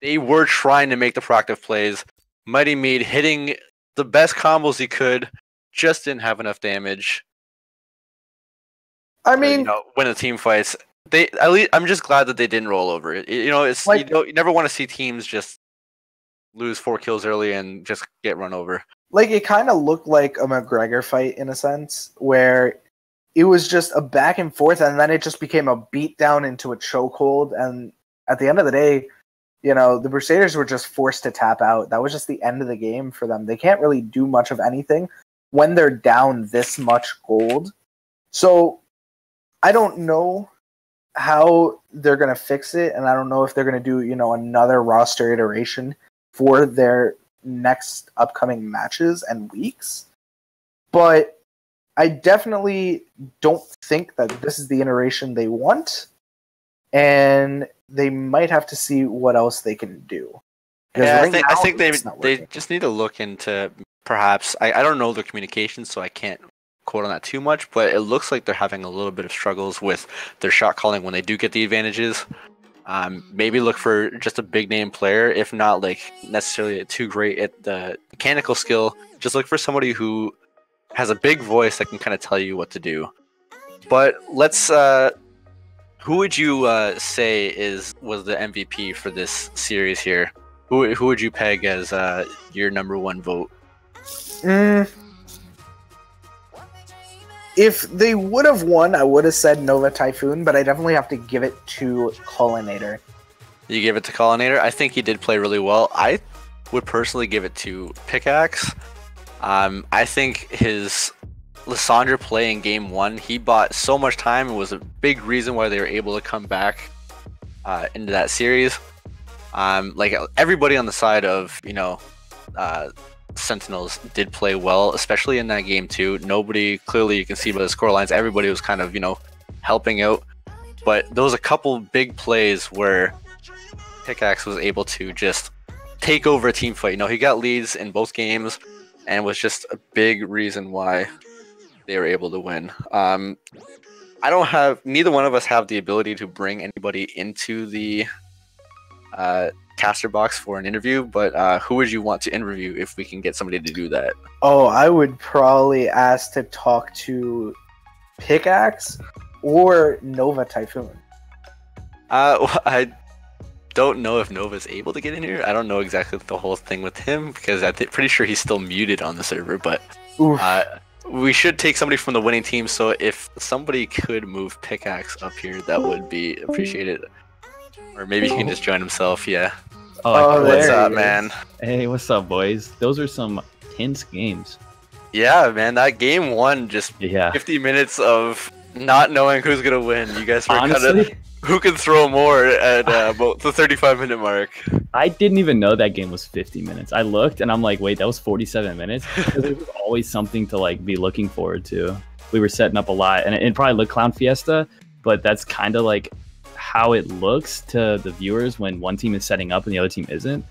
they were trying to make the proactive plays. Mighty Mead hitting the best combos he could, just didn't have enough damage. I mean, when the team fights, at least I'm just glad that they didn't roll over. It's you never want to see teams just lose 4 kills early and just get run over. Like, it kind of looked like a McGregor fight in a sense, where it was just a back and forth, and then it just became a beatdown into a chokehold. And at the end of the day, the Busaders were just forced to tap out. That was just the end of the game for them. They can't really do much of anything when they're down this much gold. So I don't know how they're going to fix it, and I don't know if they're going to do, another roster iteration for their next upcoming matches and weeks. But I definitely don't think that this is the iteration they want, and they might have to see what else they can do. Yeah, I think they just need to look into perhaps, I don't know their communication, so I can't quote on that too much, but it looks like they're having a little bit of struggles with their shot calling when they do get the advantages. Maybe look for just a big name player, if not necessarily too great at the mechanical skill. Just look for somebody who has a big voice that can kind of tell you what to do. But let's who would you say was the MVP for this series here? Who would you peg as your number 1 vote? If they would have won, I would have said Nova Typhoon, but I definitely have to give it to Collinator. You give it to Collinator? I think he did play really well. I would personally give it to Pickaxe. I think his Lissandra play in game 1, he bought so much time and was a big reason why they were able to come back into that series. Everybody on the side of, Sentinels did play well, especially in that game too. Nobody, clearly you can see by the score lines, everybody was kind of, helping out. But there was a couple big plays where Pickaxe was able to just take over a team fight. He got leads in both games and was just a big reason why they were able to win. Neither one of us have the ability to bring anybody into the caster box for an interview, but who would you want to interview if we can get somebody to do that? Oh, I would probably ask to talk to Pickaxe or Nova Typhoon. I don't know if Nova's able to get in here. I don't know exactly the whole thing with him because I'm pretty sure he's still muted on the server, but we should take somebody from the winning team, so if somebody could move Pickaxe up here, that would be appreciated. Or maybe he can just join himself, yeah. Oh, what's up, man? Hey, what's up, boys? Those are some tense games. Yeah, man, that game 1, just 50 minutes of not knowing who's going to win. You guys were kind of who can throw more at about the 35-minute mark. I didn't even know that game was 50 minutes. I looked, and I'm like, wait, that was 47 minutes? There was always something to be looking forward to. We were setting up a lot, and it probably looked Clown Fiesta, but that's kind of how it looks to the viewers when one team is setting up and the other team isn't.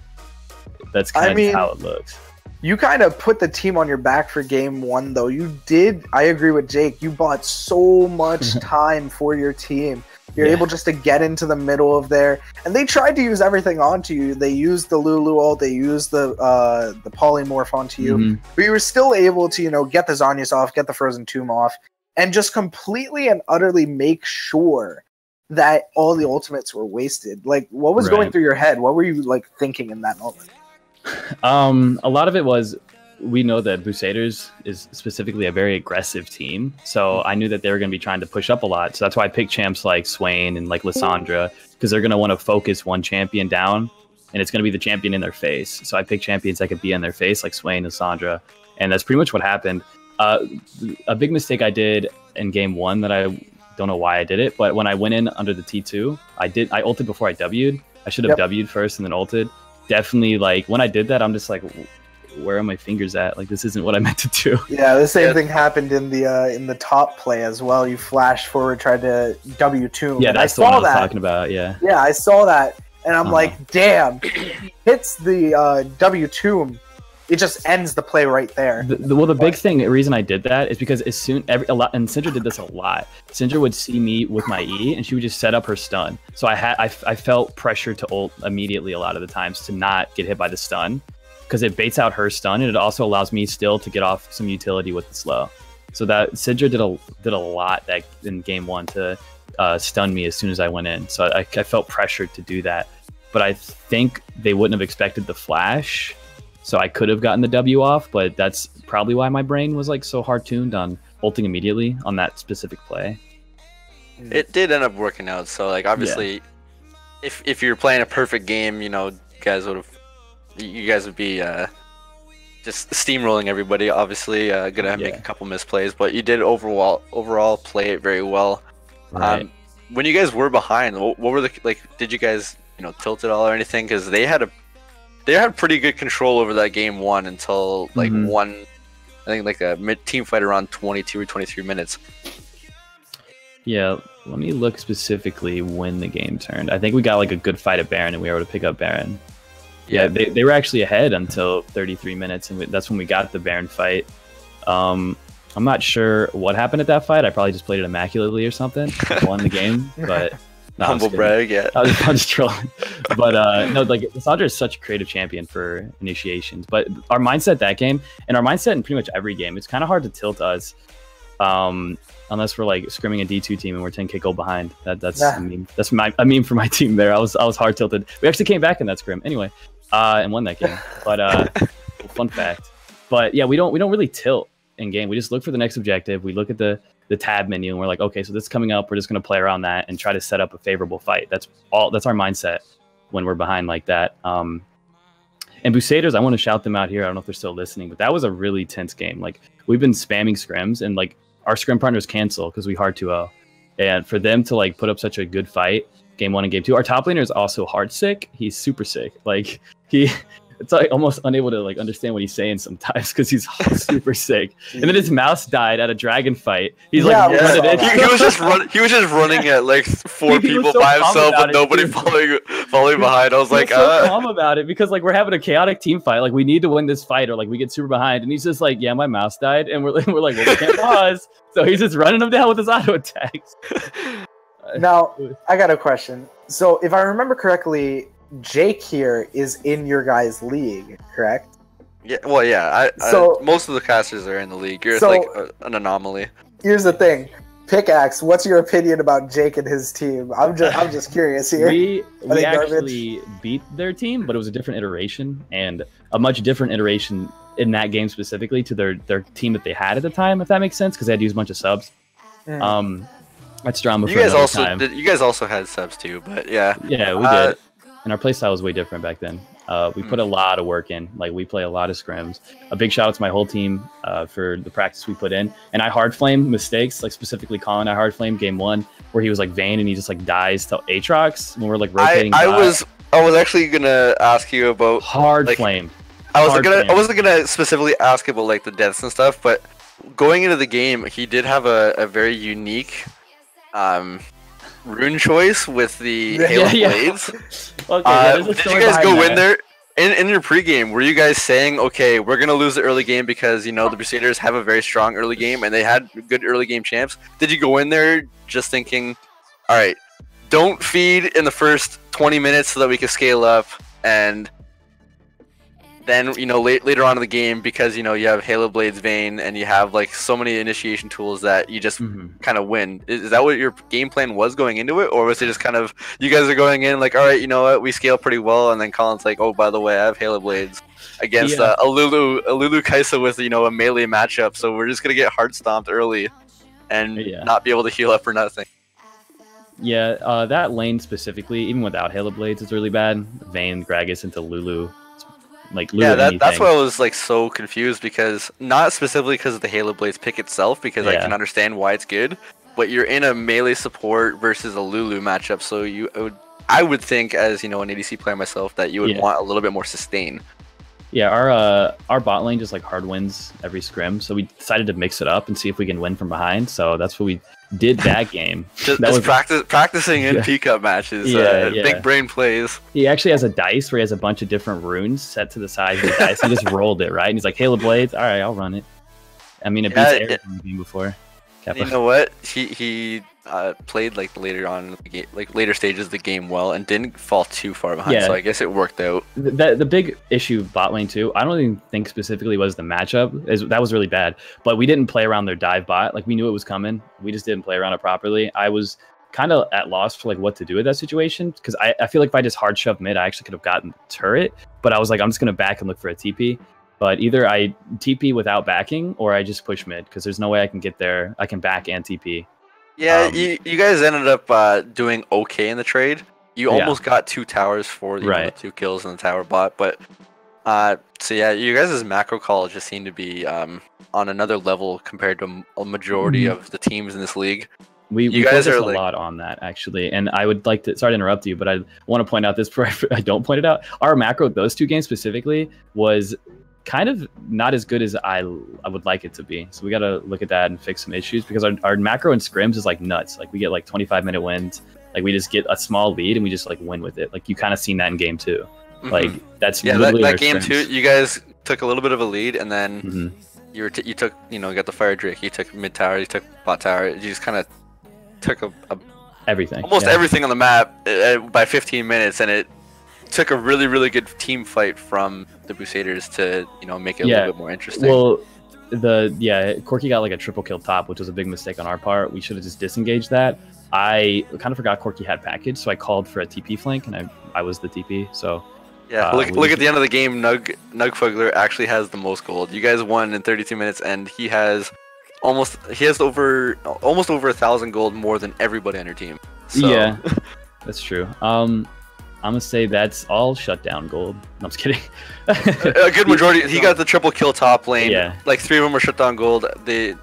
That's kind of how it looks. You kind of put the team on your back for game 1, though. You did. I agree with Jake. You bought so much time for your team. You're able just to get into the middle of there, and they tried to use everything onto you. They used the Lulu ult, they used the polymorph onto you, but you were still able to, you know, get the Zhonya's off, get the Frozen Tomb off, and just completely and utterly make sure that all the ultimates were wasted. Like, what was going through your head? What were you like thinking in that moment? A lot of it was, we know that Busaders is specifically a very aggressive team, so I knew that they were going to be trying to push up a lot. So that's why I picked champs like Swain and like Lissandra, because they're going to want to focus one champion down, and it's going to be the champion in their face. So I picked champions that could be in their face, like Swain and Lissandra, and that's pretty much what happened. A big mistake I did in game 1 that I don't know why I did it, but when I went in under the T2, I ulted before I W'd. I should have W'd first and then ulted. Definitely, like, when I did that, I'm just like, where are my fingers at? Like, this isn't what I meant to do. Yeah, the same thing happened in the top play as well. You flashed forward, tried to W tomb. Yeah, that's the one I was talking about. Yeah. Yeah, I saw that, and I'm like, damn. He hits the W tomb. It just ends the play right there. The big thing, the reason I did that is because as soon and Syndra did this a lot. Syndra would see me with my E, and she would just set up her stun. So I felt pressure to ult immediately a lot of the times to not get hit by the stun, because it baits out her stun, and it also allows me still to get off some utility with the slow. So that Syndra did a lot that in game 1 to stun me as soon as I went in. So I felt pressured to do that, but I think they wouldn't have expected the flash. So I could have gotten the W off, but that's probably why my brain was like so hard tuned on ulting immediately on that specific play. It did end up working out. So like obviously, if you're playing a perfect game, you know, you guys would be just steamrolling everybody. Obviously, gonna make a couple misplays, but you did overall play it very well. Right. When you guys were behind, what were the like? Did you guys tilt at all or anything? Because they had pretty good control over that game 1 until like I think like a team fight around 22 or 23 minutes. Yeah, let me look specifically when the game turned. I think we got like a good fight at Baron, and we were able to pick up Baron. Yeah, they were actually ahead until 33 minutes, and that's when we got the Baron fight. I'm not sure what happened at that fight. I probably just played it immaculately or something. Won the game, but no, humble brag, yeah. I was just trolling. But no, like Lissandra is such a creative champion for initiations. But our mindset that game, and our mindset in pretty much every game, it's kind of hard to tilt us, unless we're like scrimming a D2 team and we're 10k goal behind. That's a meme for my team there. I was hard tilted. We actually came back in that scrim anyway, and won that game. But fun fact. But yeah, we don't really tilt in game. We just look for the next objective. We look at the tab menu, and we're like, okay, so this is coming up. We're just going to play around that and try to set up a favorable fight. That's our mindset when we're behind like that. And Busaders, I want to shout them out here. I don't know if they're still listening, but that was a really tense game. Like, we've been spamming scrims, and like our scrim partners cancel because we hard 2-0. And for them to like put up such a good fight, game 1 and game 2, our top laner is also hard sick. He's super sick. Like it's like almost unable to like understand what he's saying sometimes because he's super sick. And then his mouse died at a dragon fight. He's he was just running at like 4 people so by himself with nobody following behind. I was like, so calm about it because like we're having a chaotic team fight. Like we need to win this fight or like we get super behind. And he's just like, yeah, my mouse died. And we're like, well, we can't pause. So he's just running them down with his auto attacks. Now I got a question. So if I remember correctly, Jake here is in your guys' league, correct? Yeah, well, yeah. So most of the casters are in the league. You're like an anomaly. Here's the thing, Pickaxe. What's your opinion about Jake and his team? I'm just curious here. We actually beat their team, but it was a different iteration and a much different iteration in that game specifically to their team that they had at the time. If that makes sense, because they had to use a bunch of subs. That's drama. You guys also had subs too, but yeah. Yeah, we did. And our playstyle was way different back then. We put a lot of work in. Like, we play a lot of scrims. A big shout out to my whole team for the practice we put in. And I hard flame mistakes, like specifically Colin. I hard flame game 1 where he was like Vayne and he just like dies to Aatrox when we're like rotating. I was actually gonna ask you about hard flame. I wasn't gonna specifically ask about like the deaths and stuff, but going into the game, he did have a very unique rune choice with the Hail Blades. Okay, did you guys go in there? in your pregame, were you guys saying, okay, we're gonna lose the early game because the Busaders have a very strong early game and they had good early game champs? Did you go in there just thinking, all right, don't feed in the first 20 minutes so that we can scale up, and then later on in the game, because you have Halo Blades Vayne and you have like so many initiation tools that you just kind of win? Is that what your game plan was going into it, or was it just kind of you guys are going in like, all right, you know what, we scale pretty well, and then Colin's like, oh, by the way, I have Halo Blades against a Lulu Kaisa with a melee matchup, so we're just gonna get hard stomped early and not be able to heal up for nothing? Yeah, that lane specifically, even without Halo Blades, is really bad. Vayne, Gragas into Lulu. Like Lulu that's why I was like so confused, because not specifically because of the Halo Blades pick itself, because I can understand why it's good, but you're in a melee support versus a Lulu matchup, so I would think, as an ADC player myself, that you would want a little bit more sustain. Yeah, our bot lane just like hard wins every scrim, so we decided to mix it up and see if we can win from behind. So that's what we did that game. just practicing in P-Cup matches, big brain plays. He actually has a dice where he has a bunch of different runes set to the side of the dice. He just rolled it, right? And he's like, Halo Blades, all right, I'll run it. I mean, it beats everything we've been before. You know what? He played like later on in the game, like later stages of the game well, and didn't fall too far behind. So I guess it worked out. The big issue bot lane too, I don't even think specifically was the matchup. That was really bad. But we didn't play around their dive bot. Like, we knew it was coming. We just didn't play around it properly. I was kind of at loss for like what to do with that situation, because I feel like if I just hard shove mid, I actually could have gotten the turret. But I was like, I'm just gonna back and look for a TP. But either I TP without backing, or I just push mid, because there's no way I can get there. I can back and TP. Yeah, you guys ended up doing okay in the trade. You almost got 2 towers for the 2 kills in the tower bot. But so yeah, you guys' macro call just seemed to be on another level compared to a majority of the teams in this league. We guys are a lot on that, actually, and I would like to, sorry to interrupt you, but I want to point out this before I don't point it out. Our macro, those 2 games specifically, was kind of not as good as I would like it to be. So we got to look at that and fix some issues, because our macro in scrims is like nuts. Like, we get like 25-minute wins. Like, we just get a small lead and we just like win with it. Like, you kind of seen that in game 2. Like, that's literally that game scrims. 2, you guys took a little bit of a lead, and then you took got the fire drake, you took mid tower, you took bot tower, you just kind of took everything, almost everything on the map by 15 minutes, and it took a really, really good team fight from the Busaders to make it a little bit more interesting. Well, Corki got like a triple kill top, which was a big mistake on our part. We should have just disengaged that. I kind of forgot Corki had package, so I called for a TP flank, and I was the TP. So yeah, look at the end of the game. Nugfugler actually has the most gold. You guys won in 32 minutes, and he has over 1,000 gold more than everybody on your team. So. Yeah, that's true. I'm gonna say that's all shutdown gold. No, I'm just kidding. A good majority. He got the triple kill top lane. Yeah. Like 3 of them were shutdown gold. They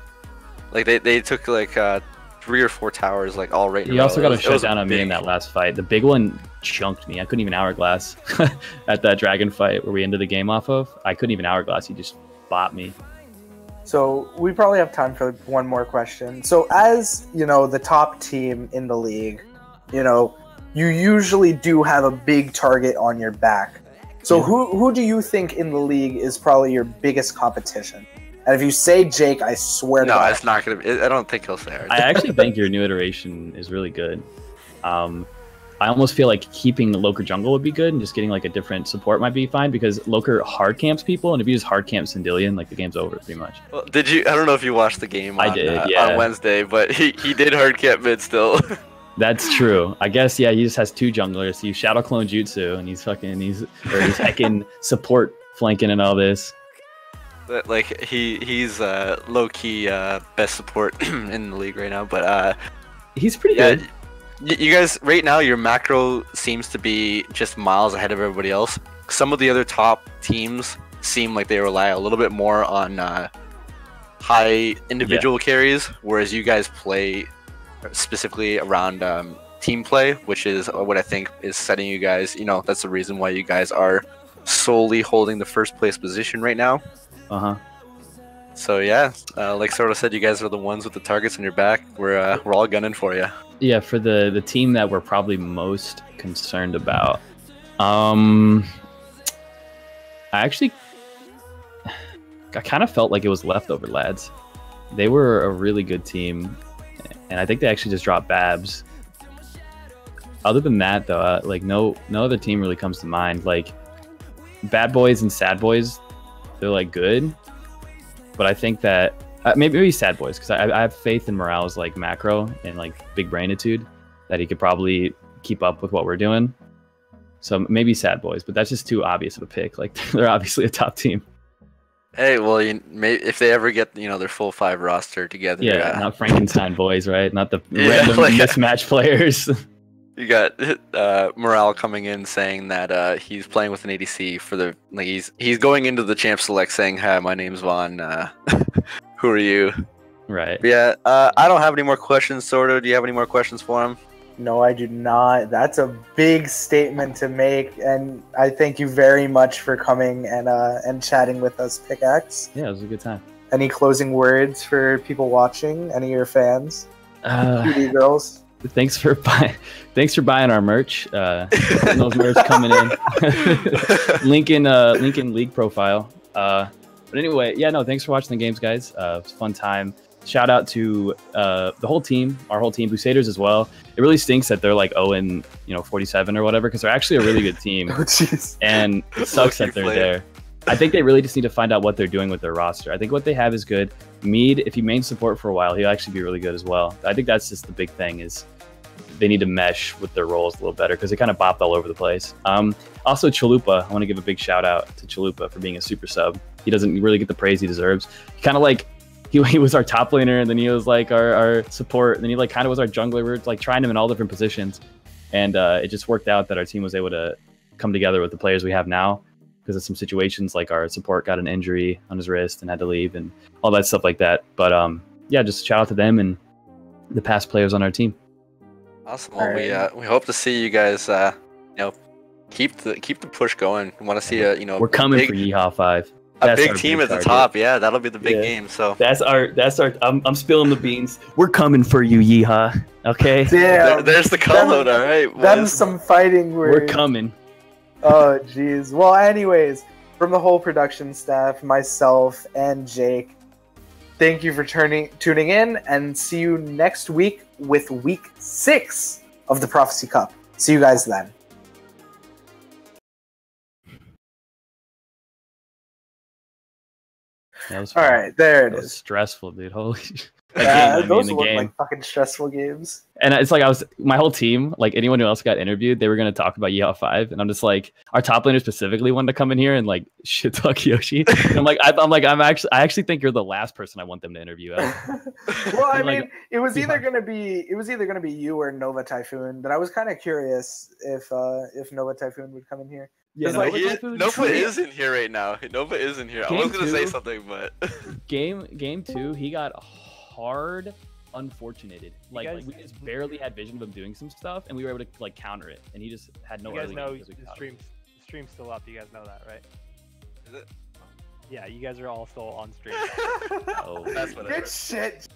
took like 3 or 4 towers, like all right. He also got a shutdown on me in that last fight. The big one chunked me. I couldn't even hourglass at that dragon fight where we ended the game off of. I couldn't even hourglass. He just bought me. So we probably have time for one more question. So as the top team in the league, you usually do have a big target on your back. So who do you think in the league is probably your biggest competition? And if you say Jake, I swear to God. No, it's not going to be. I don't think he'll say it. I actually think your new iteration is really good. I almost feel like keeping the Loker jungle would be good, and just getting like a different support might be fine, because Loker hard camps people, and if you just hard camp Sindillion, like the game's over pretty much. Well, did you? I don't know if you watched the game on, I did, yeah. On Wednesday, but he did hard camp mid still. That's true. I guess, yeah, he just has 2 junglers. He shadow clone jutsu, and he's hecking support flanking and all this. But, like, he's low key best support in the league right now. But he's pretty good. You guys right now, your macro seems to be just miles ahead of everybody else. Some of the other top teams seem like they rely a little bit more on high individual carries, whereas you guys play specifically around team play, which is what I think is setting you guys, that's the reason why you guys are solely holding the first place position right now. So yeah, like sort of said, you guys are the ones with the targets on your back. We're all gunning for you. Yeah, for the team that we're probably most concerned about, I kind of felt like it was leftover lads. They were a really good team, and I think they actually just dropped Babs. Other than that, though, like no other team really comes to mind. Like Bad Boys and Sad Boys, they're like good, but I think that maybe Sad Boys, because I have faith in Morale's like macro and like big brainitude that he could probably keep up with what we're doing. So maybe Sad Boys, but that's just too obvious of a pick. Like they're obviously a top team. Hey, well, if they ever get their full 5 roster together, Yeah, not Frankenstein boys, right? Not the random mismatch players. You got Morale coming in saying that he's playing with an ADC for the he's going into the champ select saying, "Hi, my name's Vaughn. Who are you?" Right. But yeah. I don't have any more questions. Sordo, do you have any more questions for him? No, I do not. That's a big statement to make, and I thank you very much for coming and chatting with us, Pickaxe. Yeah, it was a good time. Any closing words for people watching? Any of your fans? PD girls. Thanks for buying our merch. Those merch coming in. link in league profile. But anyway, yeah, no, thanks for watching the games, guys. It's a fun time. Shout out to the whole team, our whole team, Busaders as well. It really stinks that they're like 0-47 or whatever, because they're actually a really good team. Oh, jeez. And it sucks that they're there. I think they really just need to find out what they're doing with their roster. I think what they have is good. Mead, if he main support for a while, he'll actually be really good as well. I think that's just the big thing, is they need to mesh with their roles a little better, because they kind of bopped all over the place. Also, Chalupa, I want to give a big shout out to Chalupa for being a super sub. He doesn't really get the praise he deserves. He kind of like, he was our top laner, and then he was like our support, and then he like kind of was our jungler. We were like trying him in all different positions, and it just worked out that our team was able to come together with the players we have now, because of some situations like our support got an injury on his wrist and had to leave and all that stuff like that. But yeah, just shout out to them and the past players on our team. Awesome. Well, we hope to see you guys. Keep the push going. We want to see we're coming for Yeehaw 5. A big team at the top. Yeah, that'll be the big game. So that's our. I'm spilling the beans. We're coming for you, Yeehaw. Okay. Damn. There's the call out. All right. That's some fighting words. We're coming. Oh, jeez. Well, anyways, from the whole production staff, myself, and Jake, thank you for tuning in, and see you next week with Week 6 of the Prophecy Cup. See you guys then. All right, there it is. Stressful, dude. Holy shit. Those look like fucking stressful games. And it's like my whole team, like anyone who else got interviewed, they were going to talk about Yeehaw 5, and I'm just like, our top laner specifically wanted to come in here and like shit talk Yoshi. And I actually think you're the last person I want them to interview. Well, I mean, it was either going to be you or Nova Typhoon, but I was kind of curious if Nova Typhoon would come in here. Yeah, Nova is in here right now. Nova is in here. I was going to say something, but game 2, he got hard unfortunated. Like we just barely had vision of him doing some stuff, and we were able to like counter it, and he just had no. You guys know the stream's still up. You guys know that, right? Is it? Yeah, you guys are all still on stream. Oh, that's what. Good shit.